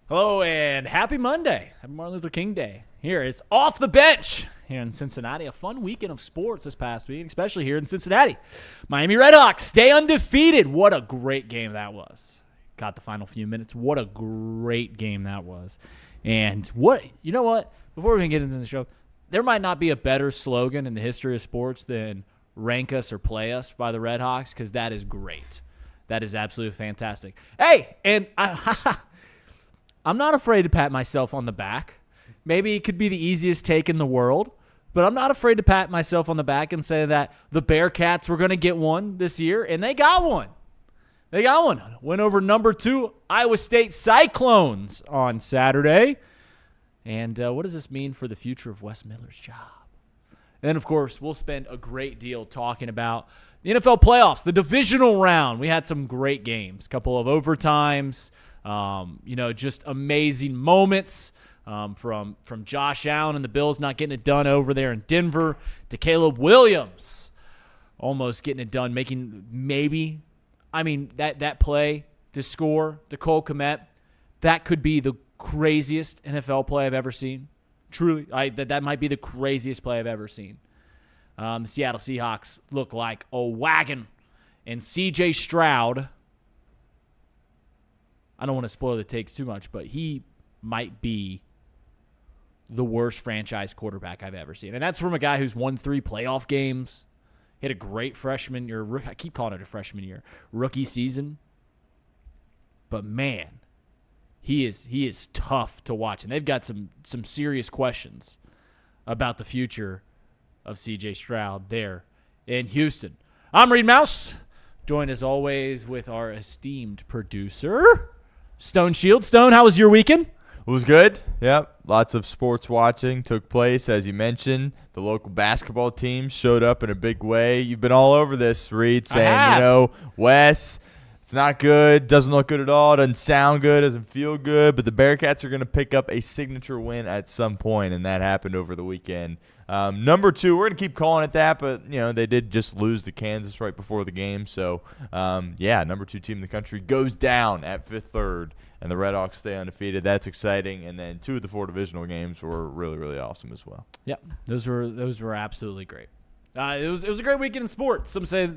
Hello and happy Monday. Happy Martin Luther King Day. Here is Off the Bench here in Cincinnati. A fun weekend of sports this past week, especially here in Cincinnati. Miami RedHawks stay undefeated. What a great game that was. Got the final few minutes. What a great game that was. And you know what? Before we even get into the show, there might not be a better slogan in the history of sports than rank us or play us by the RedHawks, because that is great. That is absolutely fantastic. Hey, and I'm not afraid to pat myself on the back. Maybe it could be the easiest take in the world, but I'm not afraid to pat myself on the back and say that the Bearcats were going to get one this year, and they got one. They got one. Went over number 2 Iowa State Cyclones on Saturday. And what does this mean for the future of Wes Miller's job? And, of course, we'll spend a great deal talking about the NFL playoffs, the divisional round. We had some great games, a couple of overtimes. Just amazing moments from Josh Allen and the Bills not getting it done over there in Denver to Caleb Williams almost getting it done, that play to score to Cole Kmet, that could be the craziest NFL play I've ever seen. Truly, that might be the craziest play I've ever seen. The Seattle Seahawks look like a wagon, and C.J. Stroud, I don't want to spoil the takes too much, but he might be the worst franchise quarterback I've ever seen. And that's from a guy who's won 3 playoff games. He had a great freshman year. I keep calling it a freshman year. Rookie season. But, man, he is tough to watch. And they've got some serious questions about the future of C.J. Stroud there in Houston. I'm Reed Mouse, joined as always with our esteemed producer, Stone Shield. Stone, how was your weekend? It was good. Yep. Lots of sports watching took place. As you mentioned, the local basketball team showed up in a big way. You've been all over this, Reed, saying, Wes, it's not good, doesn't look good at all, doesn't sound good, doesn't feel good, but the Bearcats are going to pick up a signature win at some point, and that happened over the weekend. Number 2, we're going to keep calling it that, but, they did just lose to Kansas right before the game. So, number 2 team in the country goes down at 5th-3rd, and the RedHawks stay undefeated. That's exciting. And then 2 of the 4 divisional games were really, really awesome as well. Yeah, those were absolutely great. It was a great weekend in sports. Some say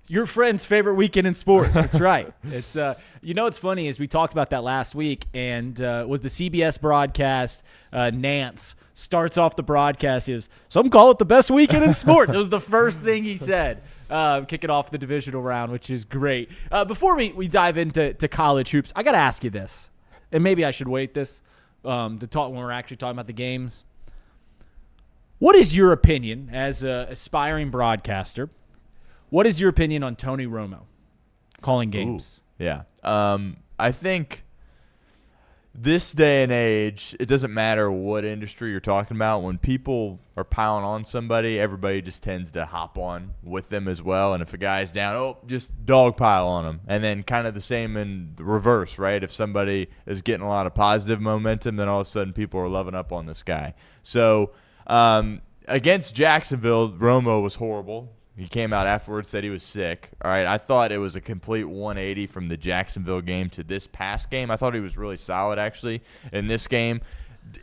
your friend's favorite weekend in sports. That's right. It's what's funny is we talked about that last week, and was the CBS broadcast. Nance starts off the broadcast is some call it the best weekend in sports. It was the first thing he said, kicking off the divisional round, which is great. Before we dive into college hoops, I got to ask you this, and maybe I should wait this to talk when we're actually talking about the games. What is your opinion as an aspiring broadcaster? What is your opinion on Tony Romo calling games? Ooh, yeah. I think this day and age, it doesn't matter what industry you're talking about. When people are piling on somebody, everybody just tends to hop on with them as well. And if a guy's down, just dog pile on him. And then kind of the same in the reverse, right? If somebody is getting a lot of positive momentum, then all of a sudden people are loving up on this guy. So against Jacksonville, Romo was horrible. He came out afterwards, said he was sick. All right, I thought it was a complete 180 from the Jacksonville game to this past game. I thought he was really solid, actually, in this game.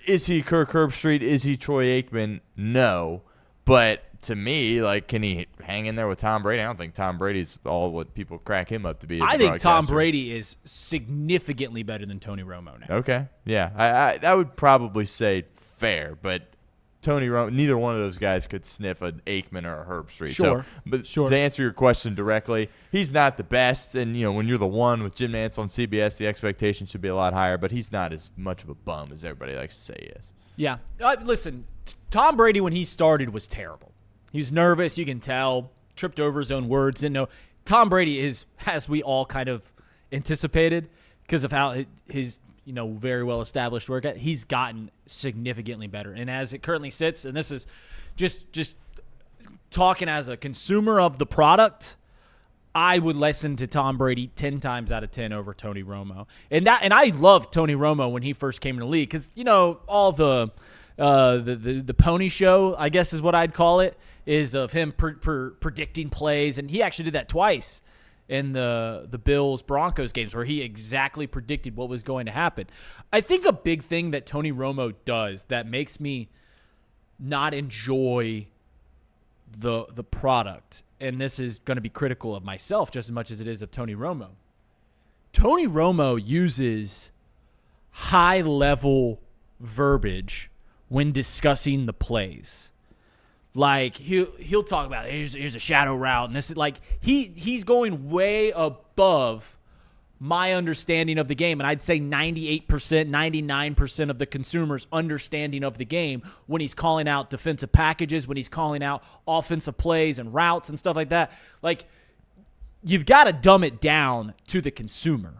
Is he Kirk Herbstreit? Is he Troy Aikman? No. But to me, can he hang in there with Tom Brady? I don't think Tom Brady's all what people crack him up to be. I think Tom Brady is significantly better than Tony Romo now. Okay, yeah. I would probably say fair, but Tony Romo, neither one of those guys could sniff an Aikman or a Herbstreit. Sure. To answer your question directly, he's not the best. And, when you're the one with Jim Nantz on CBS, the expectation should be a lot higher. But he's not as much of a bum as everybody likes to say he is. Yeah. Listen, Tom Brady, when he started, was terrible. He was nervous. You can tell. Tripped over his own words. Didn't know. Tom Brady is, as we all kind of anticipated, because of how his very well-established work, he's gotten significantly better. And as it currently sits, and this is just talking as a consumer of the product, I would listen to Tom Brady 10 times out of 10 over Tony Romo. And I loved Tony Romo when he first came in the league because, all the pony show, I guess is what I'd call it, is of him predicting plays. And he actually did that twice in the Bills-Broncos games where he exactly predicted what was going to happen. I think a big thing that Tony Romo does that makes me not enjoy the product, and this is going to be critical of myself just as much as it is of Tony Romo. Tony Romo uses high-level verbiage when discussing the plays. Like he'll talk about here's a shadow route, and this is like he's going way above my understanding of the game, and I'd say 98%, 99% of the consumer's understanding of the game when he's calling out defensive packages, when he's calling out offensive plays and routes and stuff like that. Like, you've got to dumb it down to the consumer.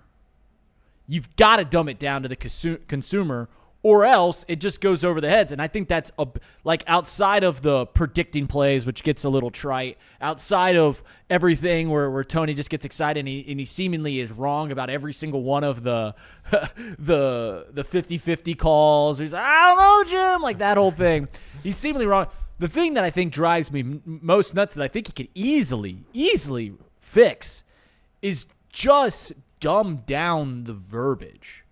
You've got to dumb it down to the consumer, or else it just goes over the heads. And I think that's like outside of the predicting plays, which gets a little trite, outside of everything where Tony just gets excited and he seemingly is wrong about every single one of the 50-50 calls. He's like, I don't know, Jim, like that whole thing. He's seemingly wrong. The thing that I think drives me most nuts that I think he could easily fix is just dumb down the verbiage.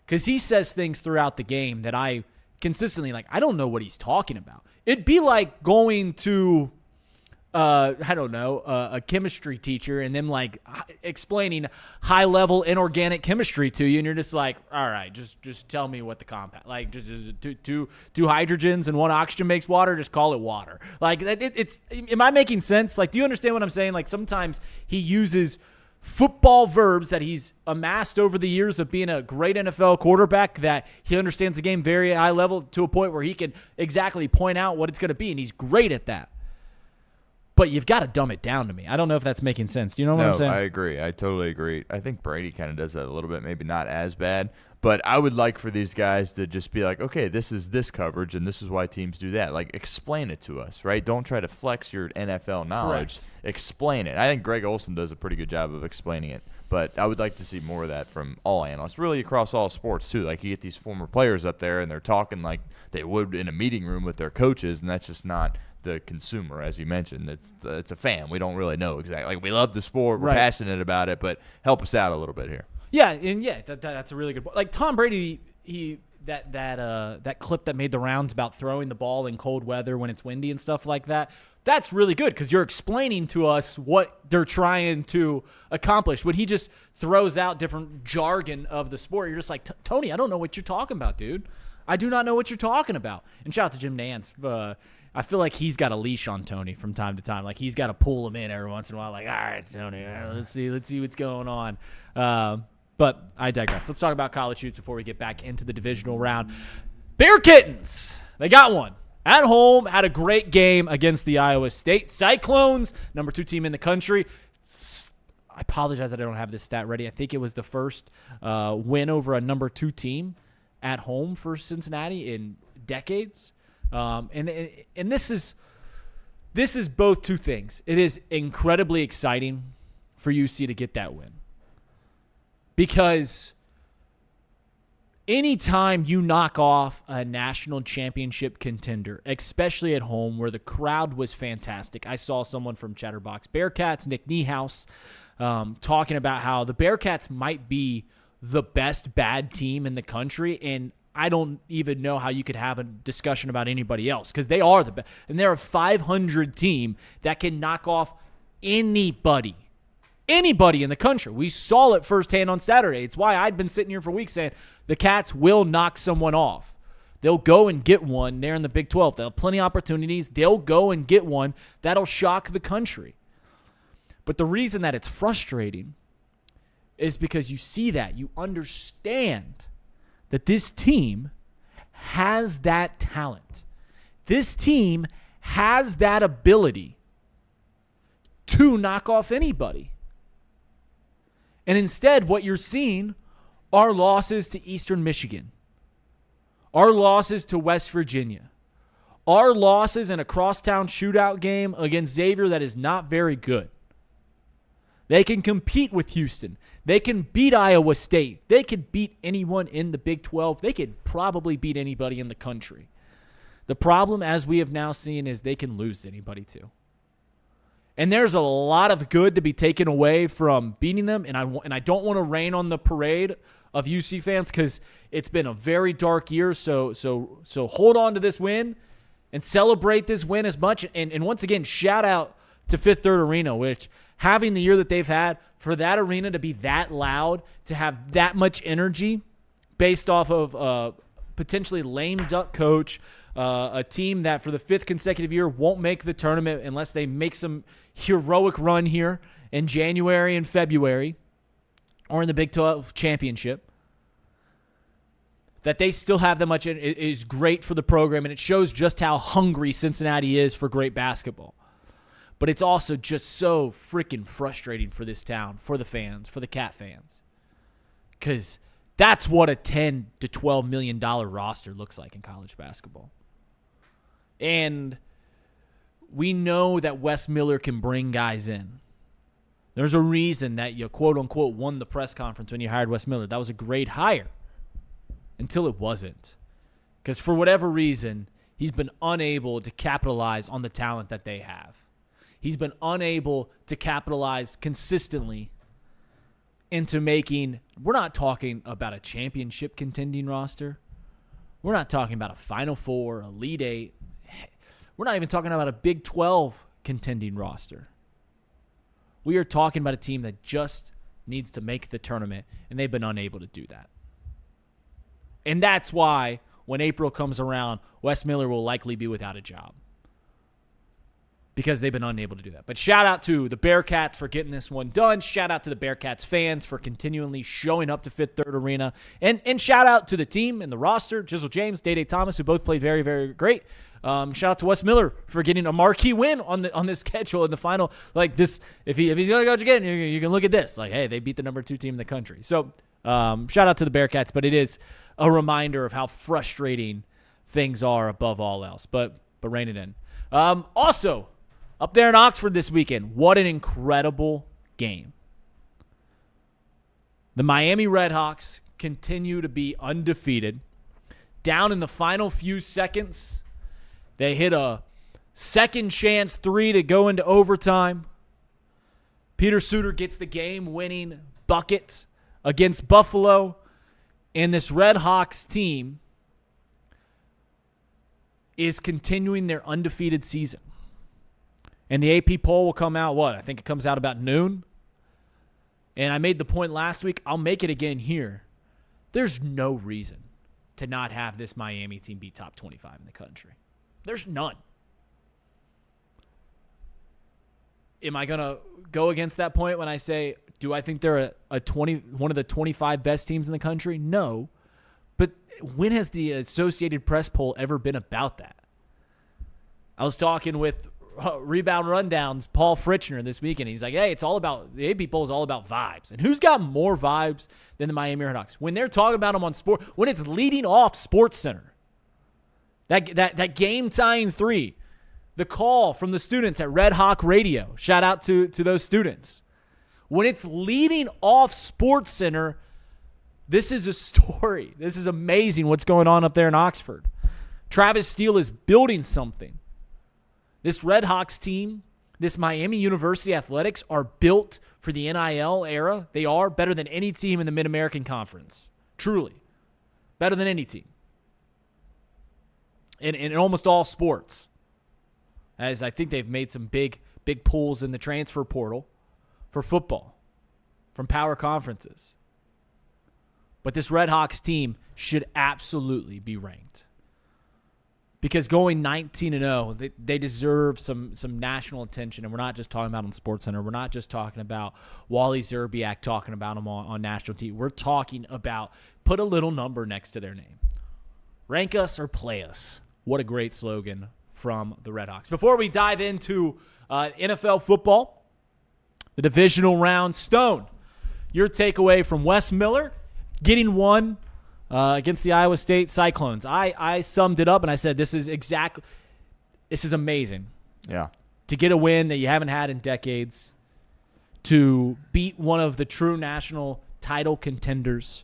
Because he says things throughout the game that I consistently, I don't know what he's talking about. It'd be like going to, a chemistry teacher and them, explaining high-level inorganic chemistry to you, and you're just like, all right, just tell me what the compound, just two hydrogens and one oxygen makes water, just call it water. Am I making sense? Do you understand what I'm saying? Sometimes he uses football verbs that he's amassed over the years of being a great NFL quarterback, that he understands the game very high level to a point where he can exactly point out what it's going to be, and he's great at that. But you've got to dumb it down to me. I don't know if that's making sense. Do you know what I'm saying? I agree. I totally agree. I think Brady kind of does that a little bit, maybe not as bad. But I would like for these guys to just be like, okay, this is this coverage, and this is why teams do that. Explain it to us, right? Don't try to flex your NFL knowledge. Correct. Explain it. I think Greg Olsen does a pretty good job of explaining it. But I would like to see more of that from all analysts, really across all sports, too. You get these former players up there, and they're talking like they would in a meeting room with their coaches, and that's just not the consumer, as you mentioned. It's a fan. We don't really know exactly. We love the sport. We're passionate about it, but help us out a little bit here. Yeah, and that's a really good point. Tom Brady, that clip that made the rounds about throwing the ball in cold weather when it's windy and stuff like that, that's really good because you're explaining to us what they're trying to accomplish. When he just throws out different jargon of the sport, you're just like, Tony, I don't know what you're talking about, dude. I do not know what you're talking about. And shout out to Jim Nantz. I feel like he's got a leash on Tony from time to time. He's got to pull him in every once in a while. All right, Tony, let's see what's going on. But I digress. Let's talk about college hoops before we get back into the divisional round. Bear Kittens, they got one. At home, had a great game against the Iowa State Cyclones, number 2 team in the country. I apologize that I don't have this stat ready. I think it was the first win over a number 2 team at home for Cincinnati in decades. And this is both two things. It is incredibly exciting for UC to get that win. Because anytime you knock off a national championship contender, especially at home where the crowd was fantastic. I saw someone from Chatterbox Bearcats, Nick Niehaus, talking about how the Bearcats might be the best bad team in the country, and I don't even know how you could have a discussion about anybody else because they are the best. And they're a 500 team that can knock off anybody in the country. We saw it firsthand on Saturday. It's why I'd been sitting here for weeks saying the Cats will knock someone off. They'll go and get one there in the Big 12. They'll have plenty of opportunities. They'll go and get one. That'll shock the country. But the reason that it's frustrating is because you see that. You understand that this team has that talent. This team has that ability to knock off anybody. And instead, what you're seeing are losses to Eastern Michigan, are losses to West Virginia, are losses in a crosstown shootout game against Xavier that is not very good. They can compete with Houston. They can beat Iowa State. They could beat anyone in the Big 12. They could probably beat anybody in the country. The problem, as we have now seen, is they can lose to anybody too. And there's a lot of good to be taken away from beating them. And I don't want to rain on the parade of UC fans because it's been a very dark year. So hold on to this win and celebrate this win as much. And once again, shout out to Fifth Third Arena, which having the year that they've had, for that arena to be that loud, to have that much energy based off of potentially lame duck coach, a team that for the 5th consecutive year won't make the tournament unless they make some heroic run here in January and February or in the Big 12 championship, that they still have that much is great for the program, and it shows just how hungry Cincinnati is for great basketball. But it's also just so freaking frustrating for this town, for the fans, for the Cat fans, because that's what a $10 to $12 million roster looks like in college basketball. And we know that Wes Miller can bring guys in. There's a reason that you quote-unquote won the press conference when you hired Wes Miller. That was a great hire until it wasn't. Because for whatever reason, he's been unable to capitalize on the talent that they have. He's been unable to capitalize consistently into making, we're not talking about a championship contending roster. We're not talking about a Final Four, a Elite Eight. We're not even talking about a Big 12 contending roster. We are talking about a team that just needs to make the tournament, and they've been unable to do that. And that's why when April comes around, Wes Miller will likely be without a job, because they've been unable to do that. But shout out to the Bearcats for getting this one done. Shout out to the Bearcats fans for continually showing up to Fifth Third Arena. And shout out to the team and the roster, Jizzle James, Day Thomas, who both played very, very great. Shout out to Wes Miller for getting a marquee win on this schedule in the final. Like this, if he's going to go again, you can look at this. Like, hey, they beat the number 2 team in the country. So shout out to the Bearcats, but it is a reminder of how frustrating things are above all else. But rein it in. Also, up there in Oxford this weekend, what an incredible game. The Miami RedHawks continue to be undefeated. Down in the final few seconds, they hit a second chance 3 to go into overtime. Peter Suter gets the game-winning bucket against Buffalo, and this RedHawks team is continuing their undefeated season. And the AP poll will come out, I think it comes out about noon. And I made the point last week. I'll make it again here. There's no reason to not have this Miami team be top 25 in the country. There's none. Am I going to go against that point when I say, do I think they're one of the 25 best teams in the country? No. But when has the Associated Press poll ever been about that? I was talking with Rebound Rundown's Paul Fritchner this weekend. He's like, hey, the AP poll is all about vibes. And who's got more vibes than the Miami RedHawks? When they're talking about them on sport, when it's leading off SportsCenter, that game-tying 3, the call from the students at Red Hawk Radio, shout out to those students. When it's leading off SportsCenter, this is a story. This is amazing what's going on up there in Oxford. Travis Steele is building something. This RedHawks team, this Miami University Athletics are built for the NIL era. They are better than any team in the Mid-American Conference. Truly. Better than any team. In almost all sports. As I think they've made some big pulls in the transfer portal for football from power conferences. But this RedHawks team should absolutely be ranked. Because going 19-0, they deserve some national attention. And we're not just talking about on SportsCenter. We're not just talking about Wally Zerbiak talking about them on national TV. We're talking about put a little number next to their name. Rank us or play us. What a great slogan from the RedHawks. Before we dive into NFL football, the divisional round, Stone, your takeaway from Wes Miller getting one against the Iowa State Cyclones. I summed it up and I said this is amazing. Yeah. To get a win that you haven't had in decades, to beat one of the true national title contenders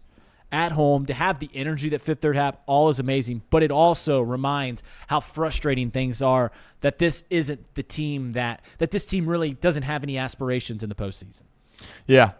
at home, to have the energy that Fifth Third have, all is amazing. But it also reminds how frustrating things are that this isn't the team that this team really doesn't have any aspirations in the postseason. Yeah,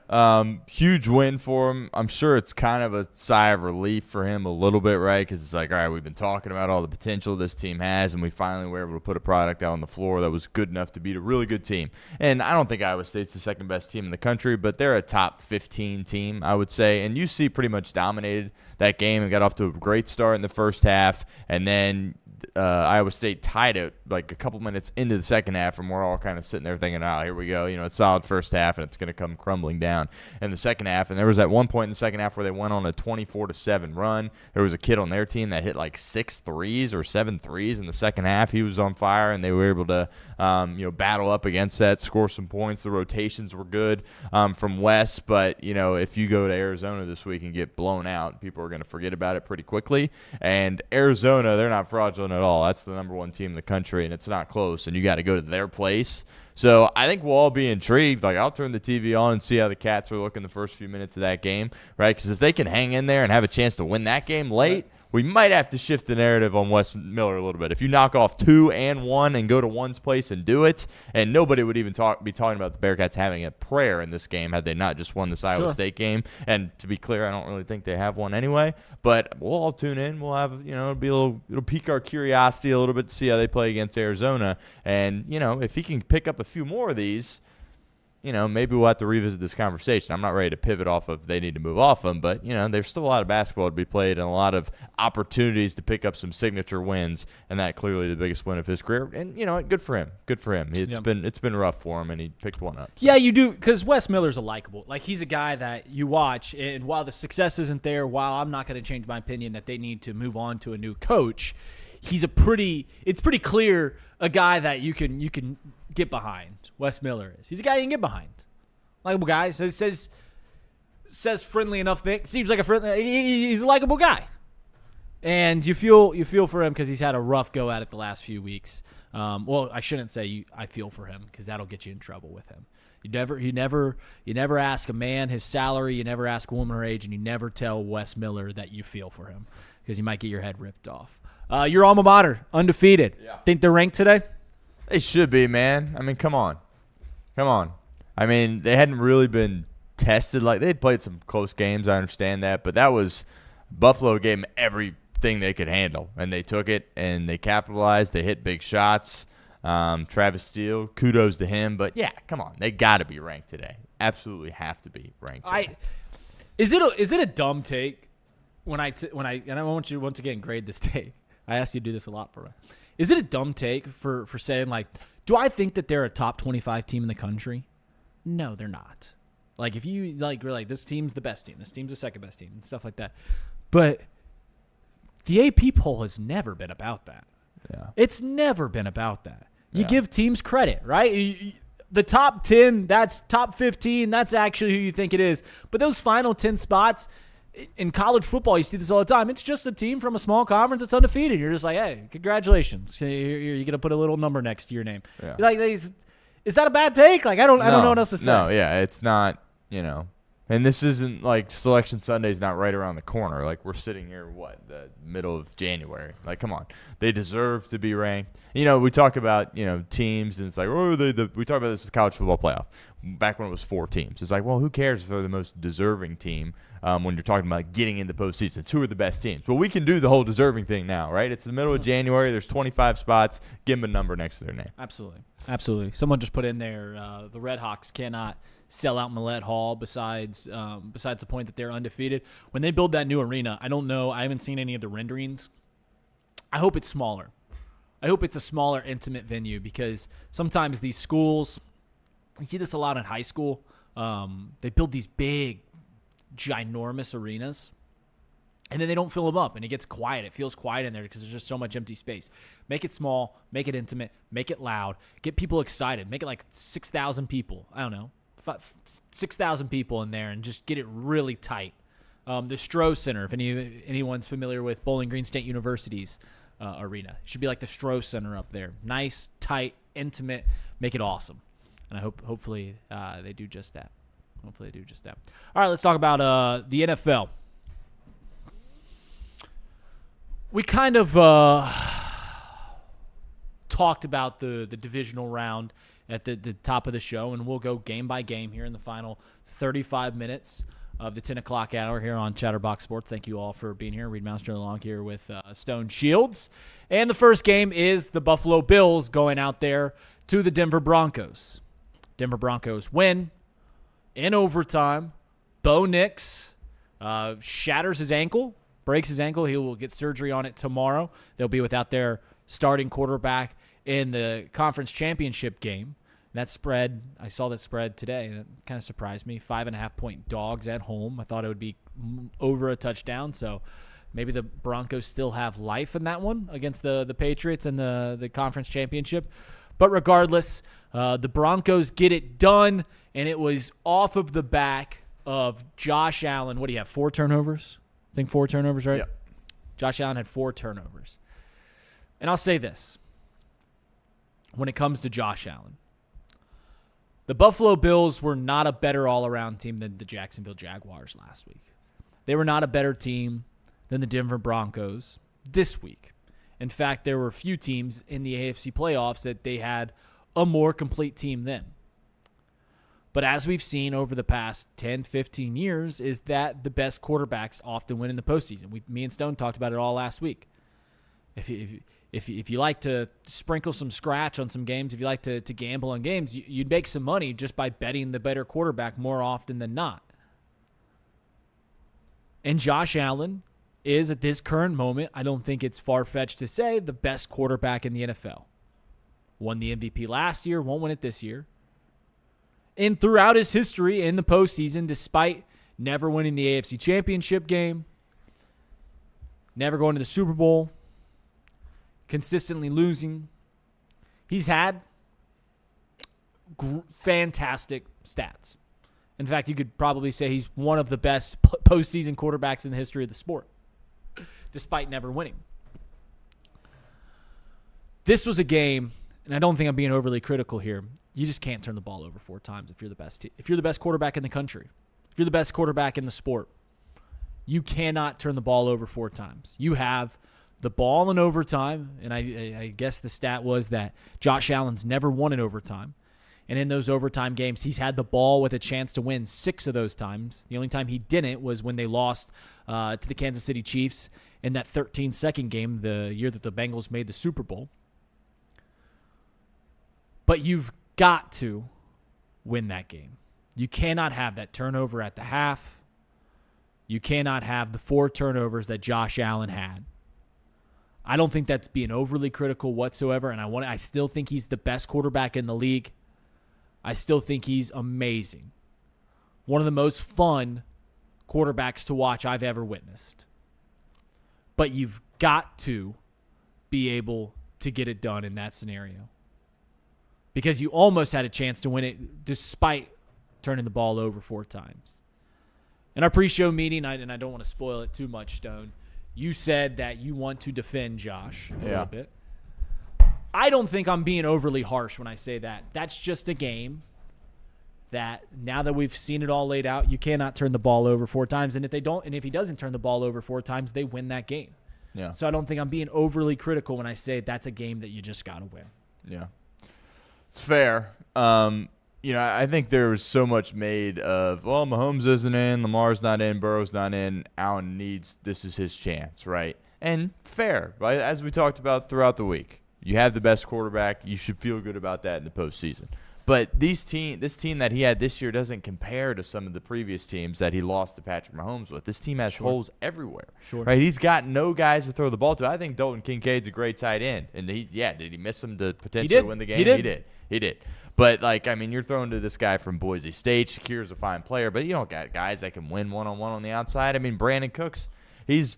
huge win for him. I'm sure it's kind of a sigh of relief for him a little bit, right? Because it's like, all right, we've been talking about all the potential this team has, and we finally were able to put a product out on the floor that was good enough to beat a really good team. And I don't think Iowa State's the second best team in the country, but they're a top 15 team, I would say. And UC pretty much dominated that game and got off to a great start in the first half, and then Iowa State tied it like a couple minutes into the second half, and we're all kind of sitting there thinking, oh, here we go. It's solid first half, and it's going to come crumbling down in the second half. And there was that one point in the second half where they went on a 24-7 run. There was a kid on their team that hit like 6 threes or 7 threes in the second half. He was on fire, and they were able to battle up against that, score some points. The rotations were good from Wes, but if you go to Arizona this week and get blown out, people are going to forget about it pretty quickly. And Arizona, they're not fraudulent at all. That's the number one team in the country, and it's not close, and you got to go to their place. So I think we'll all be intrigued. Like, I'll turn the TV on and see how the Cats are looking the first few minutes of that game, right? Because if they can hang in there and have a chance to win that game late, we might have to shift the narrative on Wes Miller a little bit. If you knock off 2 and 1 and go to one's place and do it, and nobody would even be talking about the Bearcats having a prayer in this game had they not just won this Iowa State game. And to be clear, I don't really think they have one anyway. But we'll all tune in. We'll have, it'll pique our curiosity a little bit to see how they play against Arizona. And, if he can pick up a few more of these, maybe we'll have to revisit this conversation. I'm not ready to pivot off of they need to move off them, but, there's still a lot of basketball to be played and a lot of opportunities to pick up some signature wins, and that clearly the biggest win of his career. And, good for him. Good for him. It's been rough for him, and he picked one up. So. Yeah, you do, because Wes Miller's a likable. Like, he's a guy that you watch, and while the success isn't there, while I'm not going to change my opinion that they need to move on to a new coach, it's pretty clear a guy that you can get behind. Wes Miller is. He's a guy you can get behind. Likable guy. Says friendly enough things. Seems like a friendly. He's a likable guy, and you feel for him because he's had a rough go at it the last few weeks. Well, I shouldn't say I feel for him because that'll get you in trouble with him. You never ask a man his salary. You never ask a woman her age, and you never tell Wes Miller that you feel for him because you might get your head ripped off. Your alma mater, undefeated. Yeah. Think they're ranked today? They should be, man. I mean, come on. I mean, they hadn't really been tested. Like, they'd played some close games, I understand that, but that was Buffalo gave them everything they could handle, and they took it, and they capitalized. They hit big shots. Travis Steele, kudos to him, but yeah, come on. They got to be ranked today. Absolutely have to be ranked today. Is it a dumb take when I want you to once again grade this take. I asked you to do this a lot for me. Is it a dumb take for saying, like, do I think that they're a top 25 team in the country? No, they're not. Like, if you, like, we're like, this team's the best team, this team's the second best team, and stuff like that. But the AP poll has never been about that. Yeah. It's never been about that. You give teams credit, right? The top 10, that's top 15, that's actually who you think it is. But those final 10 spots, in college football, you see this all the time. It's just a team from a small conference that's undefeated. You're just like, hey, congratulations. You're going to put a little number next to your name. Yeah. Like, is that a bad take? Like, I don't know what else to say. No, yeah, it's not, And this isn't like Selection Sunday's not right around the corner. Like, we're sitting here, the middle of January. Like, come on. They deserve to be ranked. We talk about, teams, and it's like, we talk about this with college football playoff back when it was 4 teams. It's like, well, who cares if they're the most deserving team when you're talking about getting into postseason? It's who are the best teams. Well, we can do the whole deserving thing now, right? It's the middle of January. There's 25 spots. Give them a number next to their name. Absolutely. Someone just put in there, the RedHawks cannot sell out Millett Hall besides the point that they're undefeated. When they build that new arena, I don't know. I haven't seen any of the renderings. I hope it's smaller. I hope it's a smaller, intimate venue because sometimes these schools, you see this a lot in high school. They build these big, ginormous arenas, and then they don't fill them up, and it gets quiet. It feels quiet in there because there's just so much empty space. Make it small, make it intimate, make it loud, get people excited. Make it like 6,000 people. I don't know, 6,000 people in there, and just get it really tight. The Stroh Center, if anyone's familiar with Bowling Green State University's arena, it should be like the Stroh Center up there. Nice, tight, intimate, make it awesome. And I hopefully they do just that. All right, let's talk about the NFL. We kind of talked about the divisional round at the top of the show, and we'll go game by game here in the final 35 minutes of the 10 o'clock hour here on Chatterbox Sports. Thank you all for being here. Reed Mouster along here with Stone Shields. And the first game is the Buffalo Bills going out there to the Denver Broncos. Denver Broncos win in overtime. Bo Nix shatters his ankle, breaks his ankle. He will get surgery on it tomorrow. They'll be without their starting quarterback in the conference championship game. That spread, I saw that spread today. That kind of surprised me. 5.5-point dogs at home. I thought it would be over a touchdown. So maybe the Broncos still have life in that one against the Patriots in the conference championship. But regardless, the Broncos get it done, and it was off of the back of Josh Allen. What do you have, 4 turnovers? I think 4 turnovers, right? Yep. Josh Allen had 4 turnovers. And I'll say this. When it comes to Josh Allen, the Buffalo Bills were not a better all-around team than the Jacksonville Jaguars last week. They were not a better team than the Denver Broncos this week. In fact, there were a few teams in the AFC playoffs that they had a more complete team than. But as we've seen over the past 10, 15 years, is that the best quarterbacks often win in the postseason. Me and Stone talked about it all last week. If you like to sprinkle some scratch on some games, if you like to gamble on games, you'd make some money just by betting the better quarterback more often than not. And Josh Allen is, at this current moment, I don't think it's far-fetched to say, the best quarterback in the NFL. Won the MVP last year, won't win it this year. And throughout his history in the postseason, despite never winning the AFC Championship game, never going to the Super Bowl, consistently losing, he's had fantastic stats. In fact, you could probably say he's one of the best postseason quarterbacks in the history of the sport, despite never winning. This was a game, and I don't think I'm being overly critical here. You just can't turn the ball over 4 times if you're the best. If you're the best quarterback in the country, if you're the best quarterback in the sport, you cannot turn the ball over 4 times. You have the ball in overtime, and I guess the stat was that Josh Allen's never won in overtime. And in those overtime games, he's had the ball with a chance to win 6 of those times. The only time he didn't was when they lost to the Kansas City Chiefs in that 13-second game, the year that the Bengals made the Super Bowl. But you've got to win that game. You cannot have that turnover at the half. You cannot have the 4 turnovers that Josh Allen had. I don't think that's being overly critical whatsoever, and I still think he's the best quarterback in the league. I still think he's amazing. One of the most fun quarterbacks to watch I've ever witnessed. But you've got to be able to get it done in that scenario. Because you almost had a chance to win it despite turning the ball over 4 times. In our pre-show meeting, and I don't want to spoil it too much, Stone, you said that you want to defend Josh a little bit. I don't think I'm being overly harsh when I say that. That's just a game that now that we've seen it all laid out, you cannot turn the ball over 4 times. And if he doesn't turn the ball over 4 times, they win that game. Yeah. So I don't think I'm being overly critical when I say that's a game that you just got to win. Yeah. It's fair. I think there was so much made of, well, Mahomes isn't in, Lamar's not in, Burrow's not in, Allen this is his chance, right? And fair, right? As we talked about throughout the week, you have the best quarterback. You should feel good about that in the postseason. But this team that he had this year doesn't compare to some of the previous teams that he lost to Patrick Mahomes with. This team has holes everywhere. Sure. Right? He's got no guys to throw the ball to. I think Dalton Kincaid's a great tight end. And did he miss him to potentially win the game? He did. But, you're throwing to this guy from Boise State. Shakir's a fine player, but you don't got guys that can win one-on-one on the outside. Brandon Cooks, he's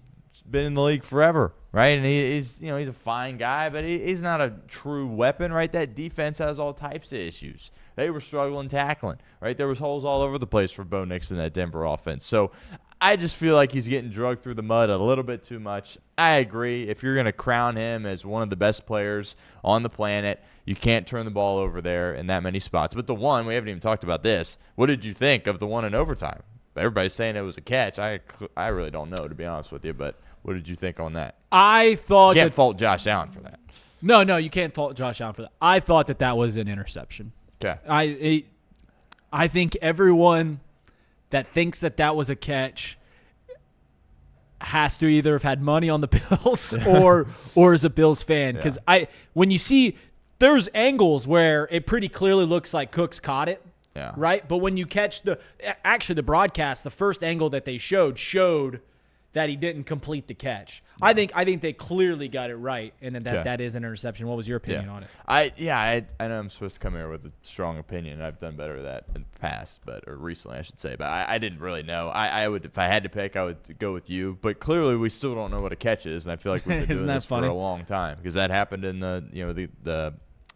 been in the league forever, right? And he's a fine guy, but he's not a true weapon, right? That defense has all types of issues. They were struggling tackling, right? There was holes all over the place for Bo Nix in that Denver offense. So I just feel like he's getting drugged through the mud a little bit too much. I agree. If you're going to crown him as one of the best players on the planet, you can't turn the ball over there in that many spots. But the one, we haven't even talked about this. What did you think of the one in overtime? Everybody's saying it was a catch. I really don't know, to be honest with you. But What did you think on that? I thought You can't fault Josh Allen for that. No, you can't fault Josh Allen for that. I thought that was an interception. Okay. I think everyone that thinks that was a catch has to either have had money on the Bills or is a Bills fan. Because when you see there's angles where it pretty clearly looks like Cooks caught it. Yeah. Right? But when you catch the broadcast, the first angle that they showed that he didn't complete the catch. I think they clearly got it right, and then that is an interception. What was your opinion on it? I know I'm supposed to come here with a strong opinion. I've done better at that in the past, or recently, I should say. But I didn't really know. I would, if I had to pick, I would go with you. But clearly, we still don't know what a catch is, and I feel like we've been doing this for a long time because that happened in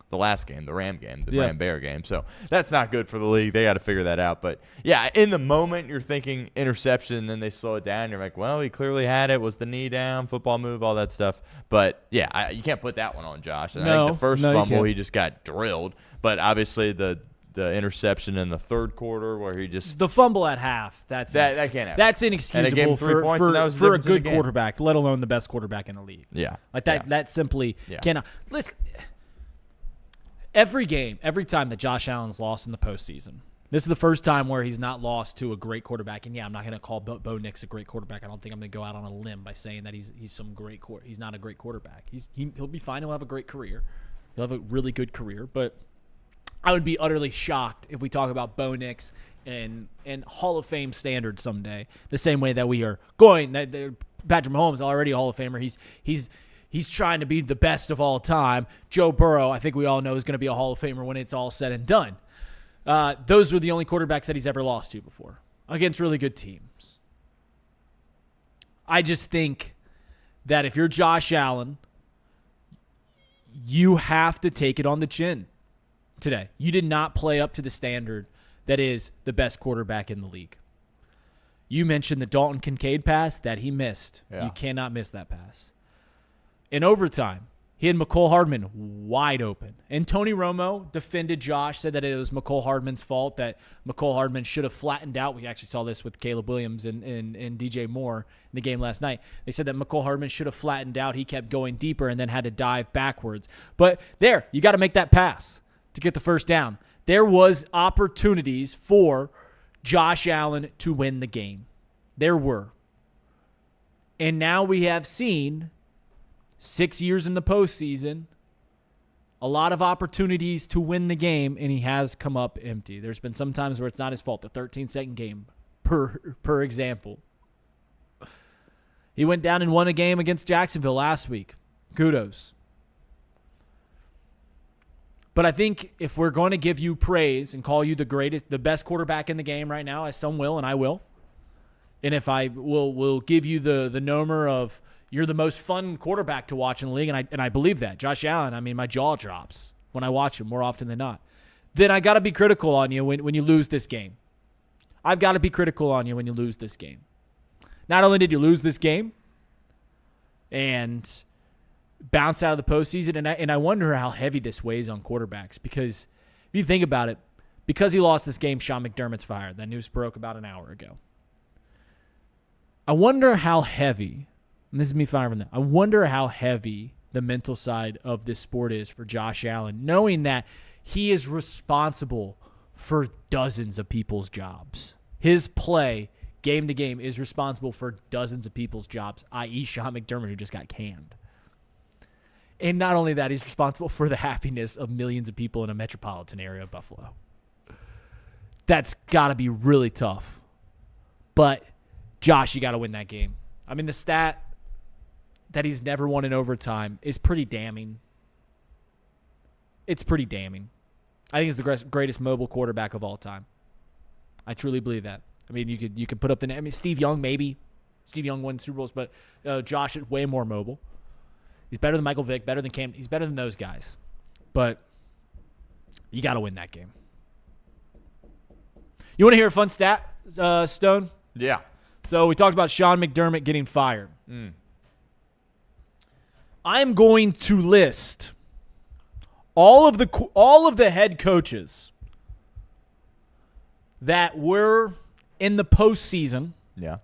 the last game, the Ram game, the Ram-Bear game. So that's not good for the league. They got to figure that out. But, yeah, in the moment, you're thinking interception, then they slow it down. You're like, well, he clearly had it. Was the knee down, football move, all that stuff. But, yeah, you can't put that one on Josh. And I think the first fumble, he just got drilled. But, obviously, the interception in the third quarter where he just – the fumble at half, that can't happen. That's inexcusable for a good quarterback, let alone the best quarterback in the league. Yeah. Like that simply cannot – listen – every time that Josh Allen's lost in the postseason, this is the first time where he's not lost to a great quarterback. And, I'm not going to call Bo Nix a great quarterback. I don't think I'm going to go out on a limb by saying that he's some great he's not a great quarterback. He'll be fine. He'll have a great career. He'll have a really good career. But I would be utterly shocked if we talk about Bo Nix and Hall of Fame standards someday, the same way that we are going. Patrick Mahomes is already a Hall of Famer. He's trying to be the best of all time. Joe Burrow, I think we all know, is going to be a Hall of Famer when it's all said and done. Those are the only quarterbacks that he's ever lost to before against really good teams. I just think that if you're Josh Allen, you have to take it on the chin today. You did not play up to the standard that is the best quarterback in the league. You mentioned the Dalton Kincaid pass that he missed. Yeah. You cannot miss that pass. In overtime, he had McCole Hardman wide open. And Tony Romo defended Josh, said that it was McCole Hardman's fault, that McCole Hardman should have flattened out. We actually saw this with Caleb Williams and DJ Moore in the game last night. They said that McCole Hardman should have flattened out. He kept going deeper and then had to dive backwards. But you got to make that pass to get the first down. There was opportunities for Josh Allen to win the game. There were. And now we have seen 6 years in the postseason, a lot of opportunities to win the game, and he has come up empty. There's been some times where it's not his fault. The 13-second game, per example. He went down and won a game against Jacksonville last week. Kudos. But I think if we're going to give you praise and call you the best quarterback in the game right now, as some will, and I will, and if I will give you the nomer of you're the most fun quarterback to watch in the league, and I believe that. Josh Allen, my jaw drops when I watch him more often than not. Then I got to be critical on you when you lose this game. I've got to be critical on you when you lose this game. Not only did you lose this game and bounce out of the postseason, and I wonder how heavy this weighs on quarterbacks, because if you think about it, because he lost this game, Sean McDermott's fired. That news broke about an hour ago. I wonder how heavy, and this is me firing that, I wonder how heavy the mental side of this sport is for Josh Allen, knowing that he is responsible for dozens of people's jobs. His play, game to game, is responsible for dozens of people's jobs, i.e. Sean McDermott, who just got canned. And not only that, he's responsible for the happiness of millions of people in a metropolitan area of Buffalo. That's got to be really tough. But, Josh, you got to win that game. The stat that he's never won in overtime is pretty damning. It's pretty damning. I think he's the greatest mobile quarterback of all time. I truly believe that. You could put up Steve Young, maybe. Steve Young won Super Bowls, but Josh is way more mobile. He's better than Michael Vick, better than Cam. He's better than those guys. But you got to win that game. You want to hear a fun stat, Stone? Yeah. So we talked about Sean McDermott getting fired. I'm going to list all of the head coaches that were in the postseason. Yeah.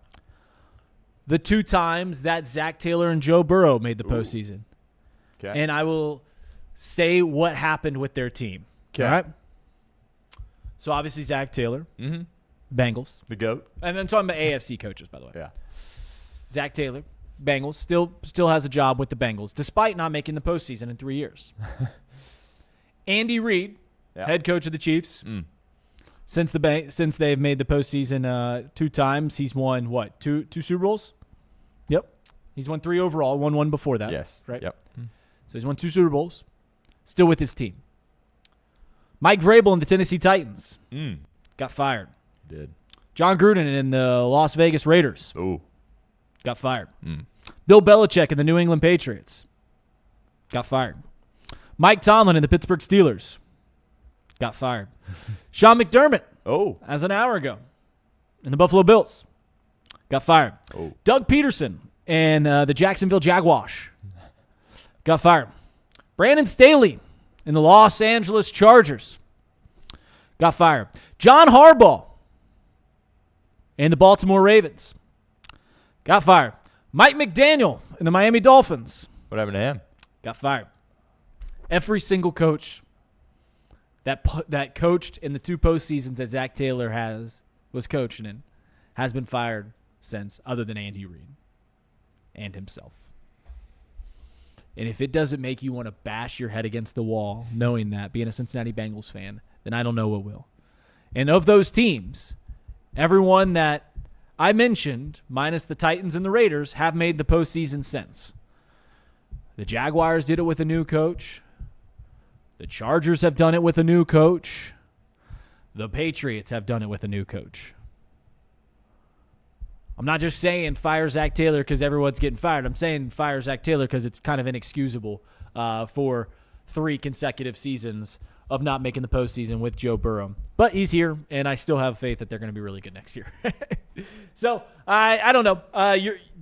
the 2 times that Zach Taylor and Joe Burrow made the postseason. Okay. And I will say what happened with their team. Okay. All right? So, obviously, Zach Taylor, Bengals. The GOAT. And then talking about AFC coaches, by the way. Yeah. Zach Taylor, Bengals, still has a job with the Bengals, despite not making the postseason in 3 years. Andy Reid, head coach of the Chiefs. Since they've made the postseason 2 times, he's won, what, two Super Bowls? Yep. He's won 3 overall, won 1 before that. Yes. Right? Yep. So he's won 2 Super Bowls, still with his team. Mike Vrabel and the Tennessee Titans got fired. He did. John Gruden and the Las Vegas Raiders got fired. Bill Belichick and the New England Patriots got fired. Mike Tomlin and the Pittsburgh Steelers got fired. Sean McDermott, as an hour ago, and the Buffalo Bills got fired. Doug Peterson and the Jacksonville Jaguars got fired. Brandon Staley and the Los Angeles Chargers got fired. John Harbaugh and the Baltimore Ravens got fired. Mike McDaniel and the Miami Dolphins What happened to him? got fired. Every single coach that coached in the 2 postseasons that Zach Taylor was coaching in has been fired since, other than Andy Reid and himself. And if it doesn't make you want to bash your head against the wall, knowing that, being a Cincinnati Bengals fan, then I don't know what will. And of those teams, everyone that I mentioned, minus the Titans and the Raiders, have made the postseason since. The Jaguars did it with a new coach. The Chargers have done it with a new coach. The Patriots have done it with a new coach. I'm not just saying fire Zach Taylor because everyone's getting fired. I'm saying fire Zach Taylor because it's kind of inexcusable for 3 consecutive seasons of not making the postseason with Joe Burrow. But he's here, and I still have faith that they're going to be really good next year. So, I don't know.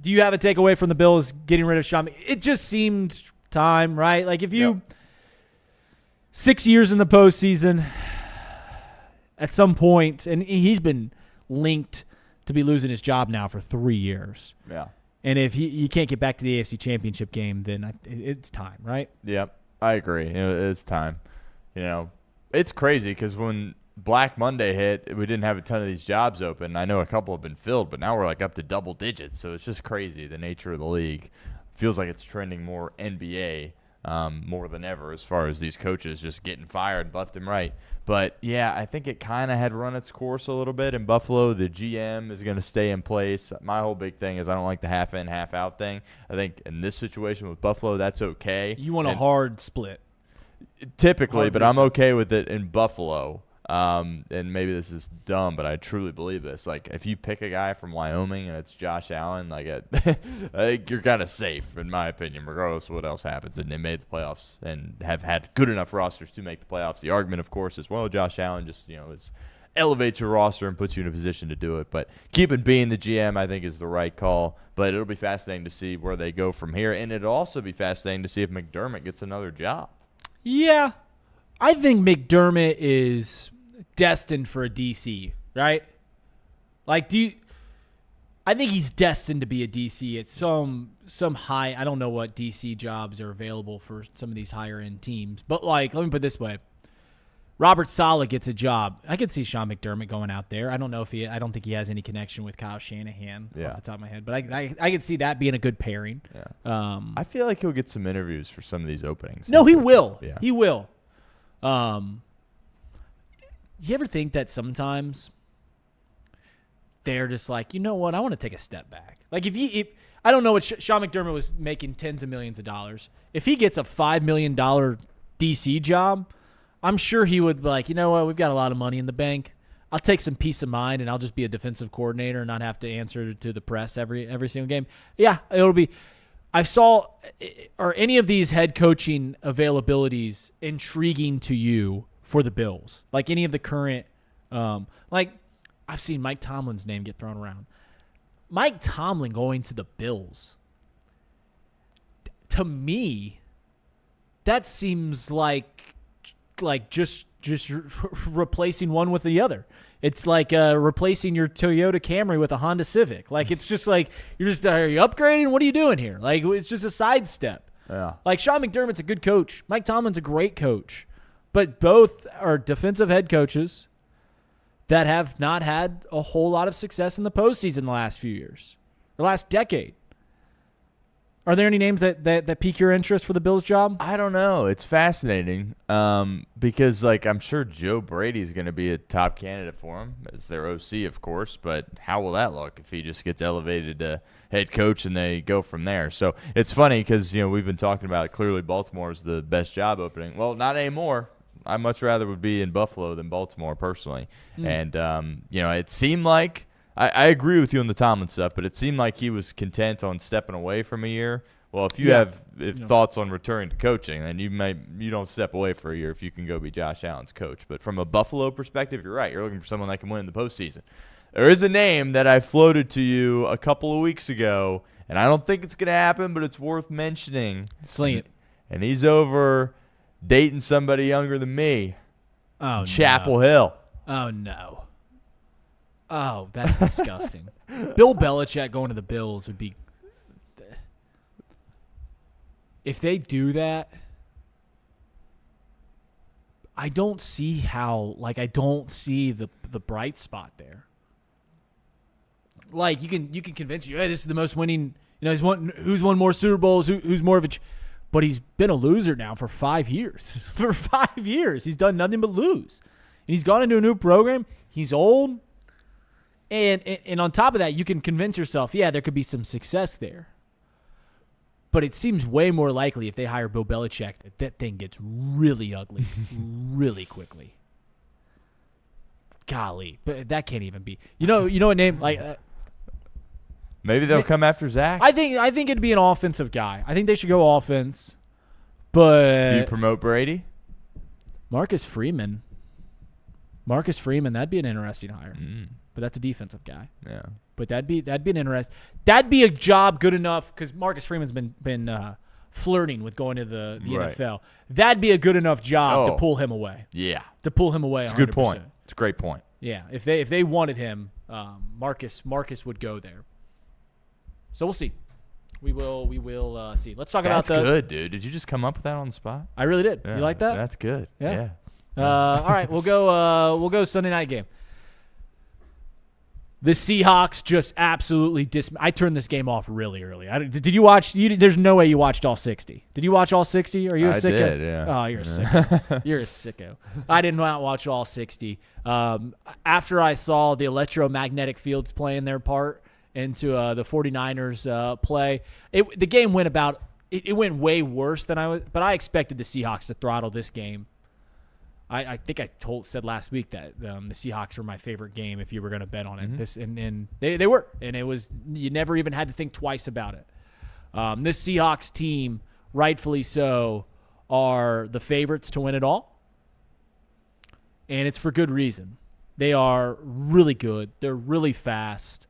Do you have a takeaway from the Bills getting rid of Sean? It just seemed time, right? Like if you 6 years in the postseason, at some point, and he's been linked to be losing his job now for 3 years. Yeah. And if he can't get back to the AFC Championship game, then it's time, right? Yep. I agree. It's time. It's crazy because when Black Monday hit, we didn't have a ton of these jobs open. I know a couple have been filled, but now we're like up to double digits. So it's just crazy, the nature of the league. Feels like it's trending more NBA more than ever as far as these coaches just getting fired left and right. But, yeah, I think it kind of had run its course a little bit in Buffalo. The GM is going to stay in place. My whole big thing is I don't like the half-in, half-out thing. I think in this situation with Buffalo, that's okay. You want a hard split. Typically, but I'm okay with it in Buffalo. And maybe this is dumb, but I truly believe this. Like, if you pick a guy from Wyoming and it's Josh Allen, like, I think you're kind of safe, in my opinion, regardless of what else happens. And they made the playoffs and have had good enough rosters to make the playoffs. The argument, of course, is, well, Josh Allen just, elevates your roster and puts you in a position to do it. But keeping being the GM, I think, is the right call. But it'll be fascinating to see where they go from here. And it'll also be fascinating to see if McDermott gets another job. Yeah. I think McDermott is destined for a DC, right? Like, I think he's destined to be a DC at some high. I don't know what DC jobs are available for some of these higher end teams, but like, let me put it this way: Robert Saleh gets a job. I could see Sean McDermott going out there. I don't know I don't think he has any connection with Kyle Shanahan off the top of my head, but I could see that being a good pairing. Yeah. I feel like he'll get some interviews for some of these openings. No, he will. Yeah. He will. Do you ever think that sometimes they're just like, you know what, I want to take a step back? Like if I don't know what Sean McDermott was making tens of millions of dollars. If he gets a $5 million DC job, I'm sure he would be like, you know what, we've got a lot of money in the bank. I'll take some peace of mind and I'll just be a defensive coordinator and not have to answer to the press every single game. Yeah, it'll be. Are any of these head coaching availabilities intriguing to you for the Bills? Like any of the current, like I've seen Mike Tomlin's name get thrown around. Mike Tomlin going to the Bills. To me, that seems like just replacing one with the other. It's like replacing your Toyota Camry with a Honda Civic. Like, it's just like, are you upgrading? What are you doing here? Like, it's just a sidestep. Yeah. Like, Sean McDermott's a good coach. Mike Tomlin's a great coach. But both are defensive head coaches that have not had a whole lot of success in the postseason the last few years, the last decade. Are there any names that pique your interest for the Bills job? I don't know. It's fascinating because, like, I'm sure Joe Brady's going to be a top candidate for him as their OC, of course. But how will that look if he just gets elevated to head coach and they go from there? So it's funny because, we've been talking about clearly Baltimore is the best job opening. Well, not anymore. I much rather would be in Buffalo than Baltimore personally. And, it seemed like I agree with you on the Tomlin stuff, but it seemed like he was content on stepping away from a year. Well, if you have thoughts on returning to coaching, then you don't step away for a year if you can go be Josh Allen's coach. But from a Buffalo perspective, you're right. You're looking for someone that can win in the postseason. There is a name that I floated to you a couple of weeks ago, and I don't think it's going to happen, but it's worth mentioning. Sling it. And he's over dating somebody younger than me. Oh, Chapel Hill. Oh, no. Oh, that's disgusting. Bill Belichick going to the Bills would be – if they do that, I don't see how – I don't see the bright spot there. Like, you can convince you, hey, this is the most winning – who's won more Super Bowls, who's more of a – but he's been a loser now for 5 years. For 5 years. He's done nothing but lose. And he's gone into a new program. He's old. And on top of that, you can convince yourself, yeah, there could be some success there. But it seems way more likely if they hire Bill Belichick that thing gets really ugly really quickly. Golly, but that can't even be. You know what name? Maybe they'll come after Zach. I think it'd be an offensive guy. I think they should go offense. But do you promote Brady? Marcus Freeman, that'd be an interesting hire. But that's a defensive guy. Yeah. But that'd be an that'd be a job good enough because Marcus Freeman's been flirting with going to the Right. NFL. That'd be a good enough job to pull him away. Yeah. To pull him away. It's a good point. It's a great point. Yeah. If they wanted him, Marcus would go there. So we'll see. We will see. Let's talk about That's good, dude. Did you just come up with that on the spot? I really did. Yeah, You like that? That's good. Yeah. All right, we'll go Sunday night game. The Seahawks just absolutely I turned this game off really early. Did you watch? There's no way you watched all 60. Did you watch all 60? Are you a sicko? I did, yeah. Oh, you're a sicko. You're a sicko. I did not watch all 60. After I saw the electromagnetic fields playing their part into the 49ers play, the game went it went way worse than but I expected the Seahawks to throttle this game. I think I said last week that the Seahawks were my favorite game if you were going to bet on it. Mm-hmm. And they were, and it was, you never even had to think twice about it. This Seahawks team, rightfully so, are the favorites to win it all, and it's for good reason. They are really good. They're really fast.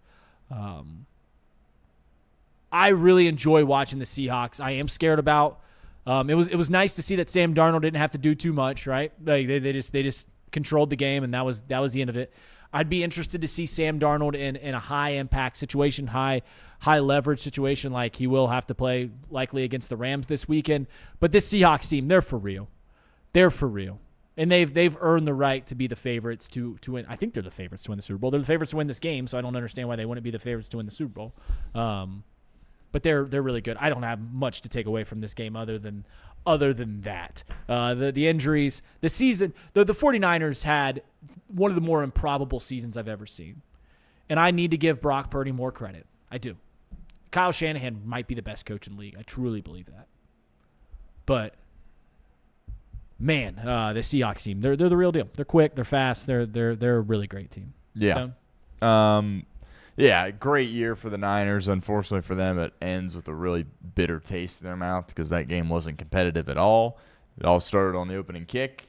I really enjoy watching the Seahawks. I am scared about. It was nice to see that Sam Darnold didn't have to do too much, right? Like they just controlled the game, and that was the end of it. I'd be interested to see Sam Darnold in a high impact situation, high leverage situation, like he will have to play likely against the Rams this weekend. But this Seahawks team, they're for real. They're for real. And they've earned the right to be the favorites to win. I think they're the favorites to win the Super Bowl. They're the favorites to win this game, so I don't understand why they wouldn't be the favorites to win the Super Bowl. But they're really good. I don't have much to take away from this game other than that. The injuries, the season, the 49ers had one of the more improbable seasons I've ever seen. And I need to give Brock Purdy more credit. I do. Kyle Shanahan might be the best coach in the league. I truly believe that. But man, the Seahawks team, they're the real deal. They're quick, they're fast, they're a really great team. Yeah. So, yeah, great year for the Niners. Unfortunately for them, it ends with a really bitter taste in their mouth because that game wasn't competitive at all. It all started on the opening kick.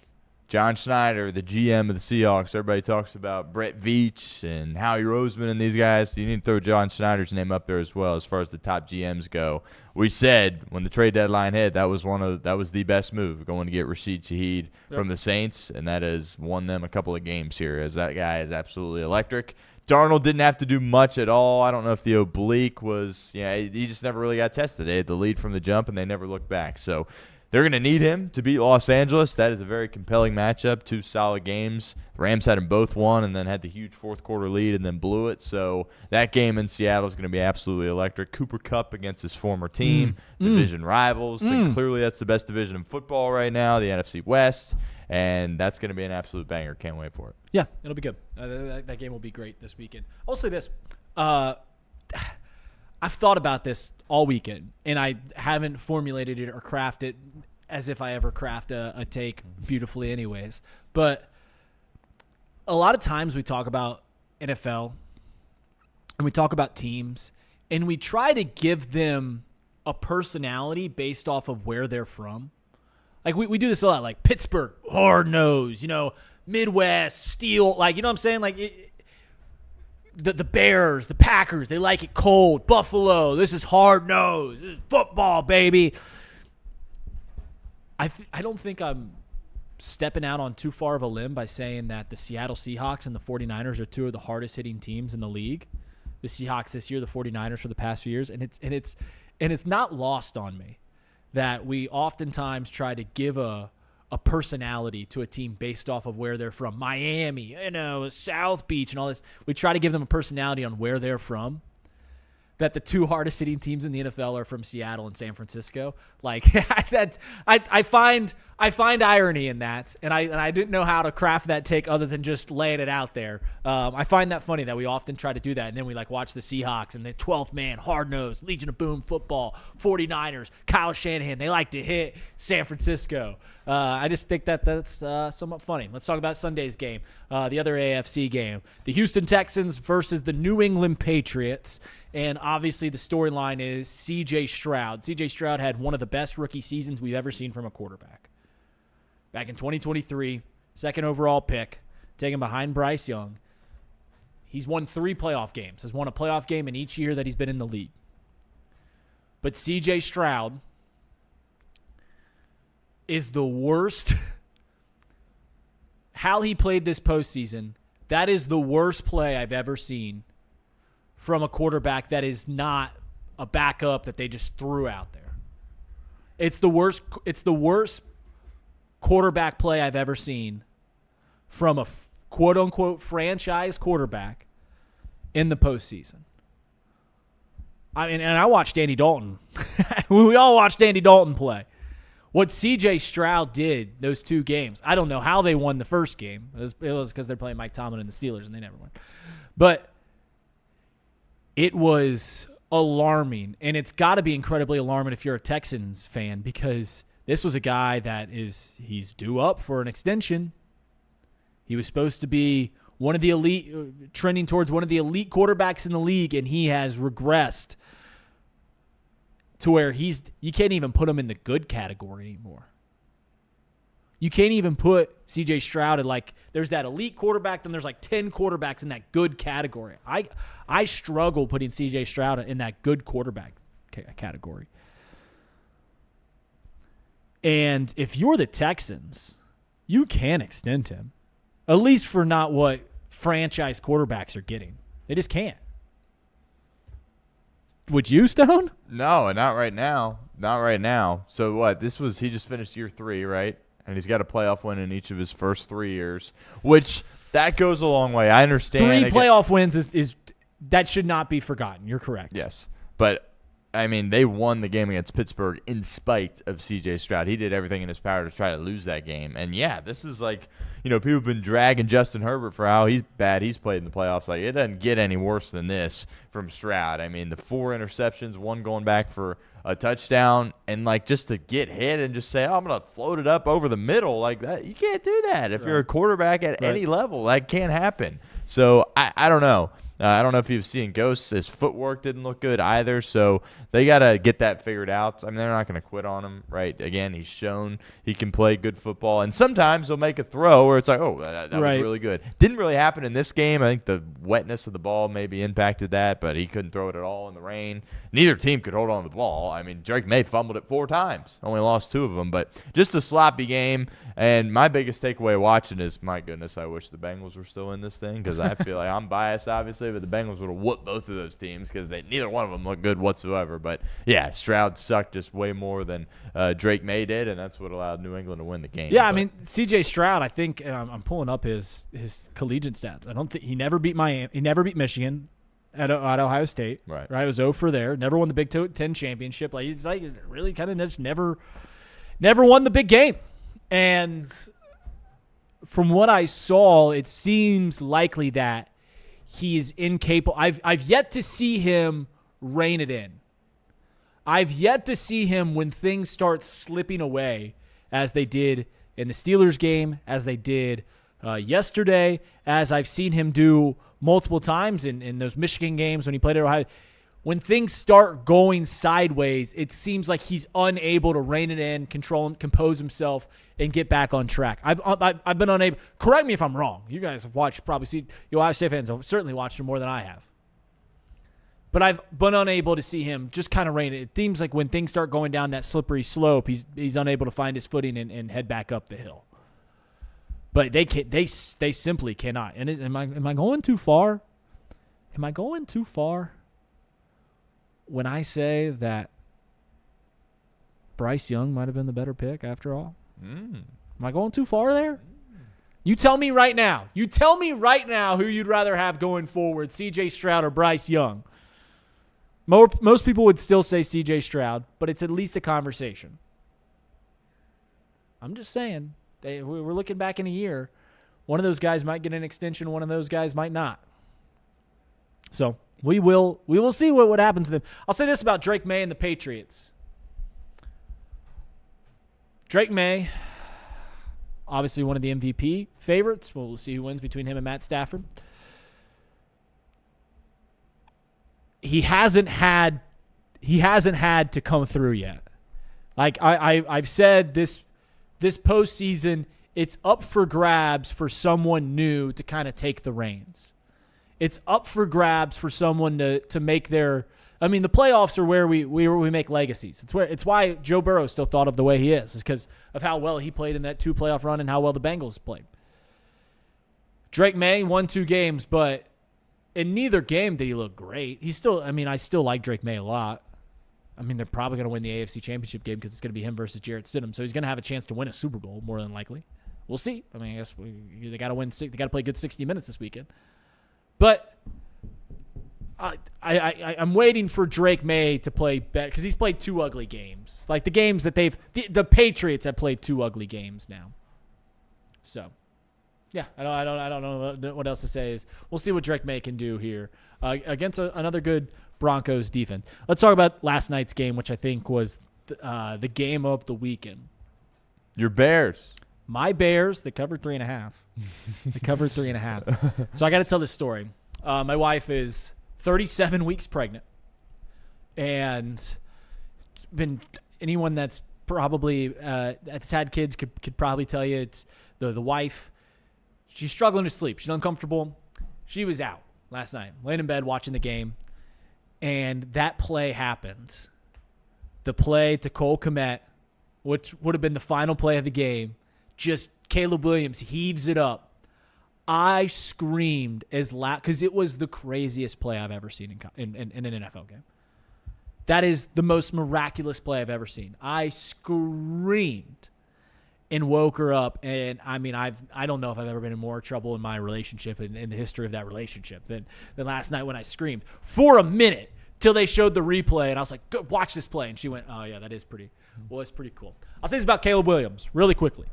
John Schneider, the GM of the Seahawks, everybody talks about Brett Veach and Howie Roseman and these guys. You need to throw John Schneider's name up there as well as far as the top GMs go. We said when the trade deadline hit, that was the best move, going to get Rashid Shaheed from the Saints, and that has won them a couple of games here, as that guy is absolutely electric. Darnold didn't have to do much at all. I don't know if the oblique was – he just never really got tested. They had the lead from the jump, and they never looked back. So they're going to need him to beat Los Angeles. That is a very compelling matchup, 2 solid games. The Rams had them both won and then had the huge fourth-quarter lead and then blew it. So that game in Seattle is going to be absolutely electric. Cooper Kupp against his former team, division rivals. And clearly that's the best division in football right now, the NFC West. And that's going to be an absolute banger. Can't wait for it. Yeah, it'll be good. That game will be great this weekend. I'll say this. I've thought about this all weekend, and I haven't formulated it or crafted it as if I ever craft a take beautifully anyways. But a lot of times we talk about NFL, and we talk about teams, and we try to give them a personality based off of where they're from. Like, we do this a lot, like Pittsburgh, hard-nosed, Midwest, steel, like, you know what I'm saying? Like, the Bears, the Packers, they like it cold. Buffalo, this is hard-nosed. This is football, baby. I don't think I'm stepping out on too far of a limb by saying that the Seattle Seahawks and the 49ers are 2 of the hardest-hitting teams in the league. The Seahawks this year, the 49ers for the past few years, and it's not lost on me that we oftentimes try to give a personality to a team based off of where they're from. Miami, South Beach and all this. We try to give them a personality on where they're from. That the 2 hardest hitting teams in the NFL are from Seattle and San Francisco. Like I find irony in that, and I didn't know how to craft that take other than just laying it out there. I find that funny that we often try to do that, and then we watch the Seahawks and the 12th man, hard nosed, Legion of Boom football, 49ers, Kyle Shanahan. They like to hit San Francisco. I just think that's somewhat funny. Let's talk about Sunday's game, the other AFC game, the Houston Texans versus the New England Patriots. And obviously the storyline is C.J. Stroud. C.J. Stroud had one of the best rookie seasons we've ever seen from a quarterback. Back in 2023, second overall pick, taken behind Bryce Young. He's won 3 playoff games. Has won a playoff game in each year that he's been in the league. But C.J. Stroud is the worst. How he played this postseason, that is the worst play I've ever seen from a quarterback that is not a backup that they just threw out there. It's the worst quarterback play I've ever seen from a quote-unquote franchise quarterback in the postseason. I mean, and I watched Andy Dalton. We all watched Andy Dalton play. What C.J. Stroud did those 2 games, I don't know how they won the first game. It was because they're playing Mike Tomlin and the Steelers, and they never won. But it was alarming, and it's got to be incredibly alarming if you're a Texans fan, because this was a guy he's due up for an extension. He was supposed to be one of the elite, trending towards one of the elite quarterbacks in the league, and he has regressed to where you can't even put him in the good category anymore. You can't even put C.J. Stroud in there's that elite quarterback, then there's 10 quarterbacks in that good category. I struggle putting C.J. Stroud in that good quarterback category. And if you're the Texans, you can extend him, at least for not what franchise quarterbacks are getting. They just can't. Would you, Stone? No, not right now. Not right now. So what? He just finished year 3, right? And he's got a playoff win in each of his first 3 years, which that goes a long way. I understand. 3 playoff wins is that should not be forgotten. You're correct. Yes. But, I mean, they won the game against Pittsburgh in spite of C.J. Stroud. He did everything in his power to try to lose that game. And, yeah, this is people have been dragging Justin Herbert for how bad he's played in the playoffs. It doesn't get any worse than this from Stroud. I mean, the 4 interceptions, 1 going back for a touchdown, and just to get hit and just say, I'm going to float it up over the middle like that. You can't do that. If you're a quarterback at any level, that can't happen. So I don't know. I don't know if you've seen Ghosts. His footwork didn't look good either, so they got to get that figured out. I mean, they're not going to quit on him, right? Again, he's shown he can play good football, and sometimes he'll make a throw where it's like, oh, that was really good. Didn't really happen in this game. I think the wetness of the ball maybe impacted that, but he couldn't throw it at all in the rain. Neither team could hold on to the ball. I mean, Drake May fumbled it 4 times, only lost 2 of them, but just a sloppy game. And my biggest takeaway watching is, my goodness, I wish the Bengals were still in this thing, because I feel like I'm biased, obviously, but the Bengals would have whooped both of those teams because neither one of them looked good whatsoever. But, yeah, Stroud sucked just way more than Drake May did, and that's what allowed New England to win the game. Yeah, I mean, C.J. Stroud, I think I'm pulling up his collegiate stats. I don't think he never beat Michigan at Ohio State. Right. It was 0 for there. Never won the Big Ten championship. Like, he's like really kind of just never won the big game. And from what I saw, it seems likely that he's incapable. I've yet to see him rein it in. I've yet to see him when things start slipping away, as they did in the Steelers game, as they did yesterday, as I've seen him do multiple times in those Michigan games when he played at Ohio. When things start going sideways, it seems like he's unable to rein it in, control him, compose himself, and get back on track. I've been unable. Correct me if I'm wrong. You guys have watched, probably see, you Ohio State fans have certainly watched him more than I have. But I've been unable to see him just kind of rein it. It seems like when things start going down that slippery slope, he's unable to find his footing and head back up the hill. But they simply cannot. And am I going too far? Am I going too far when I say that Bryce Young might have been the better pick after all? Am I going too far there? You tell me right now. You tell me right now who you'd rather have going forward, C.J. Stroud or Bryce Young. Most people would still say C.J. Stroud, but it's at least a conversation. I'm just saying. We're looking back in a year. One of those guys might get an extension. One of those guys might not. So we will see what happens to them. I'll say this about Drake May and the Patriots. Drake May, obviously one of the MVP favorites. We'll see who wins between him and Matt Stafford. He hasn't had to come through yet. Like I've said this postseason, it's up for grabs for someone new to kind of take the reins. It's up for grabs for someone to make their. I mean, the playoffs are where we make legacies. It's why Joe Burrow is still thought of the way he is because of how well he played in that 2 playoff run and how well the Bengals played. Drake May won 2 games, but in neither game did he look great. I still like Drake May a lot. I mean, they're probably going to win the AFC Championship game because it's going to be him versus Jarrett Stidham. So he's going to have a chance to win a Super Bowl more than likely. We'll see. I mean, I guess they got to win. They got to play good 60 minutes this weekend. But I'm waiting for Drake May to play better because he's played 2 ugly games. Like the games that the Patriots have played 2 ugly games now. So, yeah, I don't know what else to say. Is we'll see what Drake May can do here against another good Broncos defense. Let's talk about last night's game, which I think was the game of the weekend. Your Bears. My Bears, they covered 3.5. They covered 3.5. So I got to tell this story. My wife is 37 weeks pregnant, and anyone that's probably that's had kids could probably tell you it's the wife. She's struggling to sleep. She's uncomfortable. She was out last night, laying in bed watching the game. And that play happened. The play to Cole Kmet, which would have been the final play of the game, just Caleb Williams heaves it up. I screamed as loud because it was the craziest play I've ever seen in an NFL game. That is the most miraculous play I've ever seen. I screamed and woke her up. And I mean, I don't know if I've ever been in more trouble in my relationship in the history of that relationship than last night when I screamed for a minute till they showed the replay. And I was like, go watch this play. And she went, oh yeah, that is pretty, well, it's pretty cool. I'll say this about Caleb Williams really quickly.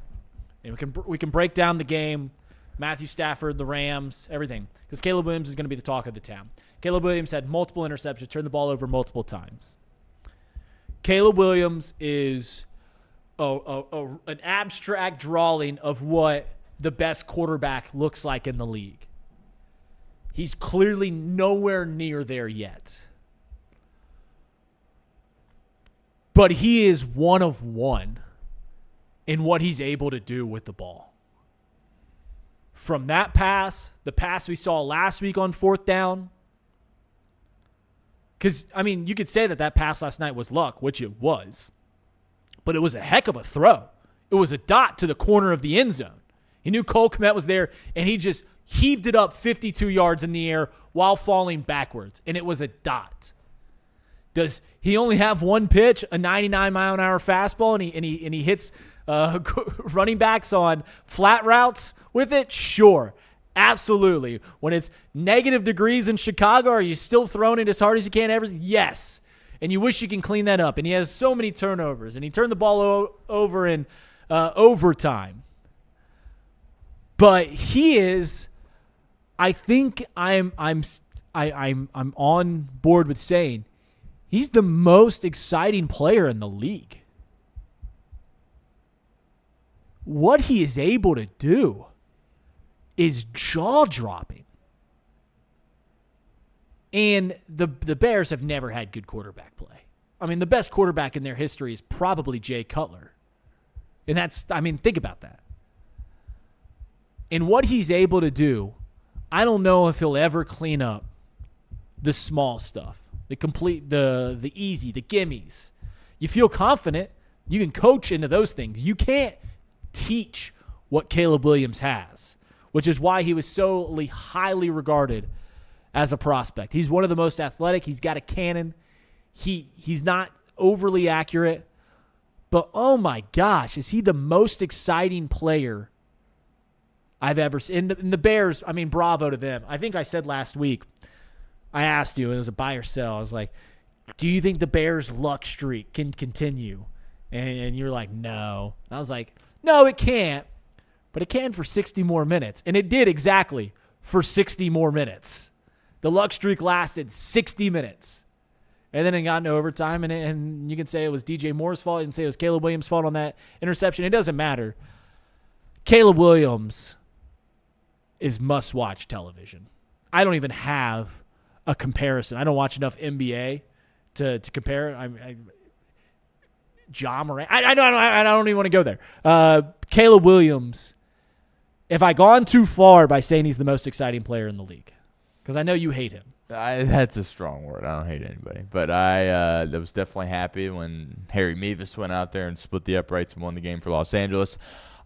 And we can break down the game, Matthew Stafford, the Rams, everything. Because Caleb Williams is going to be the talk of the town. Caleb Williams had multiple interceptions, turned the ball over multiple times. Caleb Williams is an abstract drawing of what the best quarterback looks like in the league. He's clearly nowhere near there yet. But he is one of one in what he's able to do with the ball. From that pass, the pass we saw last week on 4th down. Because, I mean, you could say that pass last night was luck, which it was. But it was a heck of a throw. It was a dot to the corner of the end zone. He knew Cole Kmet was there, and he just heaved it up 52 yards in the air while falling backwards, and it was a dot. Does he only have one pitch, a 99-mile-an-hour fastball, and he hits running backs on flat routes with it? Sure, absolutely. When it's negative degrees in Chicago, are you still throwing it as hard as you can ever? Yes, and you wish you can clean that up. And he has so many turnovers, and he turned the ball over in overtime. But he is, I think I'm on board with saying he's the most exciting player in the league. What he is able to do is jaw-dropping. And the Bears have never had good quarterback play. I mean, the best quarterback in their history is probably Jay Cutler. And think about that. And what he's able to do, I don't know if he'll ever clean up the small stuff, the easy, the gimmies. You feel confident. You can coach into those things. You can't teach what Caleb Williams has, which is why he was so highly regarded as a prospect. He's one of the most athletic. He's got a cannon. He's not overly accurate, but oh my gosh, is he the most exciting player I've ever seen. In the Bears, I mean, bravo to them. I think I said last week, I asked you, and it was a buy or sell. I was like, do you think the Bears' luck streak can continue? And you're like, no. And I was like, no, it can't, but it can for 60 more minutes. And it did exactly for 60 more minutes. The luck streak lasted 60 minutes. And then it got into overtime, and you can say it was DJ Moore's fault. You can say it was Caleb Williams' fault on that interception. It doesn't matter. Caleb Williams is must-watch television. I don't even have a comparison. I don't watch enough NBA to compare. Ja Morant. I don't even want to go there. Caleb Williams, if I gone too far by saying he's the most exciting player in the league? Because I know you hate him. That's a strong word. I don't hate anybody. But I was definitely happy when Harry Mevis went out there and split the uprights and won the game for Los Angeles.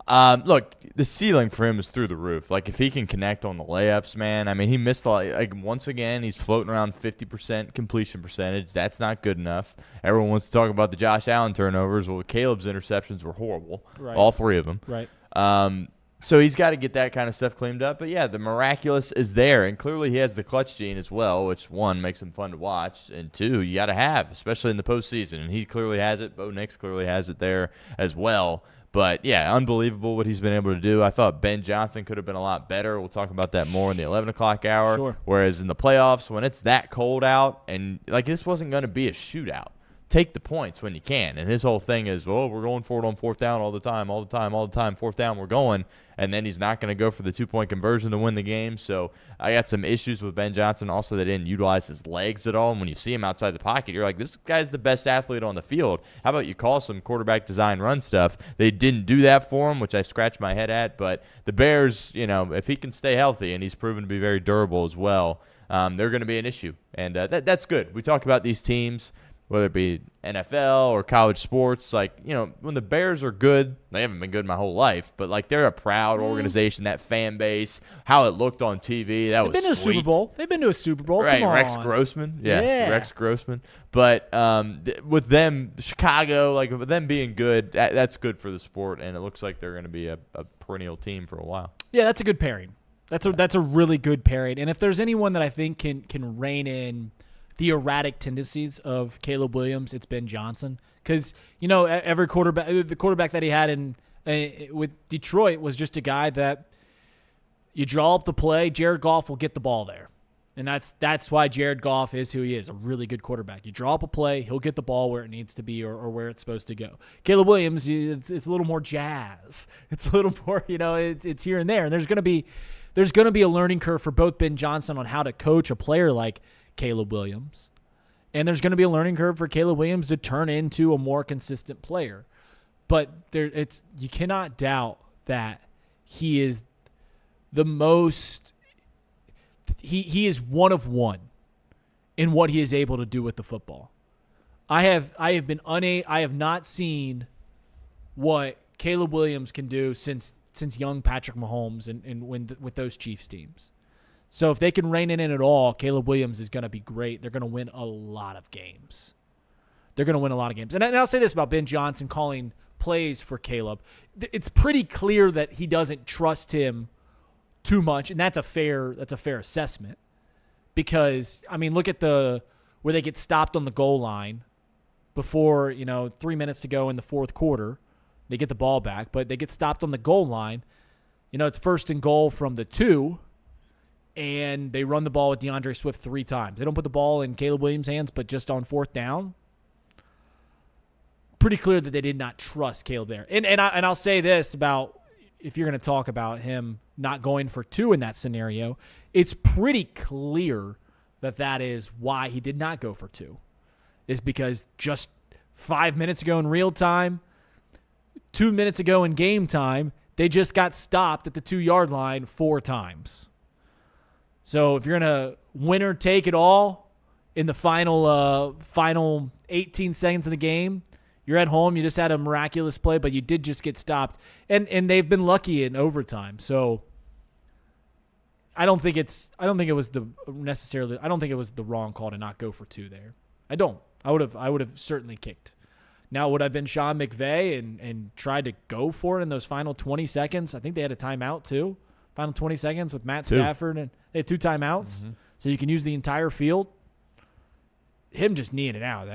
Look, the ceiling for him is through the roof. Like, if he can connect on the layups, man, I mean, he missed once again, he's floating around 50% completion percentage. That's not good enough. Everyone wants to talk about the Josh Allen turnovers. Well, Caleb's interceptions were horrible. Right. All three of them. Right. So he's got to get that kind of stuff cleaned up. But, yeah, the miraculous is there. And clearly he has the clutch gene as well, which, one, makes him fun to watch. And, two, you got to have, especially in the postseason. And he clearly has it. Bo Nix clearly has it there as well. But, yeah, unbelievable what he's been able to do. I thought Ben Johnson could have been a lot better. We'll talk about that more in the 11 o'clock hour. Sure. Whereas in the playoffs, when it's that cold out, and, this wasn't going to be a shootout. Take the points when you can. And his whole thing is, well, we're going for it on 4th down all the time. 4th down, we're going. And then he's not going to go for the 2-point conversion to win the game. So I got some issues with Ben Johnson. Also, they didn't utilize his legs at all. And when you see him outside the pocket, you're like, this guy's the best athlete on the field. How about you call some quarterback design run stuff? They didn't do that for him, which I scratched my head at. But the Bears, if he can stay healthy, and he's proven to be very durable as well, they're going to be an issue. And that's good. We talk about these teams, whether it be NFL or college sports, when the Bears are good, they haven't been good my whole life, but they're a proud organization, that fan base, how it looked on TV, that was sweet. They've been to a Super Bowl. Right, Come on. Rex Grossman. Yes, yeah. Rex Grossman. But with them, Chicago, with them being good, that's good for the sport, and it looks like they're going to be a perennial team for a while. Yeah, that's a good pairing. That's a really good pairing. And if there's anyone that I think can rein in the erratic tendencies of Caleb Williams, it's Ben Johnson. Because, every the quarterback that he had with Detroit was just a guy that you draw up the play, Jared Goff will get the ball there. And that's why Jared Goff is who he is, a really good quarterback. You draw up a play, he'll get the ball where it needs to be or where it's supposed to go. Caleb Williams, it's a little more jazz. It's a little more, it's here and there. And there's going to be there's going to be a learning curve for both Ben Johnson on how to coach a player like Caleb Williams. And there's going to be a learning curve for Caleb Williams to turn into a more consistent player. But you cannot doubt that he is the most he is one of one in what he is able to do with the football. I have not seen what Caleb Williams can do since young Patrick Mahomes and with those Chiefs teams. So if they can rein it in at all, Caleb Williams is going to be great. They're going to win a lot of games. And I'll say this about Ben Johnson calling plays for Caleb. It's pretty clear that he doesn't trust him too much, and that's a fair assessment. Because, I mean, look at where they get stopped on the goal line before, 3 minutes to go in the fourth quarter. They get the ball back, but they get stopped on the goal line. It's 1st and goal from the 2, and they run the ball with DeAndre Swift 3 times. They don't put the ball in Caleb Williams' hands, but just on 4th down. Pretty clear that they did not trust Caleb there. And I'll say this about, if you're going to talk about him not going for 2 in that scenario, it's pretty clear that is why he did not go for 2. Is because just 5 minutes ago in real time, 2 minutes ago in game time, they just got stopped at the 2-yard line 4 times. So if you're going to win or take it all in the final 18 seconds of the game, you're at home, you just had a miraculous play, but you did just get stopped. And they've been lucky in overtime. So I don't think it was the wrong call to not go for 2 there. I don't. I would have certainly kicked. Now, would I have been Sean McVay and tried to go for it in those final 20 seconds? I think they had a timeout too. Final 20 seconds with Matt Stafford, and they had 2 timeouts, so you can use the entire field. Him just kneeing it out,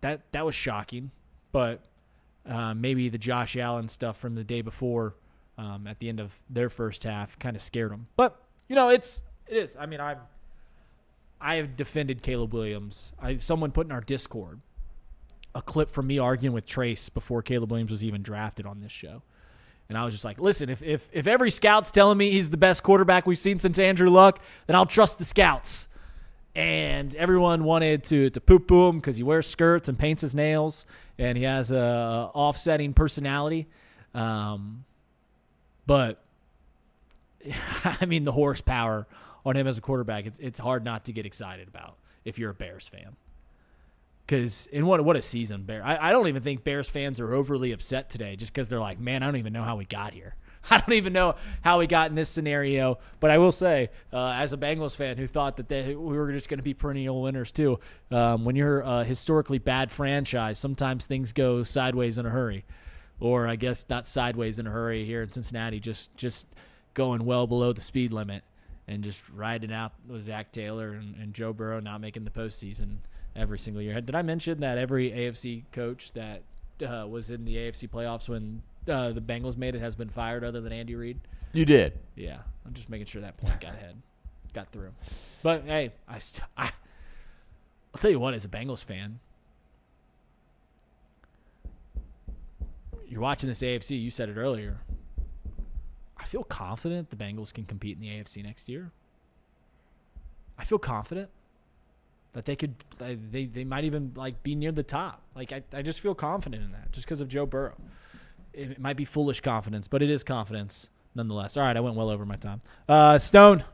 that was shocking. But maybe the Josh Allen stuff from the day before at the end of their first half kind of scared them. But, it is. I mean, I have defended Caleb Williams. Someone put in our Discord a clip from me arguing with Trace before Caleb Williams was even drafted on this show. And I was just like, listen, if every scout's telling me he's the best quarterback we've seen since Andrew Luck, then I'll trust the scouts. And everyone wanted to poo-poo him because he wears skirts and paints his nails, and he has a offsetting personality. But, I mean, the horsepower on him as a quarterback, it's hard not to get excited about if you're a Bears fan. Because what a season I don't even think Bears fans are overly upset today just because they're like, man, I don't even know how we got here. I don't even know how we got in this scenario. But I will say, as a Bengals fan who thought that we were just going to be perennial winners too, when you're a historically bad franchise, sometimes things go sideways in a hurry. Or I guess not sideways in a hurry here in Cincinnati, just going well below the speed limit and just riding out with Zach Taylor and Joe Burrow not making the postseason every single year. Did I mention that every AFC coach that was in the AFC playoffs when the Bengals made it has been fired other than Andy Reid? You did. Yeah. I'm just making sure that point got through. But, hey, I'll tell you what, as a Bengals fan, you're watching this AFC. You said it earlier. I feel confident the Bengals can compete in the AFC next year. I feel confident that they might even be near the top. I just feel confident in that just because of Joe Burrow. It might be foolish confidence, but it is confidence nonetheless. All right, I went well over my time. Stone,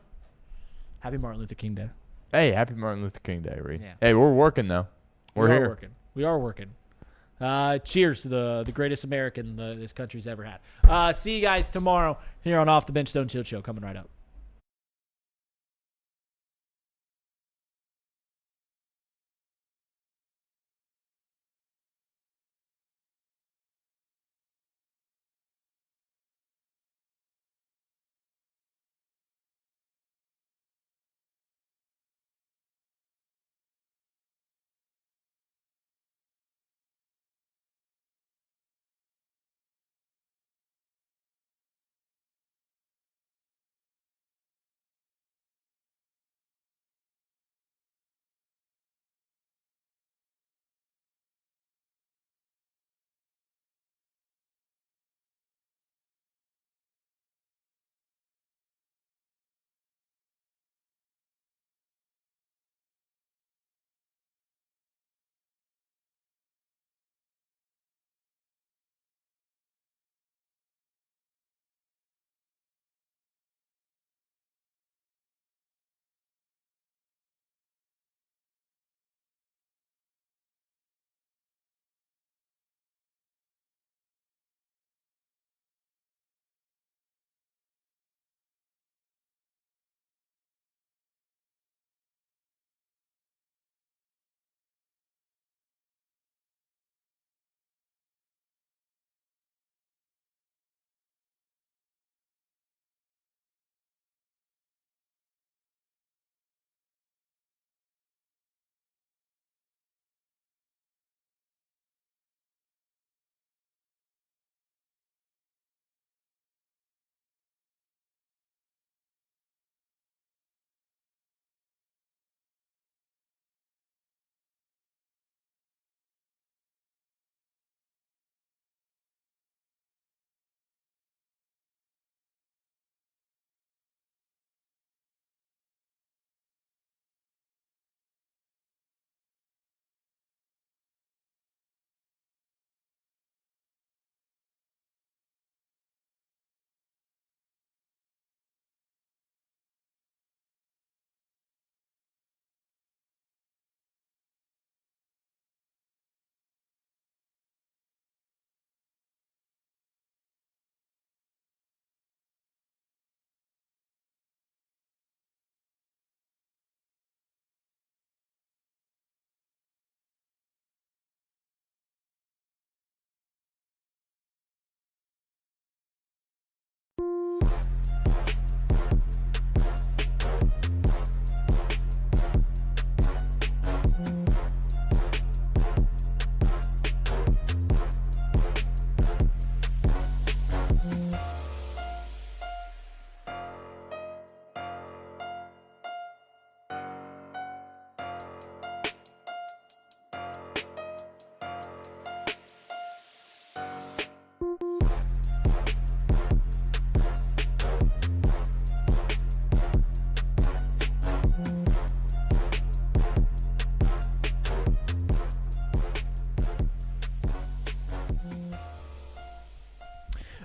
happy Martin Luther King Day. Hey, happy Martin Luther King Day, Reed. Yeah. Hey, we're working though. We're here. We are working. Cheers to the greatest American this country's ever had. See you guys tomorrow here on Off the Bench Stone Chill Show, coming right up.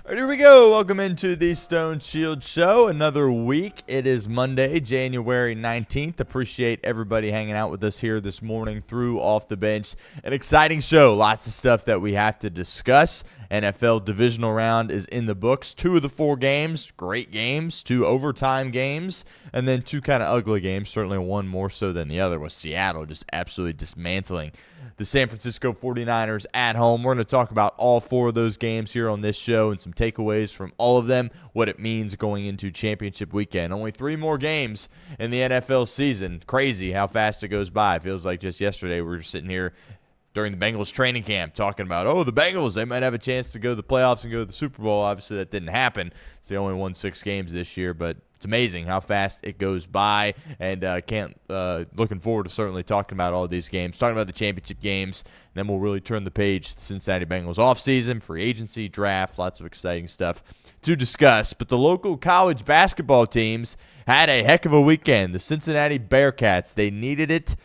All right, here we go. Welcome into the Stone Shield Show. Another week. It is Monday, January 19th. Appreciate everybody hanging out with us here this morning through Off the Bench. An exciting show. Lots of stuff that we have to discuss. NFL divisional round is in the books. 2 of the 4 games, great games. 2 overtime games, and then 2 kind of ugly games. Certainly one more so than the other was Seattle just absolutely dismantling the San Francisco 49ers at home. We're going to talk about all 4 of those games here on this show and some takeaways from all of them, what it means going into championship weekend. Only 3 more games in the NFL season. Crazy how fast it goes by. It feels like just yesterday we were sitting here during the Bengals training camp talking about, the Bengals, they might have a chance to go to the playoffs and go to the Super Bowl. Obviously, that didn't happen. They only won 6 games this year, but it's amazing how fast it goes by, and looking forward to certainly talking about all of these games, talking about the championship games, and then we'll really turn the page to the Cincinnati Bengals offseason, free agency, draft, lots of exciting stuff to discuss. But the local college basketball teams had a heck of a weekend. The Cincinnati Bearcats, they needed it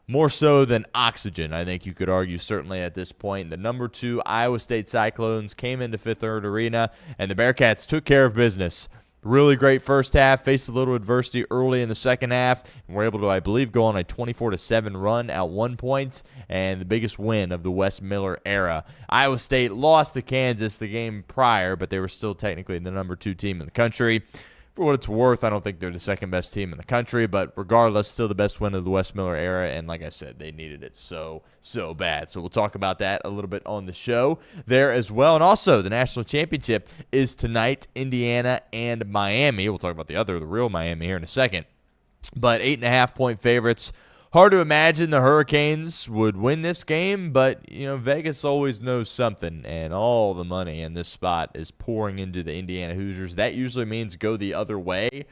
more so than oxygen, I think you could argue, certainly at this point. The number 2 Iowa State Cyclones came into Fifth Third Arena, and the Bearcats took care of business. Really great first half, faced a little adversity early in the second half, and were able to, I believe, go on a 24-7 run at one point, and the biggest win of the Wes Miller era. Iowa State lost to Kansas the game prior, but they were still technically the number 2 team in the country. For what it's worth, I don't think they're the second best team in the country, but regardless, still the best win of the Wes Miller era, and like I said, they needed it so bad. So we'll talk about that a little bit on the show there as well. And also, the national championship is tonight, Indiana and Miami. We'll talk about the real Miami here in a second. But 8.5-point favorites. Hard to imagine the Hurricanes would win this game, but, Vegas always knows something, and all the money in this spot is pouring into the Indiana Hoosiers. That usually means go the other way.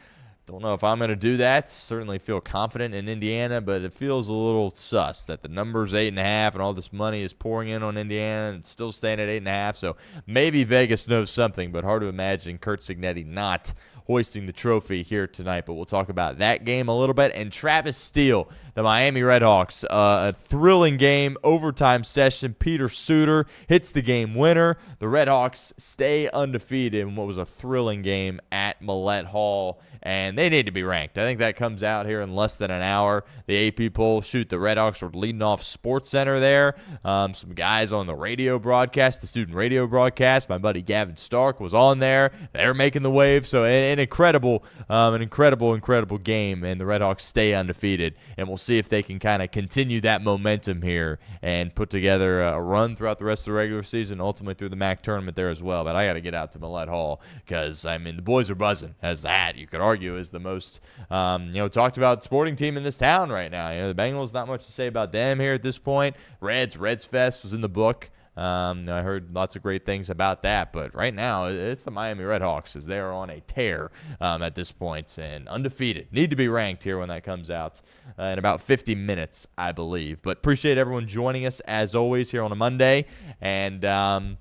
Don't know if I'm going to do that. Certainly feel confident in Indiana, but it feels a little sus that the number's 8.5 and all this money is pouring in on Indiana and it's still staying at 8.5. So maybe Vegas knows something, but hard to imagine Curt Cignetti not hoisting the trophy here tonight. But we'll talk about that game a little bit. And Travis Steele, the Miami RedHawks, a thrilling game, overtime session. Peter Suter hits the game winner. The RedHawks stay undefeated in what was a thrilling game at Millett Hall, and they need to be ranked. I think that comes out here in less than an hour. The AP poll, the RedHawks were leading off Sports Center there. Some guys on the radio broadcast, the student radio broadcast. My buddy Gavin Stark was on there. They're making the wave. So an incredible game, and the RedHawks stay undefeated. And we'll see if they can kind of continue that momentum here and put together a run throughout the rest of the regular season, ultimately through the MAC tournament there as well. But I got to get out to Millett Hall because, the boys are buzzing. As that, you could argue, is the most, talked about sporting team in this town right now. The Bengals, not much to say about them here at this point. Reds Fest was in the book. I heard lots of great things about that, but right now it's the Miami RedHawks as they are on a tear at this point and undefeated. Need to be ranked here when that comes out in about 50 minutes, I believe. But appreciate everyone joining us as always here on a Monday, and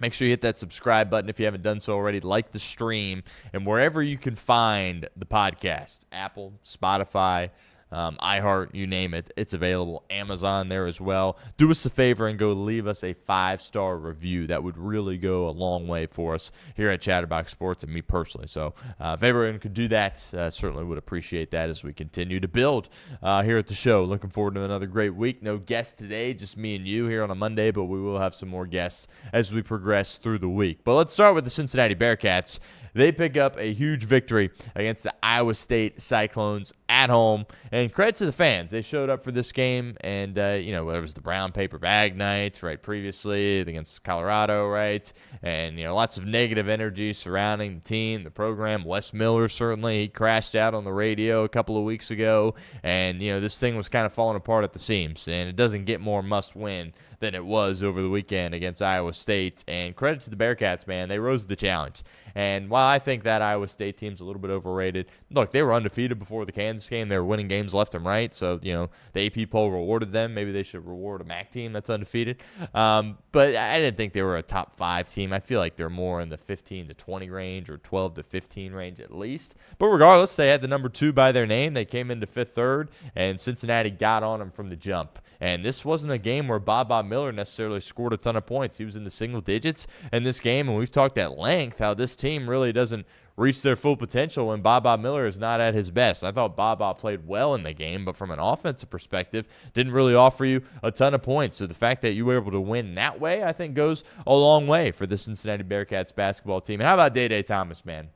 make sure you hit that subscribe button if you haven't done so already. Like the stream, and wherever you can find the podcast, Apple, Spotify, iHeart, you name it, it's available. Amazon there as well. Do us a favor and go leave us a 5-star review. That would really go a long way for us here at Chatterbox Sports and me personally. So if everyone could do that, certainly would appreciate that as we continue to build here at the show. Looking forward to another great week. No guests today, just me and you here on a Monday, but we will have some more guests as we progress through the week. But let's start with the Cincinnati Bearcats. They pick up a huge victory against the Iowa State Cyclones at home. And credit to the fans. They showed up for this game. And, it was the brown paper bag night, right, previously against Colorado, right? And, lots of negative energy surrounding the team, the program. Wes Miller, certainly, he crashed out on the radio a couple of weeks ago. And, this thing was kind of falling apart at the seams. And it doesn't get more must-win than it was over the weekend against Iowa State. And credit to the Bearcats, man. They rose to the challenge. And while I think that Iowa State team's a little bit overrated, look, they were undefeated before the Kansas this game. They were winning games left and right. So, the AP poll rewarded them. Maybe they should reward a MAC team that's undefeated. But I didn't think they were a top 5 team. I feel like they're more in the 15 to 20 range or 12 to 15 range at least. But regardless, they had the number 2 by their name. They came into 5th, 3rd, and Cincinnati got on them from the jump. And this wasn't a game where Bob Miller necessarily scored a ton of points. He was in the single digits in this game, and we've talked at length how this team really doesn't reach their full potential when Bob Miller is not at his best. I thought Bob played well in the game, but from an offensive perspective, didn't really offer you a ton of points. So the fact that you were able to win that way, I think, goes a long way for the Cincinnati Bearcats basketball team. And how about Day Thomas, man?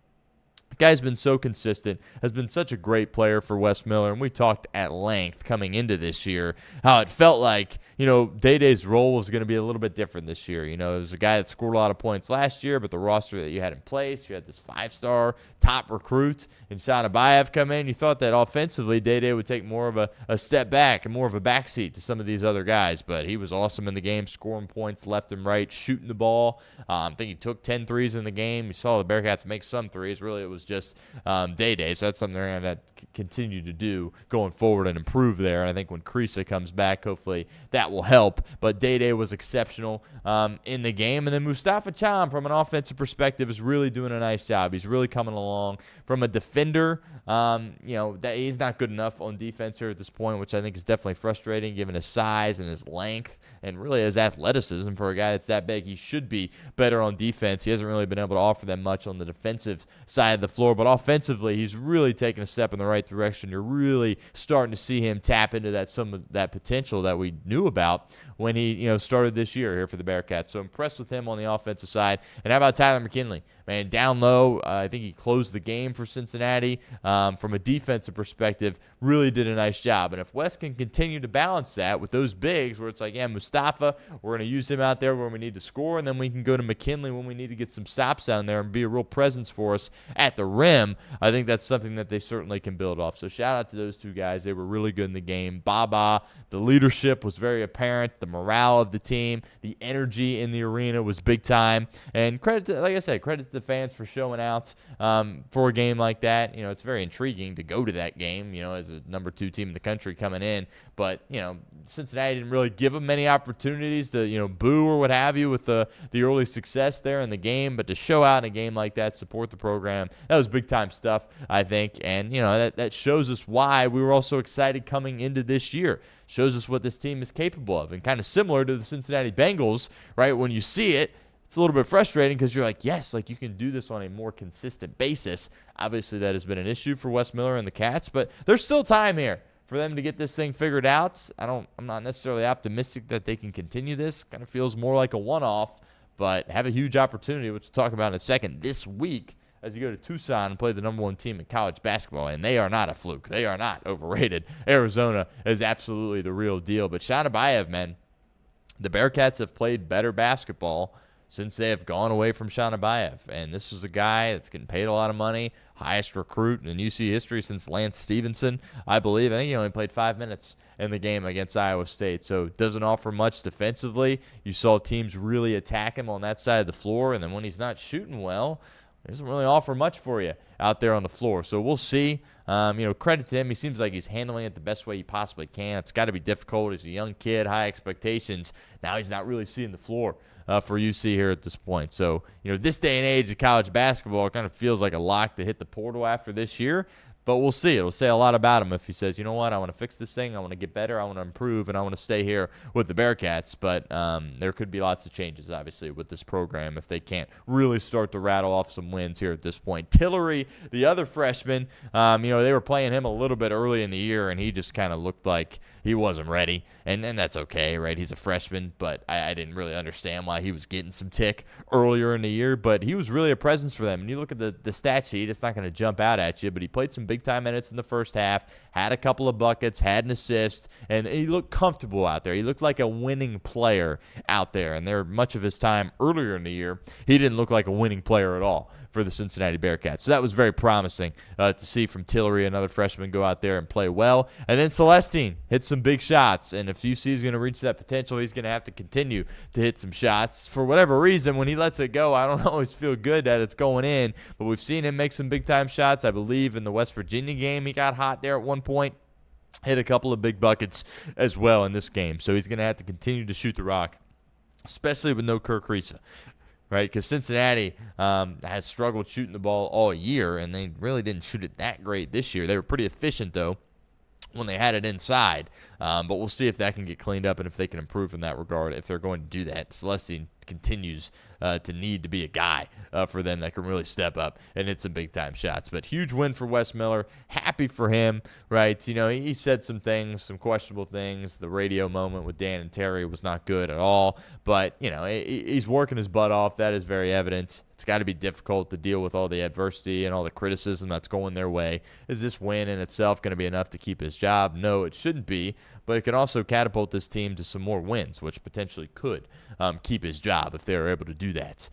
Guy's been so consistent, has been such a great player for Wes Miller, and we talked at length coming into this year how it felt like, Day-Day's role was going to be a little bit different this year. It was a guy that scored a lot of points last year, but the roster that you had in place, you had this 5-star top recruit and Sean Abayev come in. You thought that offensively Day-Day would take more of a step back and more of a backseat to some of these other guys, but he was awesome in the game, scoring points left and right, shooting the ball. I think he took 10 threes in the game. You saw the Bearcats make some threes. Really, it was just Day. So that's something they're going to continue to do going forward and improve there. And I think when Creasa comes back, hopefully that will help. But Day was exceptional in the game. And then Mustafa Cham, from an offensive perspective, is really doing a nice job. He's really coming along. From a defender, that he's not good enough on defense here at this point, which I think is definitely frustrating given his size and his length and really his athleticism. For a guy that's that big, he should be better on defense. He hasn't really been able to offer them much on the defensive side of the floor, but offensively, he's really taking a step in the right direction. You're really starting to see him tap into some of that potential that we knew about when he started this year here for the Bearcats. So impressed with him on the offensive side. And how about Tyler McKinley? Man, down low, I think he closed the game for Cincinnati. From a defensive perspective, really did a nice job. And if West can continue to balance that with those bigs where it's like, Mustafa, we're going to use him out there when we need to score, and then we can go to McKinley when we need to get some stops down there and be a real presence for us at the rim, I think that's something that they certainly can build off. So shout out to those two guys. They were really good in the game. Baba, the leadership was very apparent. The morale of the team, the energy in the arena was big time. And credit to the fans for showing out for a game like that. It's very intriguing to go to that game, as a number 2 team in the country coming in. But, Cincinnati didn't really give them many opportunities to, boo or what have you with the early success there in the game. But to show out in a game like that, support the program, that was big-time stuff, I think. And, that shows us why we were all so excited coming into this year. Shows us what this team is capable of. And kind of similar to the Cincinnati Bengals, right, when you see it, it's a little bit frustrating because you're like, yes, you can do this on a more consistent basis. Obviously, that has been an issue for Wes Miller and the Cats, but there's still time here for them to get this thing figured out. I'm not necessarily optimistic that they can continue this. Kind of feels more like a one-off, but have a huge opportunity, which we'll talk about in a second, this week as you go to Tucson and play the number 1 team in college basketball, and they are not a fluke. They are not overrated. Arizona is absolutely the real deal. But Sean Abayev, man, the Bearcats have played better basketball since they have gone away from Sean Abayev. And this was a guy that's getting paid a lot of money, highest recruit in UC history since Lance Stevenson, I believe. I think he only played 5 minutes in the game against Iowa State, so doesn't offer much defensively. You saw teams really attack him on that side of the floor, and then when he's not shooting well, he doesn't really offer much for you out there on the floor. So we'll see. Credit to him. He seems like he's handling it the best way he possibly can. It's got to be difficult. He's a young kid, high expectations. Now he's not really seeing the floor for UC here at this point. So, this day and age of college basketball, it kind of feels like a lock to hit the portal after this year. But we'll see. It'll say a lot about him if he says, you know what, I want to fix this thing, I want to get better, I want to improve, and I want to stay here with the Bearcats. But there could be lots of changes, obviously, with this program if they can't really start to rattle off some wins here at this point. Tillery, the other freshman, they were playing him a little bit early in the year, and he just kind of looked like he wasn't ready. And that's okay, right? He's a freshman, but I didn't really understand why he was getting some tick earlier in the year. But he was really a presence for them. And you look at the stat sheet, it's not going to jump out at you, but he played some big-time minutes in the first half, had a couple of buckets, had an assist, and he looked comfortable out there. He looked like a winning player out there. And there much of his time earlier in the year, he didn't look like a winning player at all for the Cincinnati Bearcats. So that was very promising to see from Tillery, another freshman, go out there and play well. And then Celestine hit some big shots. And if UC is going to reach that potential, he's going to have to continue to hit some shots. For whatever reason, when he lets it go, I don't always feel good that it's going in. But we've seen him make some big-time shots. I believe in the West Virginia game, he got hot there at one point. Hit a couple of big buckets as well in this game. So he's going to have to continue to shoot the rock, especially with no Kirk Risa, right? Because Cincinnati has struggled shooting the ball all year, and they really didn't shoot it that great this year. They were pretty efficient, though, when they had it inside. But we'll see if that can get cleaned up and if they can improve in that regard, if they're going to do that. Celestine continues to need to be a guy for them that can really step up and hit some big-time shots. But huge win for Wes Miller. Happy for him, right? You know, he said some things, some questionable things. The radio moment with Dan and Terry was not good at all. But, you know, he's working his butt off. That is very evident. It's got to be difficult to deal with all the adversity and all the criticism that's going their way. Is this win in itself going to be enough to keep his job? No, it shouldn't be. But it can also catapult this team to some more wins, which potentially could keep his job if they are able to do that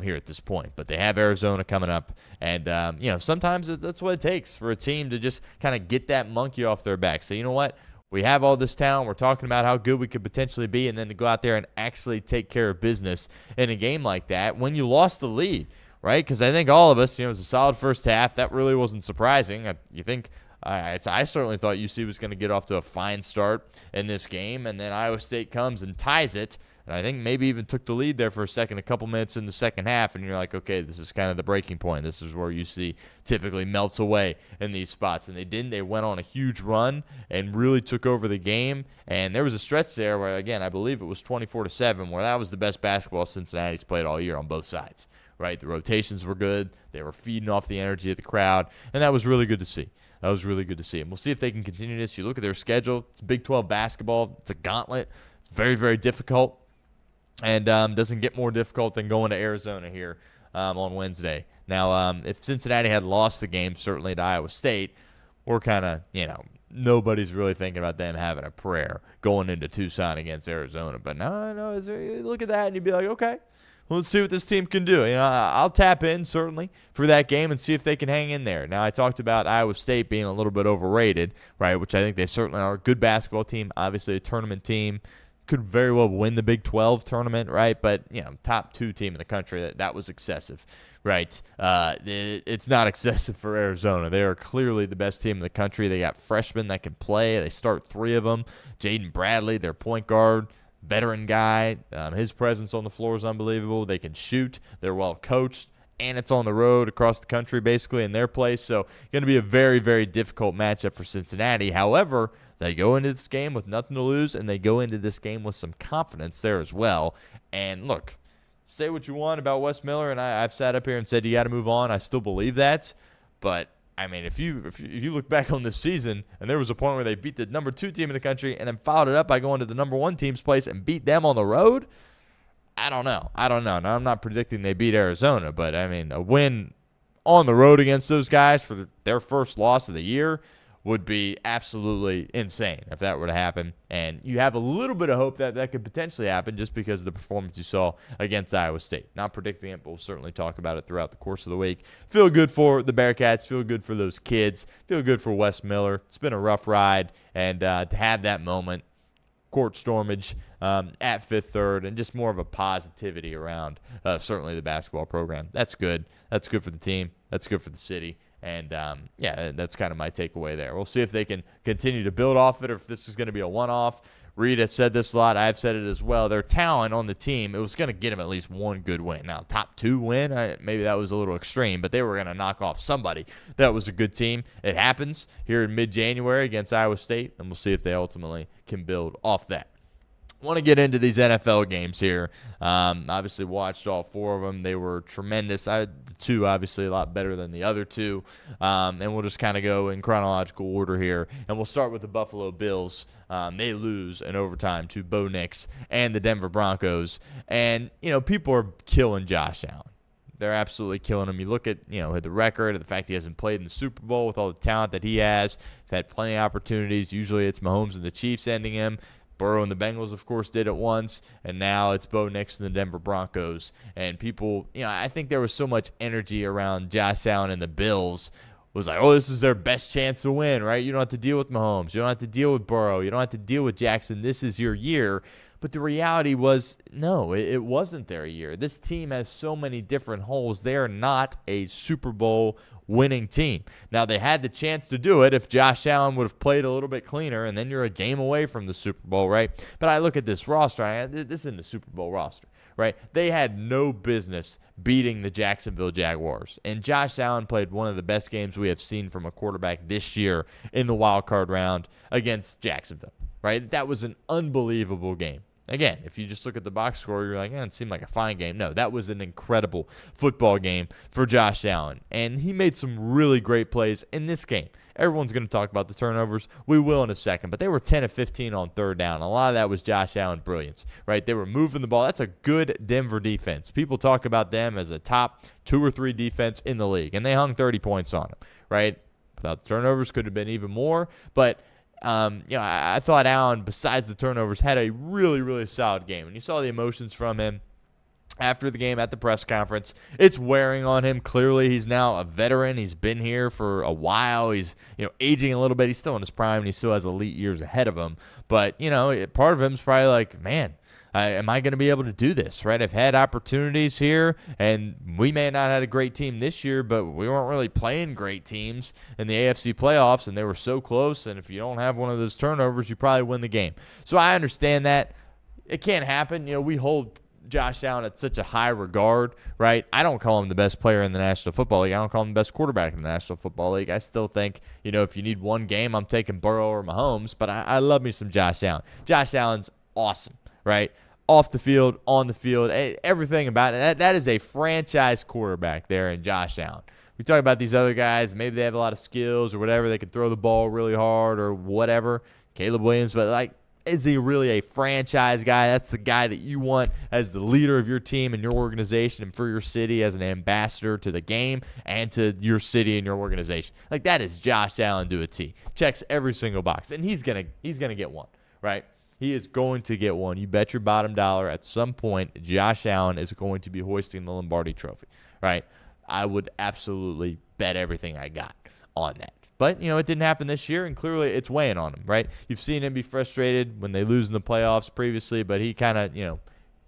here at this point. But they have Arizona coming up, and you know, sometimes that's what it takes for a team to just kind of get that monkey off their back. So you know what? We have all this talent. We're talking about how good we could potentially be, and then to go out there and actually take care of business in a game like that when you lost the lead, right? Because I think all of us, you know, it was a solid first half. That really wasn't surprising. You think I certainly thought UC was going to get off to a fine start in this game, and then Iowa State comes and ties it. And I think maybe even took the lead there for a second, a couple minutes in the second half, and you're like, okay, this is kind of the breaking point. This is where UC typically melts away in these spots. And they didn't. They went on a huge run and really took over the game. And there was a stretch there where, again, I believe it was 24-7, where that was the best basketball Cincinnati's played all year on both sides, right? The rotations were good. They were feeding off the energy of the crowd, and that was really good to see. That was really good to see. And we'll see if they can continue this. You look at their schedule. It's Big 12 basketball. It's a gauntlet. It's very, very difficult. And doesn't get more difficult than going to Arizona here on Wednesday. Now, if Cincinnati had lost the game, certainly to Iowa State, we're kind of, you know, nobody's really thinking about them having a prayer going into Tucson against Arizona. But no, you look at that and you'd be like, okay, well, let's see what this team can do. You know, I'll tap in, certainly, for that game and see if they can hang in there. Now, I talked about Iowa State being a little bit overrated, right, which I think they certainly are. A good basketball team, obviously a tournament team. Could very well win the Big 12 tournament, right? But, you know, top 2 team in the country, that was excessive, right? It's not excessive for Arizona. They are clearly the best team in the country. They got freshmen that can play. They start 3 of them. Jaden Bradley, their point guard, veteran guy. His presence on the floor is unbelievable. They can shoot. They're well coached. And it's on the road across the country, basically, in their place. So, going to be a very, very difficult matchup for Cincinnati. However, they go into this game with nothing to lose, and they go into this game with some confidence there as well. And, look, say what you want about Wes Miller, and I've sat up here and said you got to move on. I still believe that. But, I mean, if you look back on this season, and there was a point where they beat the number 2 team in the country and then followed it up by going to the number 1 team's place and beat them on the road, I don't know. Now, I'm not predicting they beat Arizona, but, I mean, a win on the road against those guys for their first loss of the year would be absolutely insane if that were to happen. And you have a little bit of hope that that could potentially happen just because of the performance you saw against Iowa State. Not predicting it, but we'll certainly talk about it throughout the course of the week. Feel good for the Bearcats. Feel good for those kids. Feel good for Wes Miller. It's been a rough ride, and to have that moment, court stormage at Fifth Third, and just more of a positivity around certainly the basketball program. That's good. That's good for the team. That's good for the city. And, yeah, that's kind of my takeaway there. We'll see if they can continue to build off it or if this is going to be a one-off. Reed has said this a lot. I've said it as well. Their talent on the team, it was going to get them at least one good win. Now, top 2 win, maybe that was a little extreme, but they were going to knock off somebody that was a good team. It happens here in mid-January against Iowa State, and we'll see if they ultimately can build off that. I want to get into these NFL games here. Obviously watched all 4 of them. They were tremendous. The 2 obviously a lot better than the other 2. And we'll just kind of go in chronological order here. And we'll start with the Buffalo Bills. They lose in overtime to Bo Nix and the Denver Broncos. And, you know, people are killing Josh Allen. They're absolutely killing him. You look at, you know, the record, the fact he hasn't played in the Super Bowl with all the talent that he has. He's had plenty of opportunities. Usually it's Mahomes and the Chiefs ending him. Burrow and the Bengals, of course, did it once, and now it's Bo Nix and the Denver Broncos. And people, I think there was so much energy around Josh Allen and the Bills. It was like, oh, this is their best chance to win, right? You don't have to deal with Mahomes. You don't have to deal with Burrow. You don't have to deal with Jackson. This is your year. But the reality was, no, it wasn't their year. This team has so many different holes. They are not a Super Bowl winning team. Now, they had the chance to do it if Josh Allen would have played a little bit cleaner, and then you're a game away from the Super Bowl, right? But I look at this roster. This isn't the Super Bowl roster, right? They had no business beating the Jacksonville Jaguars. And Josh Allen played one of the best games we have seen from a quarterback this year in the wild card round against Jacksonville, right? That was an unbelievable game. Again, if you just look at the box score, you're like, it seemed like a fine game. No, that was an incredible football game for Josh Allen. And he made some really great plays in this game. Everyone's going to talk about the turnovers. We will in a second. But they were 10 of 15 on third down. A lot of that was Josh Allen brilliance, right? They were moving the ball. That's a good Denver defense. People talk about them as a top 2 or 3 defense in the league. And they hung 30 points on them, right? Without the turnovers, could have been even more. But I thought Allen, besides the turnovers, had a really, really solid game. And you saw the emotions from him after the game at the press conference. It's wearing on him. Clearly, he's now a veteran. He's been here for a while. He's, aging a little bit. He's still in his prime, and he still has elite years ahead of him. But, part of him is probably like, man, am I going to be able to do this, right? I've had opportunities here, and we may not have had a great team this year, but we weren't really playing great teams in the AFC playoffs, and they were so close, and if you don't have one of those turnovers, you probably win the game. So I understand that. It can't happen. We hold Josh Allen at such a high regard, right? I don't call him the best player in the National Football League. I don't call him the best quarterback in the National Football League. I still think, if you need one game, I'm taking Burrow or Mahomes, but I love me some Josh Allen. Josh Allen's awesome, right? Off the field, on the field, everything about it. That is a franchise quarterback there in Josh Allen. We talk about these other guys. Maybe they have a lot of skills or whatever. They can throw the ball really hard or whatever. Caleb Williams, but is he really a franchise guy? That's the guy that you want as the leader of your team and your organization and for your city as an ambassador to the game and to your city and your organization. That is Josh Allen to a T. Checks every single box, and he's gonna get one, right? He is going to get one. You bet your bottom dollar at some point Josh Allen is going to be hoisting the Lombardi Trophy, right? I would absolutely bet everything I got on that. But, it didn't happen this year, and clearly it's weighing on him, right? You've seen him be frustrated when they lose in the playoffs previously, but he kind of,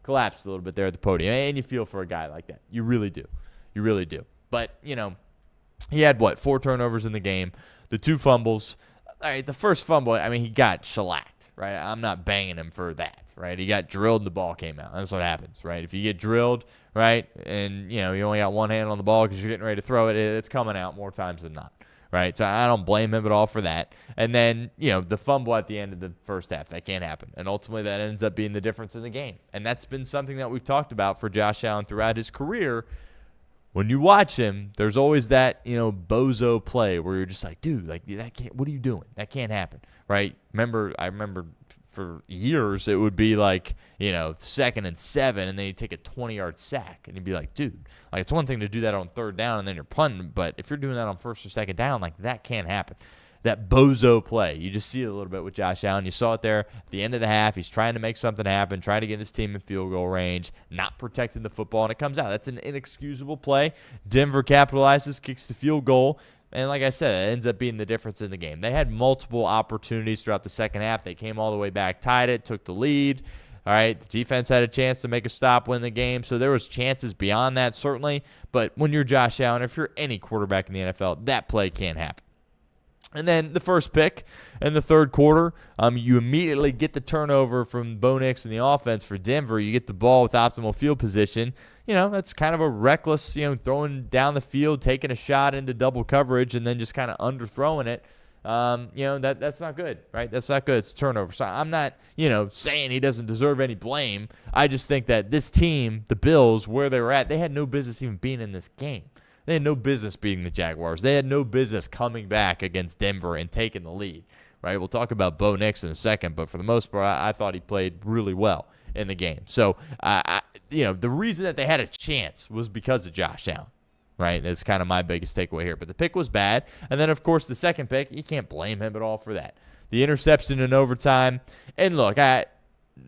collapsed a little bit there at the podium. And you feel for a guy like that. You really do. You really do. But, he had, 4 turnovers in the game, the 2 fumbles. All right, the first fumble, he got shellacked. Right, I'm not banging him for that, right? He got drilled and the ball came out. That's what happens, right? If you get drilled, right, and, you only got one hand on the ball because you're getting ready to throw it, it's coming out more times than not, right? So I don't blame him at all for that. And then, the fumble at the end of the first half, that can't happen. And ultimately that ends up being the difference in the game. And that's been something that we've talked about for Josh Allen throughout his career. When you watch him, there's always that, bozo play where you're just like, dude, that can't, what are you doing? That can't happen, right? I remember for years it would be 2nd and 7, and then you take a 20-yard sack, and you'd be like, dude, it's one thing to do that on third down and then you're punting, but if you're doing that on first or second down, that can't happen. That bozo play. You just see it a little bit with Josh Allen. You saw it there at the end of the half. He's trying to make something happen, trying to get his team in field goal range, not protecting the football, and it comes out. That's an inexcusable play. Denver capitalizes, kicks the field goal, and like I said, it ends up being the difference in the game. They had multiple opportunities throughout the second half. They came all the way back, tied it, took the lead. All right, the defense had a chance to make a stop, win the game, so there was chances beyond that, certainly. But when you're Josh Allen, if you're any quarterback in the NFL, that play can't happen. And then the first pick in the third quarter, you immediately get the turnover from Bo Nix in the offense for Denver. You get the ball with optimal field position. That's kind of a reckless, throwing down the field, taking a shot into double coverage, and then just kind of underthrowing it. That's not good, right? That's not good. It's a turnover. So I'm not, saying he doesn't deserve any blame. I just think that this team, the Bills, where they were at, they had no business even being in this game. They had no business beating the Jaguars. They had no business coming back against Denver and taking the lead, right? We'll talk about Bo Nix in a second, but for the most part, I thought he played really well in the game. So, the reason that they had a chance was because of Josh Allen. right? That's kind of my biggest takeaway here. But the pick was bad. And then, of course, the second pick, you can't blame him at all for that. The interception in overtime. And look,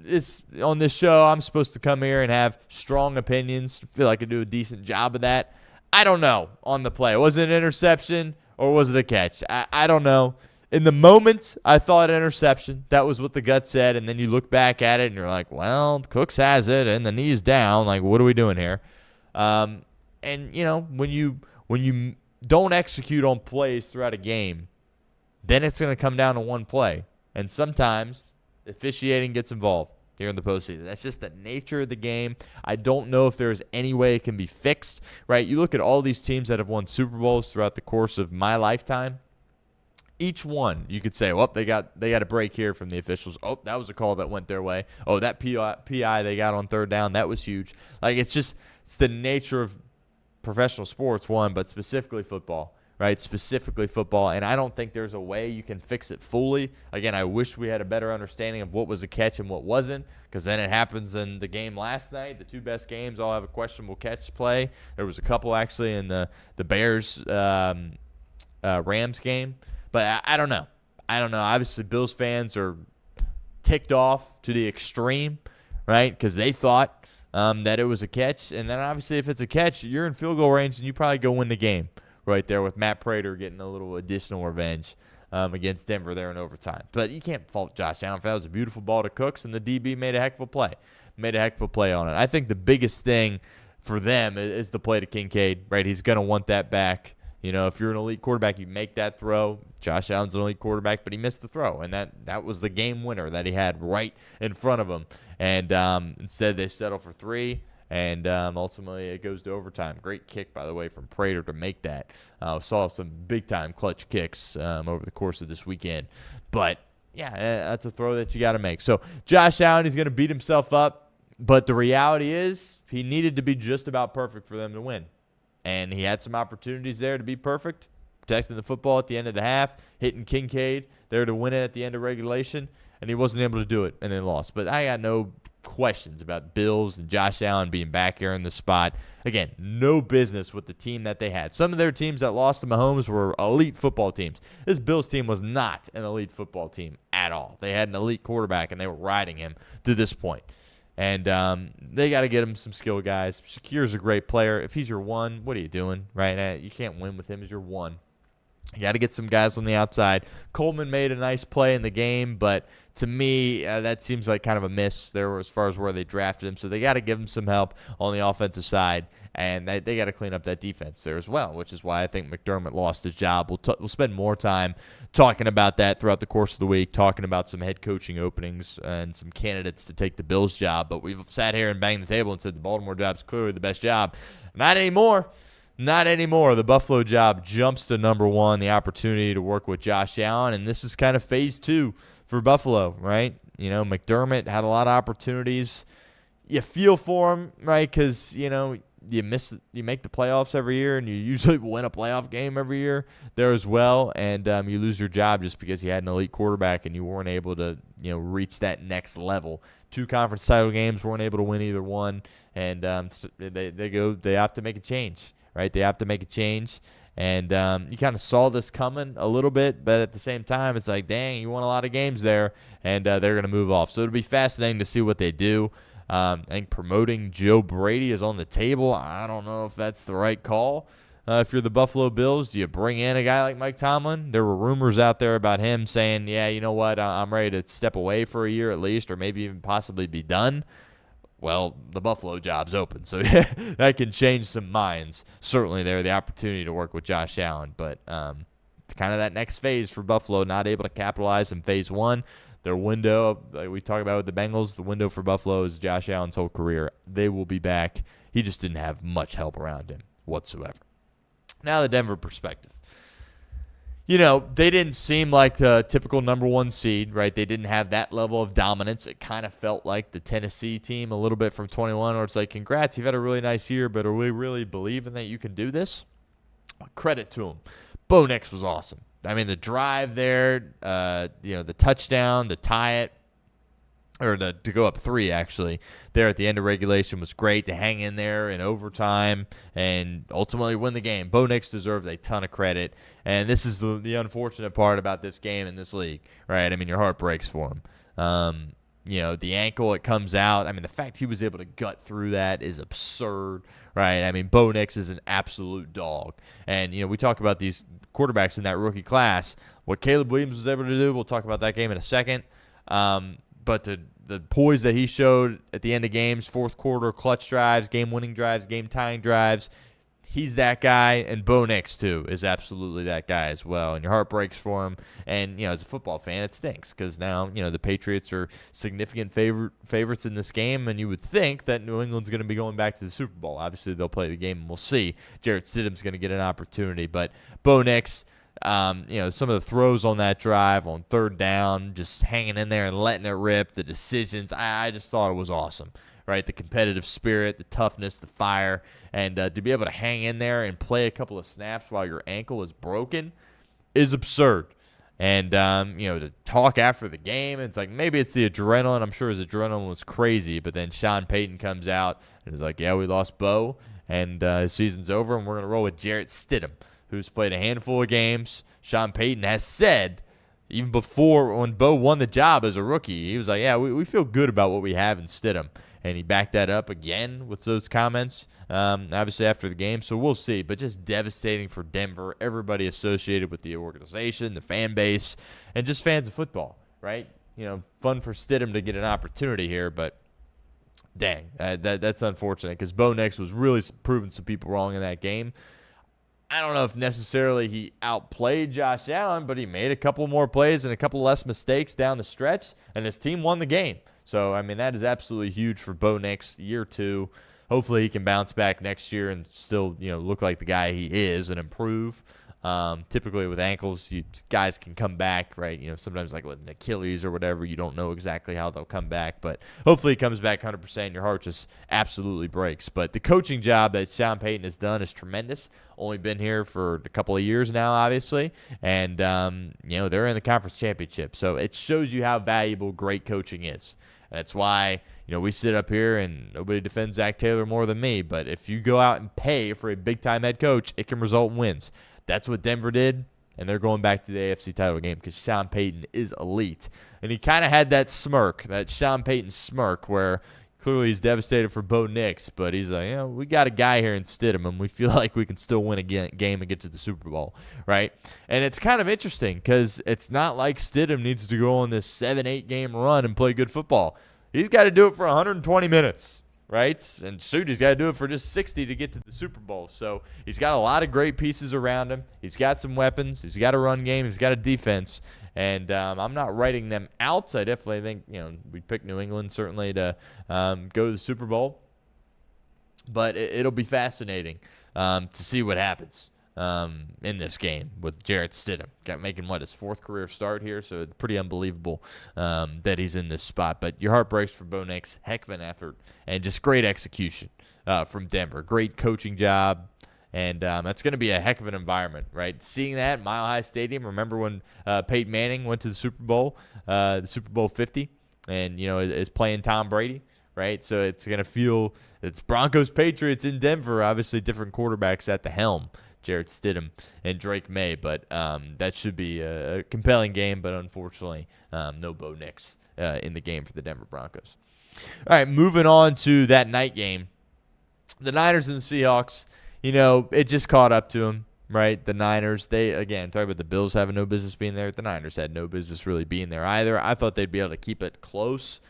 it's on this show, I'm supposed to come here and have strong opinions. Feel like I do a decent job of that. I don't know on the play. Was it an interception or was it a catch? I don't know. In the moment, I thought interception. That was what the gut said. And then you look back at it and you're like, well, Cooks has it and the knee's down. Like, what are we doing here? And, when you don't execute on plays throughout a game, then it's going to come down to one play. And sometimes officiating gets involved here in the postseason. That's just the nature of the game. I don't know if there's any way it can be fixed, right? You look at all these teams that have won Super Bowls throughout the course of my lifetime. Each one, you could say, well, they got a break here from the officials. Oh, that was a call that went their way. Oh, that PI they got on third down, that was huge. Like, it's the nature of professional sports, one, but specifically football, right? Specifically football, and I don't think there's a way you can fix it fully. Again, I wish we had a better understanding of what was a catch and what wasn't, because then it happens in the game last night. The two best games all have a questionable catch play. There was a couple actually in the Bears Rams game. But I don't know. Obviously, Bills fans are ticked off to the extreme, right? Because they thought that it was a catch. And then, obviously, if it's a catch, you're in field goal range, and you probably go win the game right there with Matt Prater getting a little additional revenge against Denver there in overtime. But you can't fault Josh Allen for that. It was a beautiful ball to Cooks, and the DB made a heck of a play. On it. I think the biggest thing for them is the play to Kincaid, right? He's going to want that back. If you're an elite quarterback, you make that throw. Josh Allen's an elite quarterback, but he missed the throw, and that was the game winner that he had right in front of him. And instead, they settle for 3, and ultimately it goes to overtime. Great kick, by the way, from Prater to make that. Saw some big-time clutch kicks over the course of this weekend. But, yeah, that's a throw that you got to make. So Josh Allen, he's going to beat himself up, but the reality is he needed to be just about perfect for them to win. And he had some opportunities there to be perfect, protecting the football at the end of the half, hitting Kincaid there to win it at the end of regulation, and he wasn't able to do it, and then lost. But I got no questions about Bills and Josh Allen being back here in the spot. Again, no business with the team that they had. Some of their teams that lost to Mahomes were elite football teams. This Bills team was not an elite football team at all. They had an elite quarterback, and they were riding him to this point. And they got to get him some skill guys. Shakur's a great player. If he's your one, what are you doing, right? You can't win with him as your one. You got to get some guys on the outside. Coleman made a nice play in the game, but to me, that seems like kind of a miss there as far as where they drafted him. So they got to give him some help on the offensive side, and they got to clean up that defense there as well, which is why I think McDermott lost his job. We'll spend more time talking about that throughout the course of the week, talking about some head coaching openings and some candidates to take the Bills job. But we've sat here and banged the table and said the Baltimore job's clearly the best job. Not anymore. Not anymore. The Buffalo job jumps to number 1, the opportunity to work with Josh Allen, and this is kind of phase 2 for Buffalo, right? McDermott had a lot of opportunities. You feel for him, right? Because, you make the playoffs every year, and you usually win a playoff game every year there as well, and you lose your job just because you had an elite quarterback and you weren't able to, reach that next level. 2 conference title games, weren't able to win either one, and they opt to make a change. Right, they have to make a change, and you kind of saw this coming a little bit, but at the same time, it's like, dang, you won a lot of games there, and they're going to move off. So it'll be fascinating to see what they do. I think promoting Joe Brady is on the table. I don't know if that's the right call. If you're the Buffalo Bills, do you bring in a guy like Mike Tomlin? There were rumors out there about him saying, yeah, you know what, I'm ready to step away for a year at least, or maybe even possibly be done. Well, the Buffalo job's open, so that can change some minds. Certainly there, the opportunity to work with Josh Allen. But kind of that next phase for Buffalo, not able to capitalize in phase 1. Their window, like we talked about with the Bengals, the window for Buffalo is Josh Allen's whole career. They will be back. He just didn't have much help around him whatsoever. Now the Denver perspective. They didn't seem like the typical number 1 seed, right? They didn't have that level of dominance. It kind of felt like the Tennessee team a little bit from 21, where it's like, congrats, you've had a really nice year, but are we really believing that you can do this? Credit to them. Bo Nix was awesome. I mean, the drive there, the touchdown, to tie it, or to go up 3 actually there at the end of regulation was great. To hang in there in overtime and ultimately win the game. Bo Nix deserves a ton of credit, and this is the unfortunate part about this game in this league, right? I mean, your heart breaks for him. The ankle, it comes out. I mean, the fact he was able to gut through that is absurd, right? I mean, Bo Nix is an absolute dog. And, we talk about these quarterbacks in that rookie class. What Caleb Williams was able to do, we'll talk about that game in a second. But the poise that he showed at the end of games, fourth quarter clutch drives, game-winning drives, game-tying drives, he's that guy. And Bo Nix, too, is absolutely that guy as well. And your heart breaks for him. And, as a football fan, it stinks because now, the Patriots are significant favorites in this game. And you would think that New England's going to be going back to the Super Bowl. Obviously, they'll play the game, and we'll see. Jarrett Stidham's going to get an opportunity. But Bo Nix, some of the throws on that drive on third down, just hanging in there and letting it rip, the decisions, I just thought it was awesome, right? The competitive spirit, the toughness, the fire, and to be able to hang in there and play a couple of snaps while your ankle is broken is absurd. And, to talk after the game, it's like maybe it's the adrenaline. I'm sure his adrenaline was crazy, but then Sean Payton comes out and is like, yeah, we lost Bo, and his season's over, and we're going to roll with Jarrett Stidham, who's played a handful of games. Sean Payton has said, even before when Bo won the job as a rookie, he was like, yeah, we feel good about what we have in Stidham. And he backed that up again with those comments, obviously after the game. So we'll see. But just devastating for Denver, everybody associated with the organization, the fan base, and just fans of football, right? Fun for Stidham to get an opportunity here, but dang, that's unfortunate because Bo Nix was really proving some people wrong in that game. I don't know if necessarily he outplayed Josh Allen, but he made a couple more plays and a couple less mistakes down the stretch, and his team won the game. So, I mean, that is absolutely huge for Bo Nix, year 2. Hopefully he can bounce back next year and still, look like the guy he is and improve. Typically with ankles, guys can come back, right? Sometimes like with an Achilles or whatever, you don't know exactly how they'll come back. But hopefully he comes back 100%. Your heart just absolutely breaks. But the coaching job that Sean Payton has done is tremendous. Only been here for a couple of years now, obviously. And, they're in the conference championship. So it shows you how valuable great coaching is. And that's why, we sit up here and nobody defends Zach Taylor more than me. But if you go out and pay for a big-time head coach, it can result in wins. That's what Denver did, and they're going back to the AFC title game because Sean Payton is elite. And he kind of had that smirk, that Sean Payton smirk, where clearly he's devastated for Bo Nix, but he's like, we got a guy here in Stidham, and we feel like we can still win a game and get to the Super Bowl, right? And it's kind of interesting because it's not like Stidham needs to go on this 7-8 game run and play good football. He's got to do it for 120 minutes. Right? And shoot, he's got to do it for just 60 to get to the Super Bowl. So he's got a lot of great pieces around him. He's got some weapons. He's got a run game. He's got a defense. And I'm not writing them out. I definitely think, we picked New England certainly to go to the Super Bowl. But it'll be fascinating to see what happens in this game with Jarrett Stidham. Making, his 4th career start here, so it's pretty unbelievable that he's in this spot. But your heart breaks for Bo Nix. Heck of an effort and just great execution from Denver. Great coaching job, and that's going to be a heck of an environment, right? Seeing that at Mile High Stadium, remember when Peyton Manning went to the Super Bowl 50, and, is playing Tom Brady, right? So it's going to feel – it's Broncos-Patriots in Denver, obviously different quarterbacks at the helm. Jarrett Stidham and Drake May, but that should be a compelling game, but unfortunately no Bo Nix in the game for the Denver Broncos. All right, moving on to that night game. The Niners and the Seahawks, it just caught up to them, right? The Niners, they, again, talking about the Bills having no business being there. The Niners had no business really being there either. I thought they'd be able to keep it close.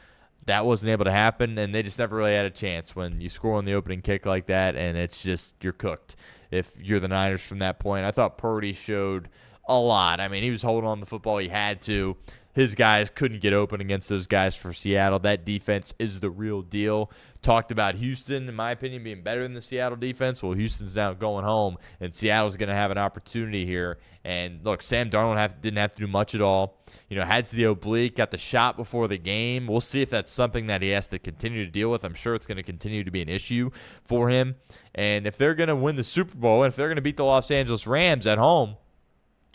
That wasn't able to happen, and they just never really had a chance when you score on the opening kick like that, and it's just you're cooked if you're the Niners from that point. I thought Purdy showed a lot. I mean, he was holding on to the football. He had to. His guys couldn't get open against those guys for Seattle. That defense is the real deal. Talked about Houston, in my opinion, being better than the Seattle defense. Well, Houston's now going home, and Seattle's going to have an opportunity here. And, look, Sam Darnold didn't have to do much at all. Had the oblique, got the shot before the game. We'll see if that's something that he has to continue to deal with. I'm sure it's going to continue to be an issue for him. And if they're going to win the Super Bowl, and if they're going to beat the Los Angeles Rams at home,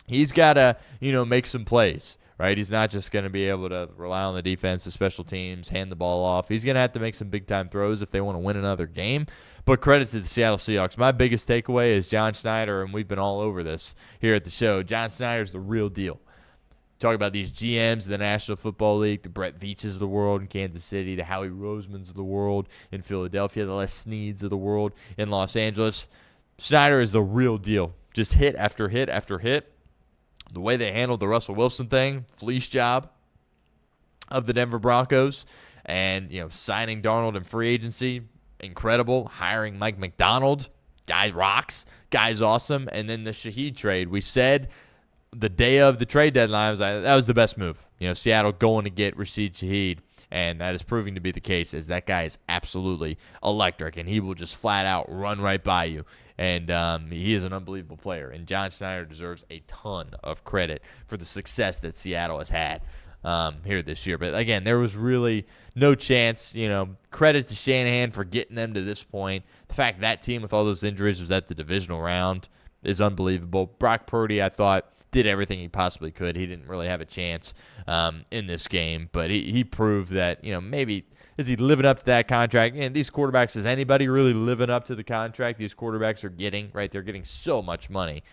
he's got to, make some plays. right? He's not just going to be able to rely on the defense, the special teams, hand the ball off. He's going to have to make some big-time throws if they want to win another game. But credit to the Seattle Seahawks. My biggest takeaway is John Schneider, and we've been all over this here at the show. John Schneider's the real deal. Talk about these GMs in the National Football League, the Brett Veaches of the world in Kansas City, the Howie Rosemans of the world in Philadelphia, the Les Sneads of the world in Los Angeles. Schneider is the real deal. Just hit after hit after hit. The way they handled the Russell Wilson thing, fleece job of the Denver Broncos, and signing Darnold in free agency, incredible. Hiring Mike McDonald, guy rocks, guy's awesome. And then the Shaheed trade, we said the day of the trade deadline, that was the best move. Seattle going to get Rashid Shaheed, and that is proving to be the case, as that guy is absolutely electric, and he will just flat out run right by you. And he is an unbelievable player. And John Schneider deserves a ton of credit for the success that Seattle has had here this year. But, again, there was really no chance. Credit to Shanahan for getting them to this point. The fact that team with all those injuries was at the divisional round is unbelievable. Brock Purdy, I thought, did everything he possibly could. He didn't really have a chance in this game. But he proved that, maybe – is he living up to that contract? And these quarterbacks, is anybody really living up to the contract these quarterbacks are getting, right? They're getting so much money.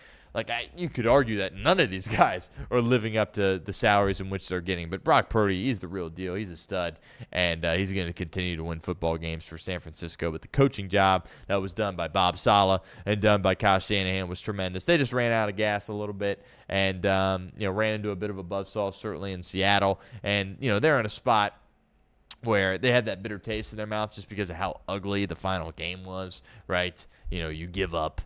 You could argue that none of these guys are living up to the salaries in which they're getting. But Brock Purdy, he's the real deal. He's a stud, and he's going to continue to win football games for San Francisco. But the coaching job that was done by Bob Saleh and done by Kyle Shanahan was tremendous. They just ran out of gas a little bit and ran into a bit of a buzzsaw, certainly in Seattle. And, they're in a spot where they had that bitter taste in their mouth just because of how ugly the final game was, right? You give up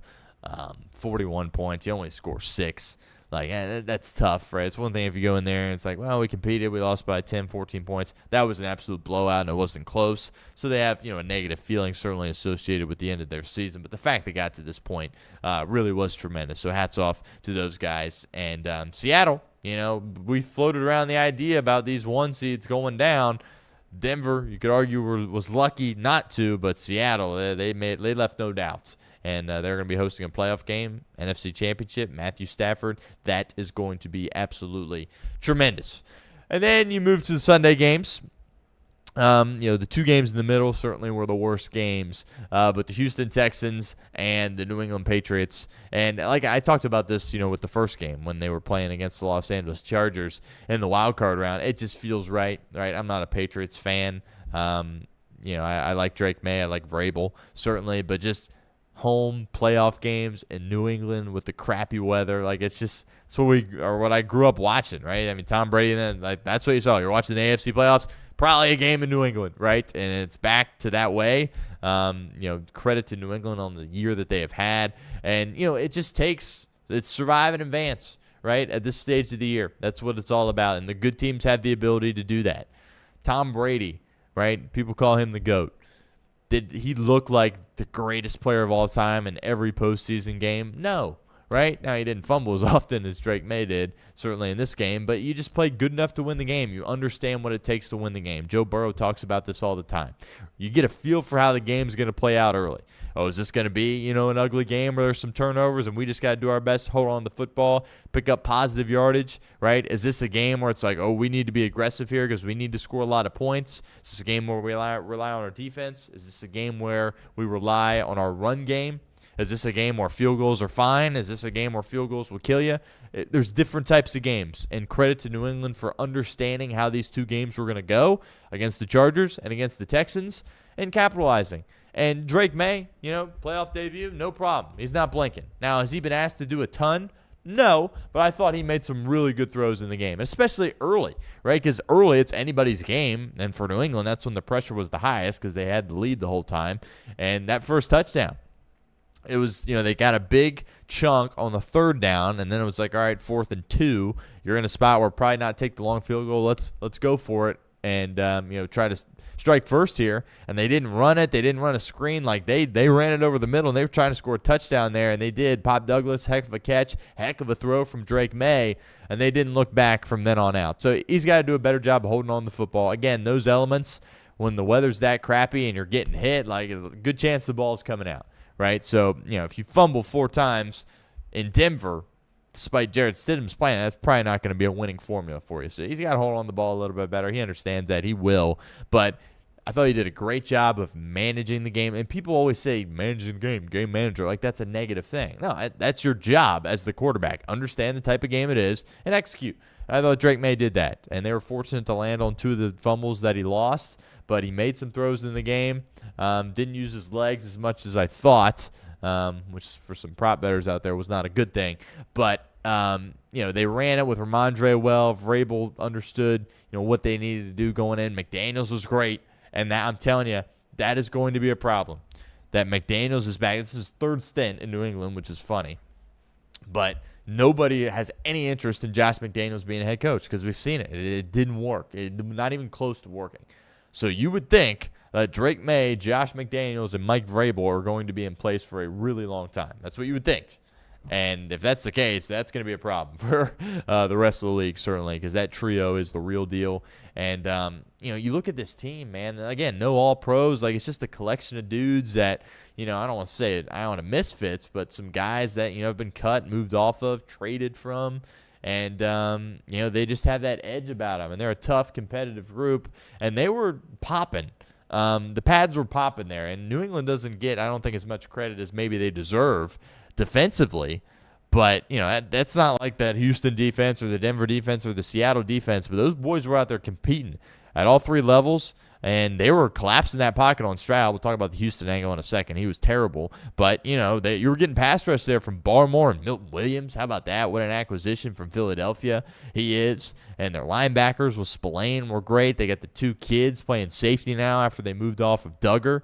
41 points. You only score 6. That's tough, right? It's one thing if you go in there and it's like, well, we competed. We lost by 10, 14 points. That was an absolute blowout, and it wasn't close. So they have, a negative feeling certainly associated with the end of their season. But the fact they got to this point really was tremendous. So hats off to those guys. And Seattle, we floated around the idea about these 1 seeds going down. Denver, you could argue, was lucky not to, but Seattle, they left no doubts. And they're going to be hosting a playoff game, NFC Championship, Matthew Stafford. That is going to be absolutely tremendous. And then you move to the Sunday games. The 2 games in the middle certainly were the worst games, but the Houston Texans and the New England Patriots. And I talked about this, with the first game when they were playing against the Los Angeles Chargers in the wild card round. It just feels right? I'm not a Patriots fan. I like Drake May, I like Vrabel certainly, but just home playoff games in New England with the crappy weather, it's what I grew up watching, right? I mean, Tom Brady, then that's what you saw. You're watching the AFC playoffs. Probably a game in New England, right? And it's back to that way. Credit to New England on the year that they have had. And, it just takes – it's survive and advance, right, at this stage of the year. That's what it's all about. And the good teams have the ability to do that. Tom Brady, right? People call him the GOAT. Did he look like the greatest player of all time in every postseason game? No. Right? Now, he didn't fumble as often as Drake May did, certainly in this game, but you just play good enough to win the game. You understand what it takes to win the game. Joe Burrow talks about this all the time. You get a feel for how the game's going to play out early. Oh, is this going to be, an ugly game where there's some turnovers and we just got to do our best, hold on to the football, pick up positive yardage, right? Is this a game where it's like, oh, we need to be aggressive here because we need to score a lot of points? Is this a game where we rely on our defense? Is this a game where we rely on our run game? Is this a game where field goals are fine? Is this a game where field goals will kill you? There's different types of games, and credit to New England for understanding how these 2 games were going to go against the Chargers and against the Texans and capitalizing. And Drake May, playoff debut, no problem. He's not blinking. Now, has he been asked to do a ton? No, but I thought he made some really good throws in the game, especially early, right? Because early, it's anybody's game, and for New England, that's when the pressure was the highest because they had the lead the whole time. And that first touchdown, it was, they got a big chunk on the 3rd down, and then it was like, all right, 4th and 2. You're in a spot where probably not take the long field goal. Let's go for it and, try to strike first here. And they didn't run it. They didn't run a screen. They ran it over the middle, and they were trying to score a touchdown there, and they did. Pop Douglas, heck of a catch, heck of a throw from Drake May, and they didn't look back from then on out. So he's got to do a better job of holding on to the football. Again, those elements, when the weather's that crappy and you're getting hit, a good chance the ball's coming out. Right, so if you fumble 4 times in Denver despite Jarrett Stidham's playing, that's probably not going to be a winning formula for you. So he's got to hold on the ball a little bit better. He understands that. He will. But I thought he did a great job of managing the game. And people always say managing the game manager, like that's a negative thing. No, that's your job as the quarterback. Understand the type of game it is and execute. I thought Drake May did that. And they were fortunate to land on 2 of the fumbles that he lost. But he made some throws in the game. Didn't use his legs as much as I thought, which for some prop bettors out there was not a good thing. But, they ran it with Ramondre well. Vrabel understood, what they needed to do going in. McDaniels was great. And that, I'm telling you, that is going to be a problem. That McDaniels is back. This is his 3rd stint in New England, which is funny. But nobody has any interest in Josh McDaniels being a head coach because we've seen it. It didn't work. Not even close to working. So you would think that Drake May, Josh McDaniels, and Mike Vrabel are going to be in place for a really long time. That's what you would think. And if that's the case, that's going to be a problem for the rest of the league, certainly, because that trio is the real deal. And, you look at this team, man, again, no all-pros. Like, it's just a collection of dudes that, I don't want to say it, I don't want to misfits, but some guys that, have been cut, moved off of, traded from. And, they just have that edge about them. And they're a tough, competitive group. And they were popping. The pads were popping there. And New England doesn't get, I don't think, as much credit as maybe they deserve defensively. But, that's not like that Houston defense or the Denver defense or the Seattle defense. But those boys were out there competing at all 3 levels. And they were collapsing that pocket on Stroud. We'll talk about the Houston angle in a second. He was terrible. But, you were getting pass rush there from Barmore and Milton Williams. How about that? What an acquisition from Philadelphia he is. And their linebackers with Spillane were great. They got the 2 kids playing safety now after they moved off of Duggar.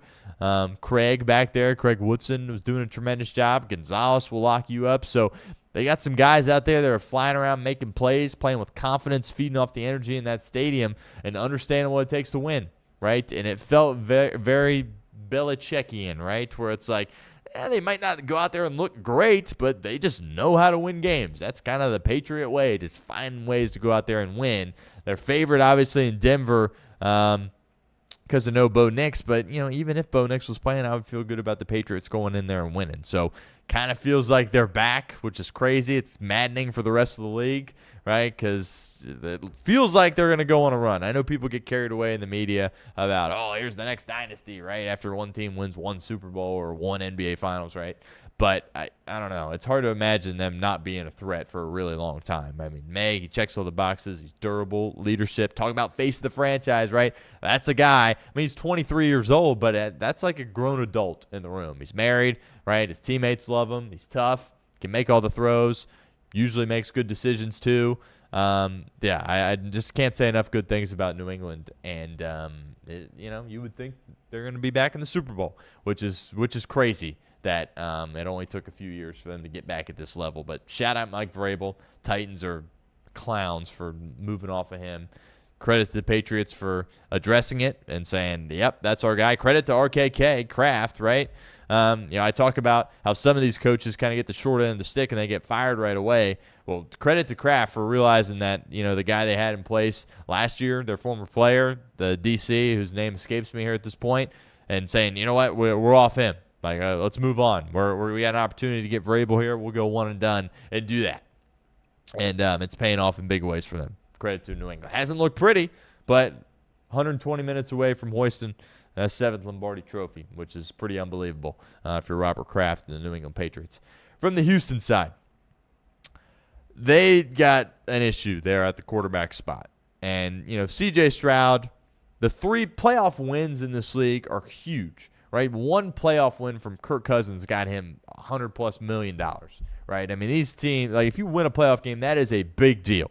Craig back there, Craig Woodson, was doing a tremendous job. Gonzalez will lock you up. So they got some guys out there that are flying around making plays, playing with confidence, feeding off the energy in that stadium, and understanding what it takes to win. Right, and it felt very, very Belichickian, right, where it's like, they might not go out there and look great, but they just know how to win games. That's kind of the Patriot way, just find ways to go out there and win. They're favored, obviously, in Denver because of no Bo Nix, but, even if Bo Nix was playing, I would feel good about the Patriots going in there and winning. So kind of feels like they're back, which is crazy. It's maddening for the rest of the league, right, because it feels like they're going to go on a run. I know people get carried away in the media about, here's the next dynasty, right, after one team wins 1 Super Bowl or 1 NBA Finals, right? But I don't know. It's hard to imagine them not being a threat for a really long time. I mean, May, he checks all the boxes. He's durable, leadership. Talking about face of the franchise, right? That's a guy. I mean, he's 23 years old, but that's like a grown adult in the room. He's married, right? His teammates love him. He's tough. Can make all the throws. Usually makes good decisions too. I just can't say enough good things about New England. And you would think they're going to be back in the Super Bowl, which is crazy that it only took a few years for them to get back at this level. But shout out Mike Vrabel. Titans are clowns for moving off of him. Credit to the Patriots for addressing it and saying, yep, that's our guy. Credit to RKK, Kraft, right? I talk about how some of these coaches kind of get the short end of the stick and they get fired right away. Well, credit to Kraft for realizing that, the guy they had in place last year, their former player, the DC, whose name escapes me here at this point, and saying, you know what, we're off him. Like, let's move on. We got an opportunity to get Vrabel here. We'll go one and done and do that. And it's paying off in big ways for them. Credit to New England. Hasn't looked pretty, but 120 minutes away from hoisting a 7th Lombardi trophy, which is pretty unbelievable if you're Robert Kraft and the New England Patriots. From the Houston side, they got an issue there at the quarterback spot. And, C.J. Stroud, the 3 playoff wins in this league are huge. Right, 1 playoff win from Kirk Cousins got him $100+ million. Right, I mean, these teams, like, if you win a playoff game, that is a big deal.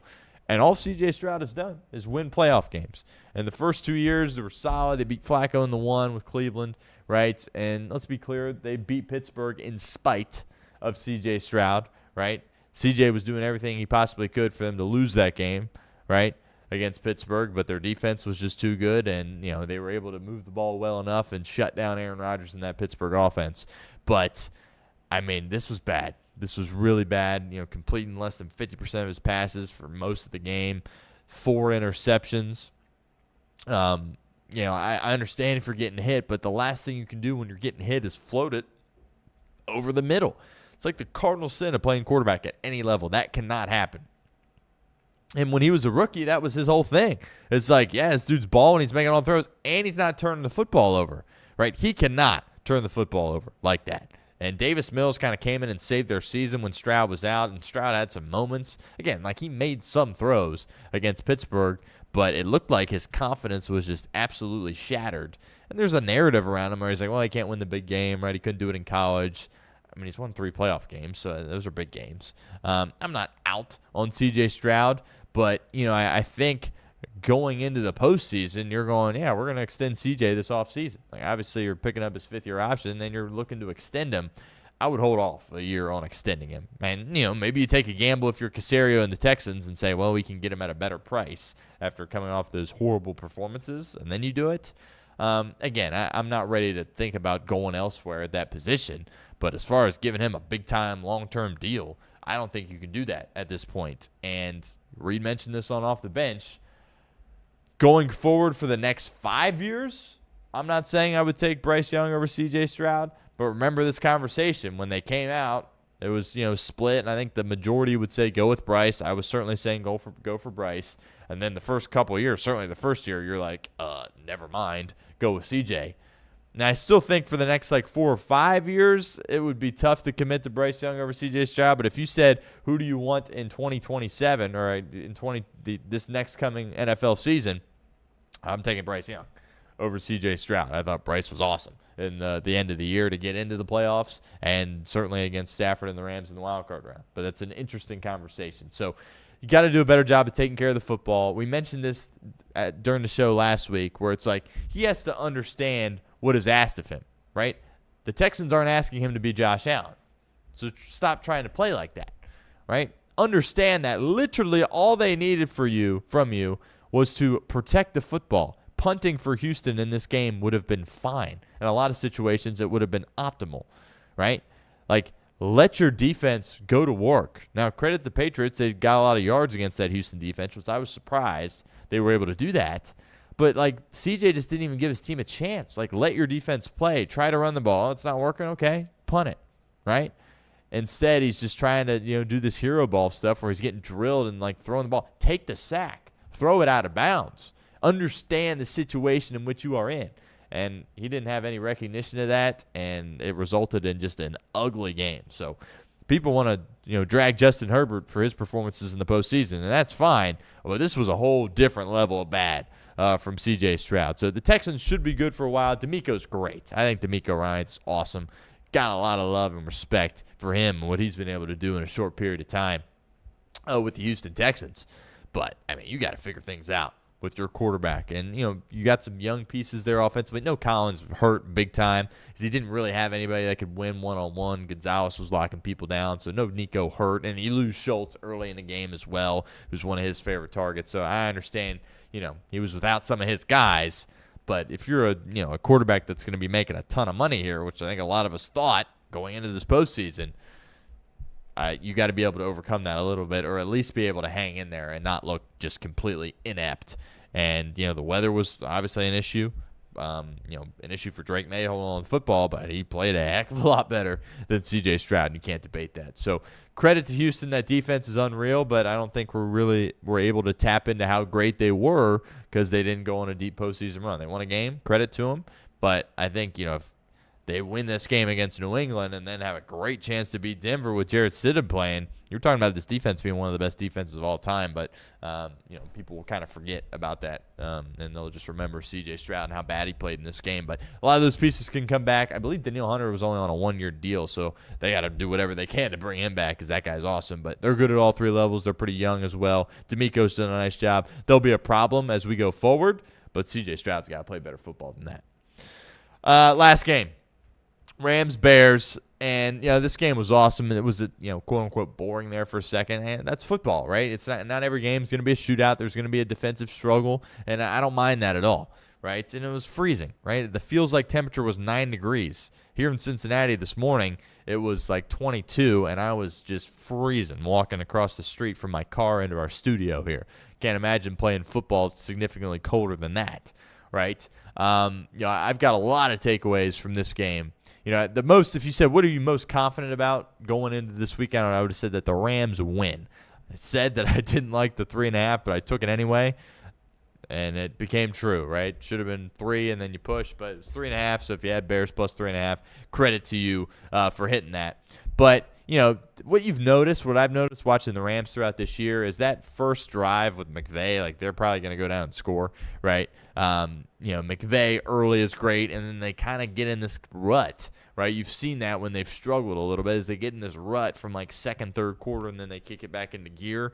And all C.J. Stroud has done is win playoff games. And the first 2 years, they were solid. They beat Flacco in the 1 with Cleveland, right? And let's be clear, they beat Pittsburgh in spite of C.J. Stroud, right? C.J. was doing everything he possibly could for them to lose that game, right, against Pittsburgh, but their defense was just too good, and they were able to move the ball well enough and shut down Aaron Rodgers in that Pittsburgh offense. But, I mean, this was bad. This was really bad, completing less than 50% of his passes for most of the game, 4 interceptions. I understand if you're getting hit, but the last thing you can do when you're getting hit is float it over the middle. It's like the cardinal sin of playing quarterback at any level. That cannot happen. And when he was a rookie, that was his whole thing. It's like, yeah, this dude's balling, he's making all the throws, and he's not turning the football over, right? He cannot turn the football over like that. And Davis Mills kind of came in and saved their season when Stroud was out, and Stroud had some moments. Again, like he made some throws against Pittsburgh, but it looked like his confidence was just absolutely shattered. And there's a narrative around him where he's like, well, he can't win the big game, right? He couldn't do it in college. I mean, he's won 3 playoff games, so those are big games. I'm not out on C.J. Stroud, but, you know, I think going into the postseason, you're going, yeah, we're going to extend C.J. this offseason. Like, obviously, you're picking up his 5th-year option, and then you're looking to extend him. I would hold off a year on extending him. And, you know, maybe you take a gamble if you're Caserio and the Texans and say, well, we can get him at a better price after coming off those horrible performances, and then you do it. Again, I'm not ready to think about going elsewhere at that position, but as far as giving him a big-time, long-term deal, I don't think you can do that at this point. And Reed mentioned this on Off the Bench. Going forward for the next 5 years, I'm not saying I would take Bryce Young over C.J. Stroud, but remember this conversation. When they came out, it was, you know, split, and I think the majority would say go with Bryce. I was certainly saying go for Bryce. And then the first couple of years, certainly the first year, you're like, never mind, go with C.J. Now, I still think for the next, 4 or 5 years, it would be tough to commit to Bryce Young over C.J. Stroud. But if you said, who do you want in 2027 or in this next coming NFL season, I'm taking Bryce Young over C.J. Stroud. I thought Bryce was awesome in the end of the year to get into the playoffs, and certainly against Stafford and the Rams in the wild card round. But that's an interesting conversation. So you got to do a better job of taking care of the football. We mentioned this during the show last week, where it's like he has to understand what is asked of him, right? The Texans aren't asking him to be Josh Allen. So stop trying to play like that, right? Understand that literally all they needed from you was to protect the football. Punting for Houston in this game would have been fine. In a lot of situations, it would have been optimal, right? Like, let your defense go to work. Now, credit the Patriots. They got a lot of yards against that Houston defense, which I was surprised they were able to do that. But, CJ just didn't even give his team a chance. Let your defense play. Try to run the ball. It's not working. Okay, punt it, right? Instead, he's just trying to, do this hero ball stuff where he's getting drilled and, throwing the ball. Take the sack. Throw it out of bounds. Understand the situation in which you are in. And he didn't have any recognition of that, and it resulted in just an ugly game. So people want to, drag Justin Herbert for his performances in the postseason, and that's fine. But this was a whole different level of bad from C.J. Stroud. So the Texans should be good for a while. DeMeco's great. I think DeMeco Ryans awesome. Got a lot of love and respect for him and what he's been able to do in a short period of time with the Houston Texans. But, you got to figure things out with your quarterback. And, you got some young pieces there offensively. No, Collins hurt big time because he didn't really have anybody that could win one-on-one. Gonzalez was locking people down, so no Nico hurt. And you lose Schultz early in the game as well, who's one of his favorite targets. So I understand, he was without some of his guys. But if you're a quarterback that's going to be making a ton of money here, which I think a lot of us thought going into this postseason, you got to be able to overcome that a little bit, or at least be able to hang in there and not look just completely inept. And, the weather was obviously an issue. An issue for Drake May holding on to the football, but he played a heck of a lot better than C.J. Stroud, and you can't debate that. So credit to Houston. That defense is unreal, but I don't think we're able to tap into how great they were because they didn't go on a deep postseason run. They won a game. Credit to them. But I think, if they win this game against New England and then have a great chance to beat Denver with Jarrett Stidham playing, you're talking about this defense being one of the best defenses of all time, but people will kind of forget about that, and they'll just remember C.J. Stroud and how bad he played in this game. But a lot of those pieces can come back. I believe Danielle Hunter was only on a 1-year deal, so they got to do whatever they can to bring him back because that guy's awesome. But they're good at all 3 levels. They're pretty young as well. DeMeco's done a nice job. They'll be a problem as we go forward, but C.J. Stroud's got to play better football than that. Last game. Rams-Bears, and, this game was awesome. It was, quote-unquote boring there for a second, and that's football, right? It's not every game is going to be a shootout. There's going to be a defensive struggle, and I don't mind that at all, right? And it was freezing, right? The feels-like temperature was 9 degrees. Here in Cincinnati this morning, it was 22, and I was just freezing walking across the street from my car into our studio here. Can't imagine playing football significantly colder than that, right? I've got a lot of takeaways from this game. The most, if you said, what are you most confident about going into this weekend, I would have said that the Rams win. I said that I didn't like the 3.5, but I took it anyway, and it became true, right? Should have been 3, and then you push, but it was 3.5, so if you had Bears plus 3.5, credit to you for hitting that. But, what you've noticed, what I've noticed watching the Rams throughout this year is that first drive with McVay, like they're probably going to go down and score, right? McVay early is great, and then they kind of get in this rut, right? You've seen that when they've struggled a little bit, as they get in this rut from like second, third quarter, and then they kick it back into gear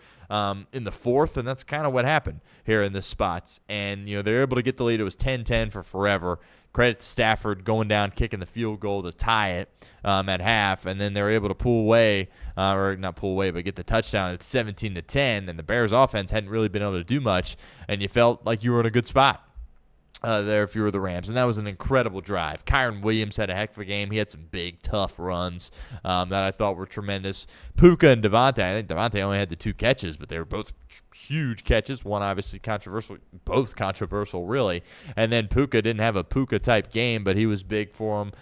in the fourth, and that's kind of what happened here in this spots. And, they're able to get the lead. It was 10-10 for forever. Credit to Stafford going down, kicking the field goal to tie it at half, and then they're able to pull away, or not pull away, but get the touchdown at 17-10, and the Bears offense hadn't really been able to do much, and you felt like you were in a good spot there if you were the Rams. And that was an incredible drive. Kyron Williams had a heck of a game. He had some big, tough runs that I thought were tremendous. Puka and Devontae, I think Devontae only had the 2 catches, but they were both huge catches. One obviously controversial, both controversial really. And then Puka didn't have a Puka-type game, but he was big for him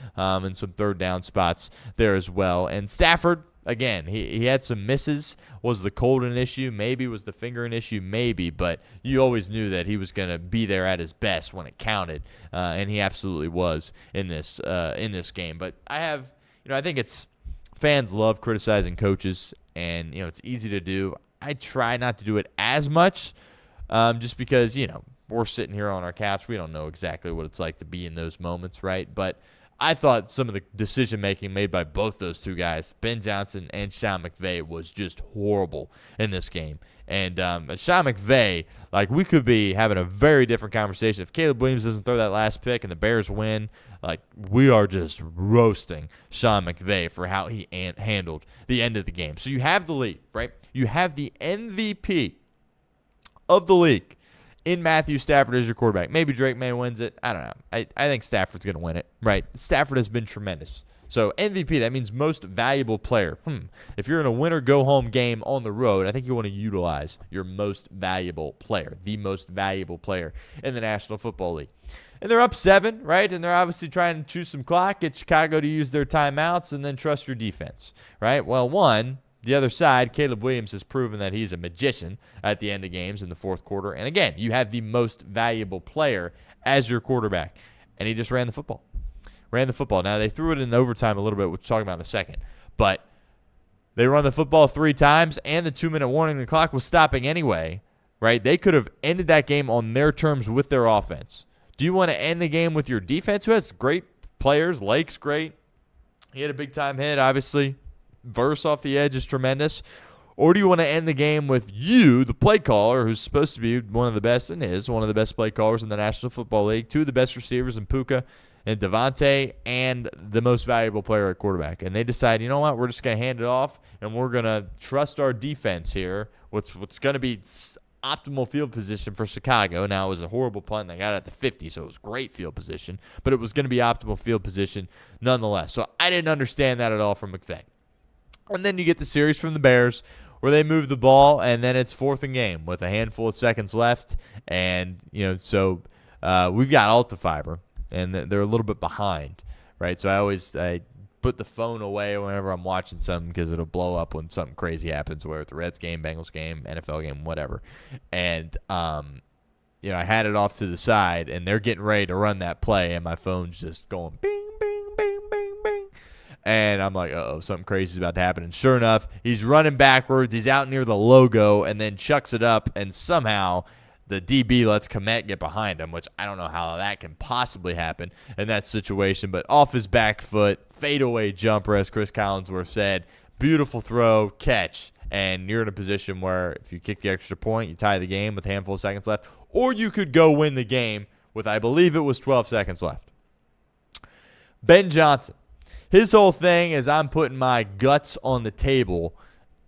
in some third down spots there as well. And Stafford, again, he had some misses. Was the cold an issue? Maybe. Was the finger an issue? Maybe. But you always knew that he was going to be there at his best when it counted, and he absolutely was in this game. But I think it's fans love criticizing coaches, and it's easy to do. I try not to do it as much, just because we're sitting here on our couch. We don't know exactly what it's like to be in those moments, right? But I thought some of the decision-making made by both those two guys, Ben Johnson and Sean McVay, was just horrible in this game. And Sean McVay, we could be having a very different conversation. If Caleb Williams doesn't throw that last pick and the Bears win, we are just roasting Sean McVay for how he handled the end of the game. So you have the lead, right? You have the MVP of the league in Matthew Stafford as your quarterback. Maybe Drake May wins it. I don't know. I think Stafford's going to win it, right? Stafford has been tremendous. So MVP, that means most valuable player. If you're in a winner-go-home game on the road, I think you want to utilize your most valuable player, the most valuable player in the National Football League. And they're up 7, right? And they're obviously trying to choose some clock, get Chicago to use their timeouts, and then trust your defense, right? Well, the other side, Caleb Williams has proven that he's a magician at the end of games in the fourth quarter. And again, you have the most valuable player as your quarterback. And he just ran the football. Now, they threw it in overtime a little bit, which we'll talk about in a second. But they run the football 3 times, and the 2-minute warning, the clock was stopping anyway, right? They could have ended that game on their terms with their offense. Do you want to end the game with your defense, who has great players? Lake's great. He had a big-time hit, obviously. Verse off the edge is tremendous. Or do you want to end the game with you, the play caller, who's supposed to be one of the best and is one of the best play callers in the National Football League, 2 of the best receivers in Puka and Devontae, and the most valuable player at quarterback? And they decide, you know what, we're just going to hand it off, and we're going to trust our defense here. What's going to be optimal field position for Chicago. Now, it was a horrible punt, and they got it at the 50, so it was great field position, but it was going to be optimal field position nonetheless. So I didn't understand that at all from McVay. And then you get the series from the Bears where they move the ball, and then it's 4th and game with a handful of seconds left. And, so we've got Altifiber, and they're a little bit behind, right? So I put the phone away whenever I'm watching something because it'll blow up when something crazy happens, whether it's the Reds game, Bengals game, NFL game, whatever. And, I had it off to the side, and they're getting ready to run that play, and my phone's just going bing, bing, bing, bing, bing. And I'm like, uh-oh, something crazy is about to happen. And sure enough, he's running backwards. He's out near the logo and then chucks it up. And somehow the DB lets Komet get behind him, which I don't know how that can possibly happen in that situation. But off his back foot, fadeaway jumper, as Chris Collinsworth said. Beautiful throw, catch. And you're in a position where if you kick the extra point, you tie the game with a handful of seconds left. Or you could go win the game with, I believe it was 12 seconds left. Ben Johnson. His whole thing is I'm putting my guts on the table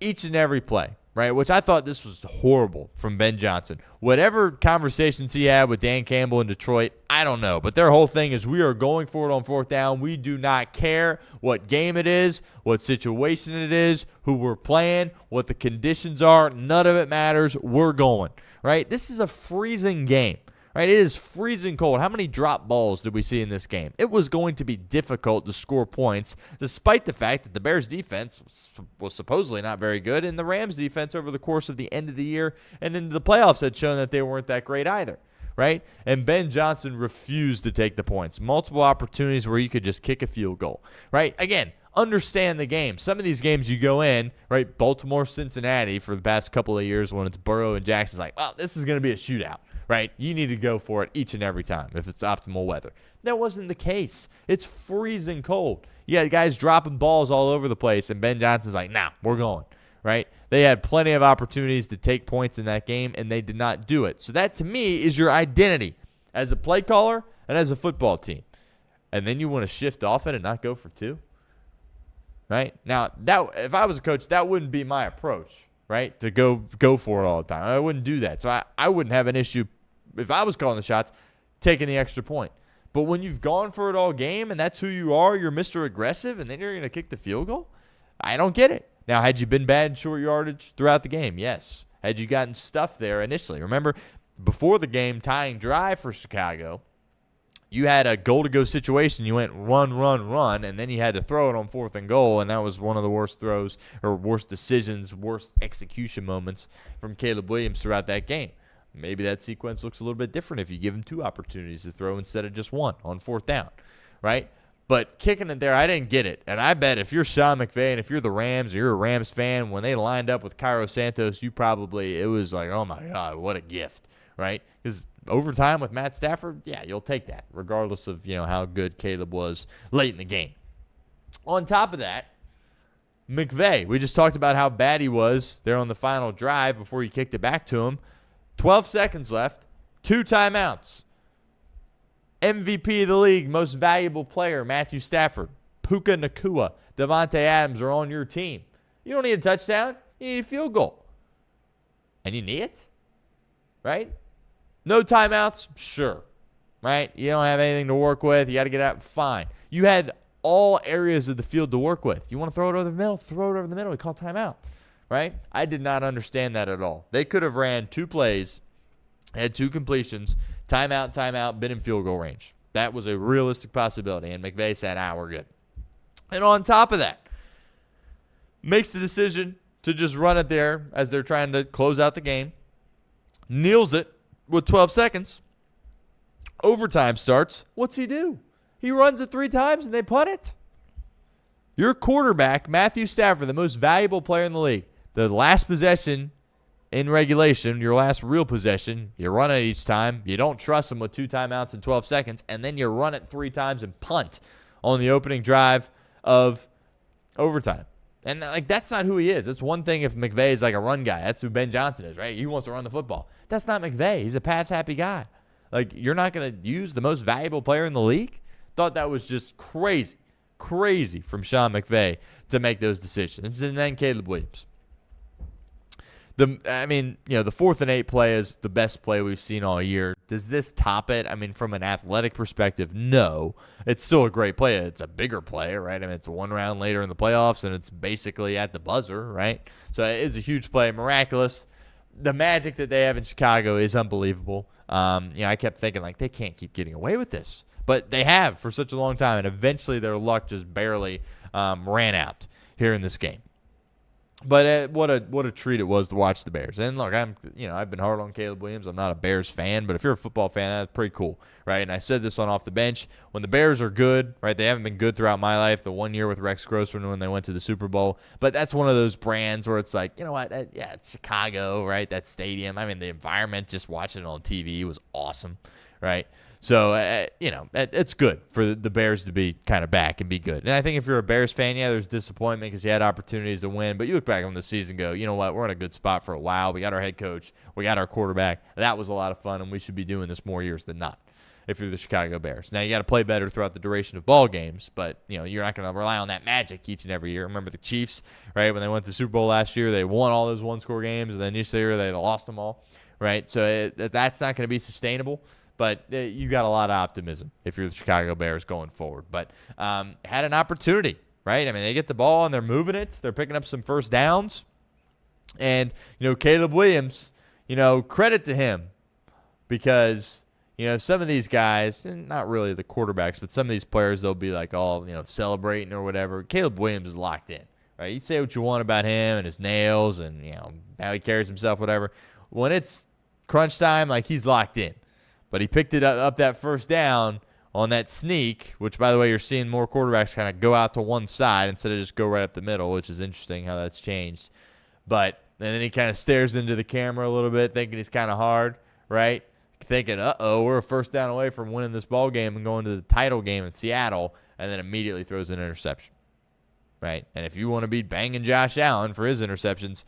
each and every play, right? Which I thought this was horrible from Ben Johnson. Whatever conversations he had with Dan Campbell in Detroit, I don't know. But their whole thing is we are going for it on 4th down. We do not care what game it is, what situation it is, who we're playing, what the conditions are. None of it matters. We're going, right? This is a freezing game, Right? It is freezing cold. How many drop balls did we see in this game? It was going to be difficult to score points, despite the fact that the Bears' defense was supposedly not very good, and the Rams' defense over the course of the end of the year and into the playoffs had shown that they weren't that great either. Right? And Ben Johnson refused to take the points. Multiple opportunities where you could just kick a field goal. Right? Again, understand the game. Some of these games you go in, right? Baltimore, Cincinnati for the past couple of years when it's Burrow and Jackson's like, well, this is going to be a shootout. Right? You need to go for it each and every time if it's optimal weather. That wasn't the case. It's freezing cold. You had guys dropping balls all over the place, and Ben Johnson's like, nah, we're going. Right? They had plenty of opportunities to take points in that game, and they did not do it. So that, to me, is your identity as a play caller and as a football team. And then you want to shift off it and not go for two? Right? Now, that if I was a coach, that wouldn't be my approach, right? To go for it all the time. I wouldn't do that. So I wouldn't have an issue if I was calling the shots, taking the extra point. But when you've gone for it all game and that's who you are, you're Mr. Aggressive, and then you're going to kick the field goal? I don't get it. Now, had you been bad in short yardage throughout the game? Yes. Had you gotten stuffed there initially? Remember, before the game, tying drive for Chicago, you had a goal-to-go situation. You went run, and then you had to throw it on 4th and goal, and that was one of the worst throws or worst decisions, worst execution moments from Caleb Williams throughout that game. Maybe that sequence looks a little bit different if you give him 2 opportunities to throw instead of just 1 on 4th down, right? But kicking it there, I didn't get it. And I bet if you're Sean McVay and if you're the Rams or you're a Rams fan, when they lined up with Cairo Santos, it was like, oh, my God, what a gift, right? Because overtime with Matt Stafford, yeah, you'll take that, regardless of, how good Caleb was late in the game. On top of that, McVay, we just talked about how bad he was there on the final drive before he kicked it back to him. 12 seconds left, 2 timeouts. MVP of the league, most valuable player, Matthew Stafford, Puka Nacua, Devontae Adams are on your team. You don't need a touchdown. You need a field goal. And you need it, right? No timeouts? Sure, right? You don't have anything to work with. You got to get out. Fine. You had all areas of the field to work with. You want to throw it over the middle? Throw it over the middle. We call timeout, right? I did not understand that at all. They could have ran 2 plays, had 2 completions, timeout, been in field goal range. That was a realistic possibility, and McVay said, we're good. And on top of that, makes the decision to just run it there as they're trying to close out the game, kneels it with 12 seconds. Overtime starts. What's he do? He runs it 3 times, and they punt it. Your quarterback, Matthew Stafford, the most valuable player in the league, the last possession in regulation, your last real possession, you run it each time. You don't trust him with 2 timeouts in 12 seconds, and then you run it 3 times and punt on the opening drive of overtime. And, that's not who he is. It's one thing if McVay is like a run guy. That's who Ben Johnson is, right? He wants to run the football. That's not McVay. He's a pass-happy guy. You're not going to use the most valuable player in the league? Thought that was just crazy from Sean McVay to make those decisions. And then Caleb Williams. The 4th and 8 play is the best play we've seen all year. Does this top it? From an athletic perspective, no. It's still a great play. It's a bigger play, right? It's 1 round later in the playoffs, and it's basically at the buzzer, right? So it is a huge play, miraculous. The magic that they have in Chicago is unbelievable. I kept thinking, they can't keep getting away with this. But they have for such a long time, and eventually their luck just barely ran out here in this game. But what a treat it was to watch the Bears. And look, I've been hard on Caleb Williams. I'm not a Bears fan, but if you're a football fan, that's pretty cool, right? And I said this on Off the Bench. When the Bears are good, right, they haven't been good throughout my life. The 1 year with Rex Grossman when they went to the Super Bowl. But that's one of those brands where it's like, you know what, it's Chicago, right, that stadium. The environment, just watching it on TV was awesome, right? So, it's good for the Bears to be kind of back and be good. And I think if you're a Bears fan, there's disappointment because you had opportunities to win. But you look back on the season and go, you know what, we're in a good spot for a while. We got our head coach. We got our quarterback. That was a lot of fun, and we should be doing this more years than not if you're the Chicago Bears. Now, you got to play better throughout the duration of ball games, but, you're not going to rely on that magic each and every year. Remember the Chiefs, right, when they went to the Super Bowl last year, they won all those one-score games, and then this year they lost them all, right? So that's not going to be sustainable. But you got a lot of optimism if you're the Chicago Bears going forward. But had an opportunity, right? They get the ball and they're moving it. They're picking up some first downs. And, Caleb Williams, credit to him because some of these guys, and not really the quarterbacks, but some of these players, they'll be like all, celebrating or whatever. Caleb Williams is locked in, right? You say what you want about him and his nails and, how he carries himself, whatever. When it's crunch time, like, he's locked in. But he picked it up that first down on that sneak, which, by the way, you're seeing more quarterbacks kind of go out to one side instead of just go right up the middle, which is interesting how that's changed. But and then he kind of stares into the camera a little bit, thinking he's kind of hard, right? Thinking, we're a first down away from winning this ball game and going to the title game in Seattle, and then immediately throws an interception, right? And if you want to be banging Josh Allen for his interceptions,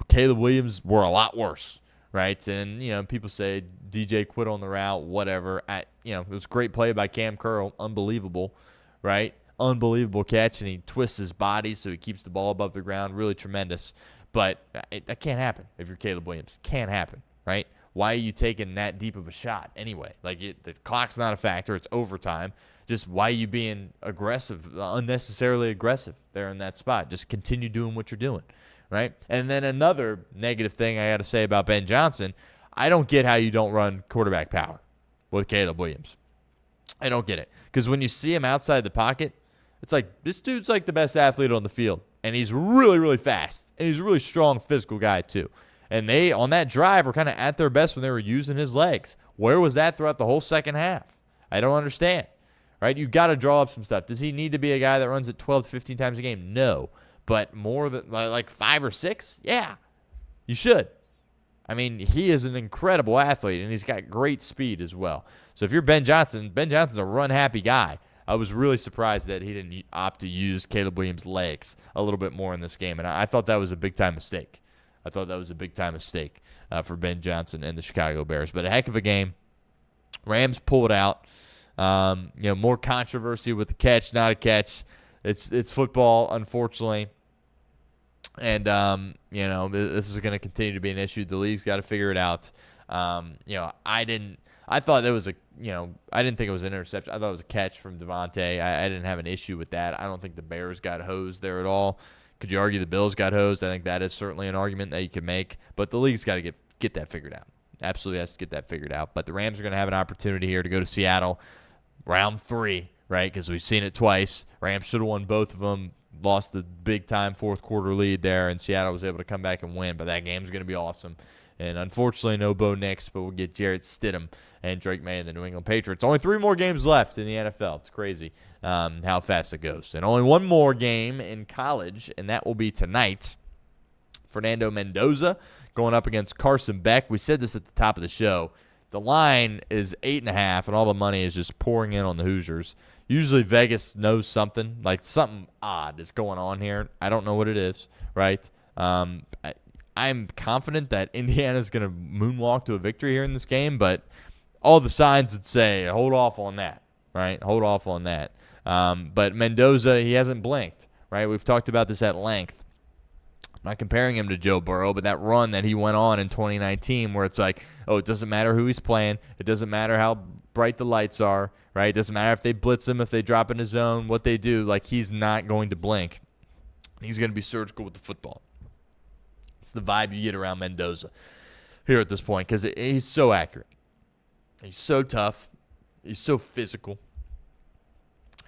Caleb Williams were a lot worse. Right, and people say DJ quit on the route, whatever. It was a great play by Cam Curl, unbelievable, right? Unbelievable catch, and he twists his body so he keeps the ball above the ground, really tremendous. But that can't happen if you're Caleb Williams. Can't happen, right? Why are you taking that deep of a shot anyway? Like, the clock's not a factor; it's overtime. Just why are you being aggressive, unnecessarily aggressive there in that spot? Just continue doing what you're doing. Right? And then another negative thing I got to say about Ben Johnson, I don't get how you don't run quarterback power with Caleb Williams. I don't get it. Because when you see him outside the pocket, it's like, this dude's like the best athlete on the field. And he's really, really fast. And he's a really strong physical guy, too. And they, on that drive, were kind of at their best when they were using his legs. Where was that throughout the whole second half? I don't understand. Right? You've got to draw up some stuff. Does he need to be a guy that runs it 12 to 15 times a game? No. But more than like 5 or 6? Yeah, you should. I mean, he is an incredible athlete, and he's got great speed as well. So if you're Ben Johnson's a run-happy guy. I was really surprised that he didn't opt to use Caleb Williams' legs a little bit more in this game, and I thought that was a big-time mistake. For Ben Johnson and the Chicago Bears. But a heck of a game. Rams pulled out. More controversy with the catch, not a catch. It's football, unfortunately, and this is going to continue to be an issue. The league's got to figure it out. I didn't think it was an interception. I thought it was a catch from Devontae. I didn't have an issue with that. I don't think the Bears got hosed there at all. Could you argue the Bills got hosed? I think that is certainly an argument that you could make, but the league's got to get that figured out. Absolutely has to get that figured out. But the Rams are going to have an opportunity here to go to Seattle, round 3. Right, because we've seen it twice. Rams should have won both of them, lost the big-time fourth-quarter lead there, and Seattle was able to come back and win. But that game's going to be awesome. And unfortunately, no Bo Nix, but we'll get Jarrett Stidham and Drake May and the New England Patriots. Only 3 more games left in the NFL. It's crazy how fast it goes. And only 1 more game in college, and that will be tonight. Fernando Mendoza going up against Carson Beck. We said this at the top of the show. The line is 8.5, and all the money is just pouring in on the Hoosiers. Usually Vegas knows something, like something odd is going on here. I don't know what it is, right? I'm confident that Indiana's going to moonwalk to a victory here in this game, but all the signs would say hold off on that, right? Hold off on that. But Mendoza, he hasn't blinked, right? We've talked about this at length. I'm not comparing him to Joe Burrow, but that run that he went on in 2019 where it's like, it doesn't matter who he's playing. It doesn't matter how bright the lights are, right? It doesn't matter if they blitz him, if they drop in his zone, what they do. Like, he's not going to blink. He's going to be surgical with the football. It's the vibe you get around Mendoza here at this point because he's so accurate. He's so tough. He's so physical.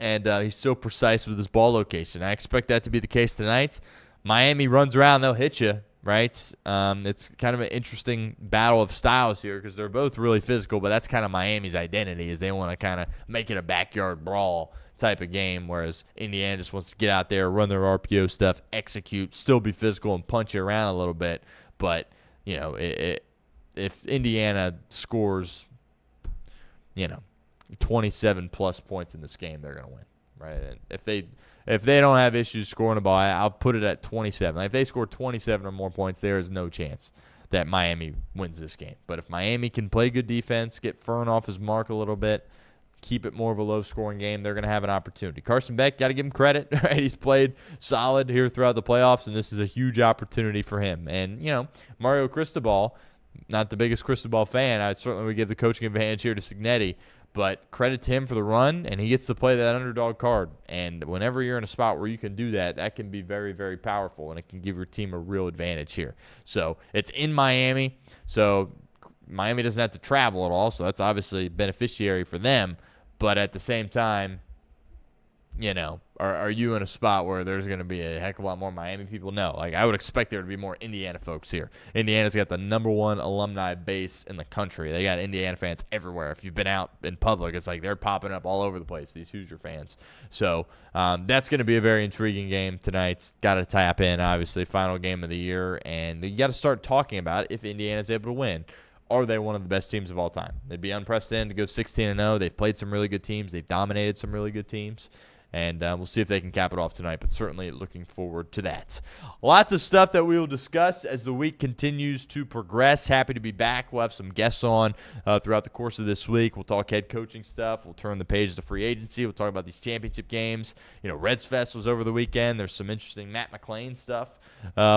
And he's so precise with his ball location. I expect that to be the case tonight. Miami runs around, they'll hit you, right? It's kind of an interesting battle of styles here because they're both really physical, but that's kind of Miami's identity is they want to kind of make it a backyard brawl type of game, whereas Indiana just wants to get out there, run their RPO stuff, execute, still be physical and punch you around a little bit. But, if Indiana scores, 27-plus points in this game, they're going to win, right? And if they don't have issues scoring the ball, I'll put it at 27. If they score 27 or more points, there is no chance that Miami wins this game. But if Miami can play good defense, get Fern off his mark a little bit, keep it more of a low-scoring game, they're going to have an opportunity. Carson Beck, got to give him credit, right? He's played solid here throughout the playoffs, and this is a huge opportunity for him. And, Mario Cristobal, not the biggest Cristobal fan. I certainly would give the coaching advantage here to Cignetti, but credit to him for the run, and he gets to play that underdog card. And whenever you're in a spot where you can do that, that can be very, very powerful, and it can give your team a real advantage here. So it's in Miami. So, Miami doesn't have to travel at all, so that's obviously beneficiary for them. But at the same time, are you in a spot where there's going to be a heck of a lot more Miami people? No. Like, I would expect there to be more Indiana folks here. Indiana's got the #1 alumni base in the country. They got Indiana fans everywhere. If you've been out in public, it's like they're popping up all over the place, these Hoosier fans. So that's going to be a very intriguing game tonight. Got to tap in, obviously, final game of the year, and you got to start talking about if Indiana's able to win. Are they one of the best teams of all time? They'd be unprecedented to go 16-0. They've played some really good teams. They've dominated some really good teams. And we'll see if they can cap it off tonight, but certainly looking forward to that. Lots of stuff that we will discuss as the week continues to progress. Happy to be back. We'll have some guests on throughout the course of this week. We'll talk head coaching stuff. We'll turn the page to free agency. We'll talk about these championship games. Reds Fest was over the weekend. There's some interesting Matt McClain stuff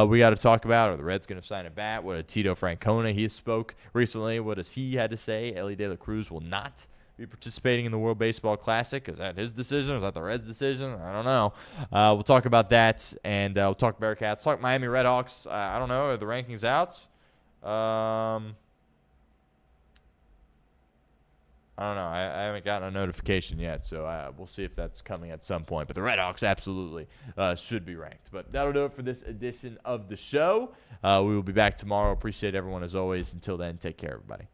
we got to talk about. Are the Reds going to sign a bat? What did Tito Francona, he spoke recently. What does he had to say? Ellie De La Cruz will not be participating in the World Baseball Classic. Is that his decision? Is that the Reds' decision? I don't know. We'll talk about that, and we'll talk Bearcats. Talk Miami RedHawks. I don't know. Are the rankings out? I don't know. I haven't gotten a notification yet, so we'll see if that's coming at some point. But the RedHawks absolutely should be ranked. But that'll do it for this edition of the show. We will be back tomorrow. Appreciate everyone as always. Until then, take care, everybody.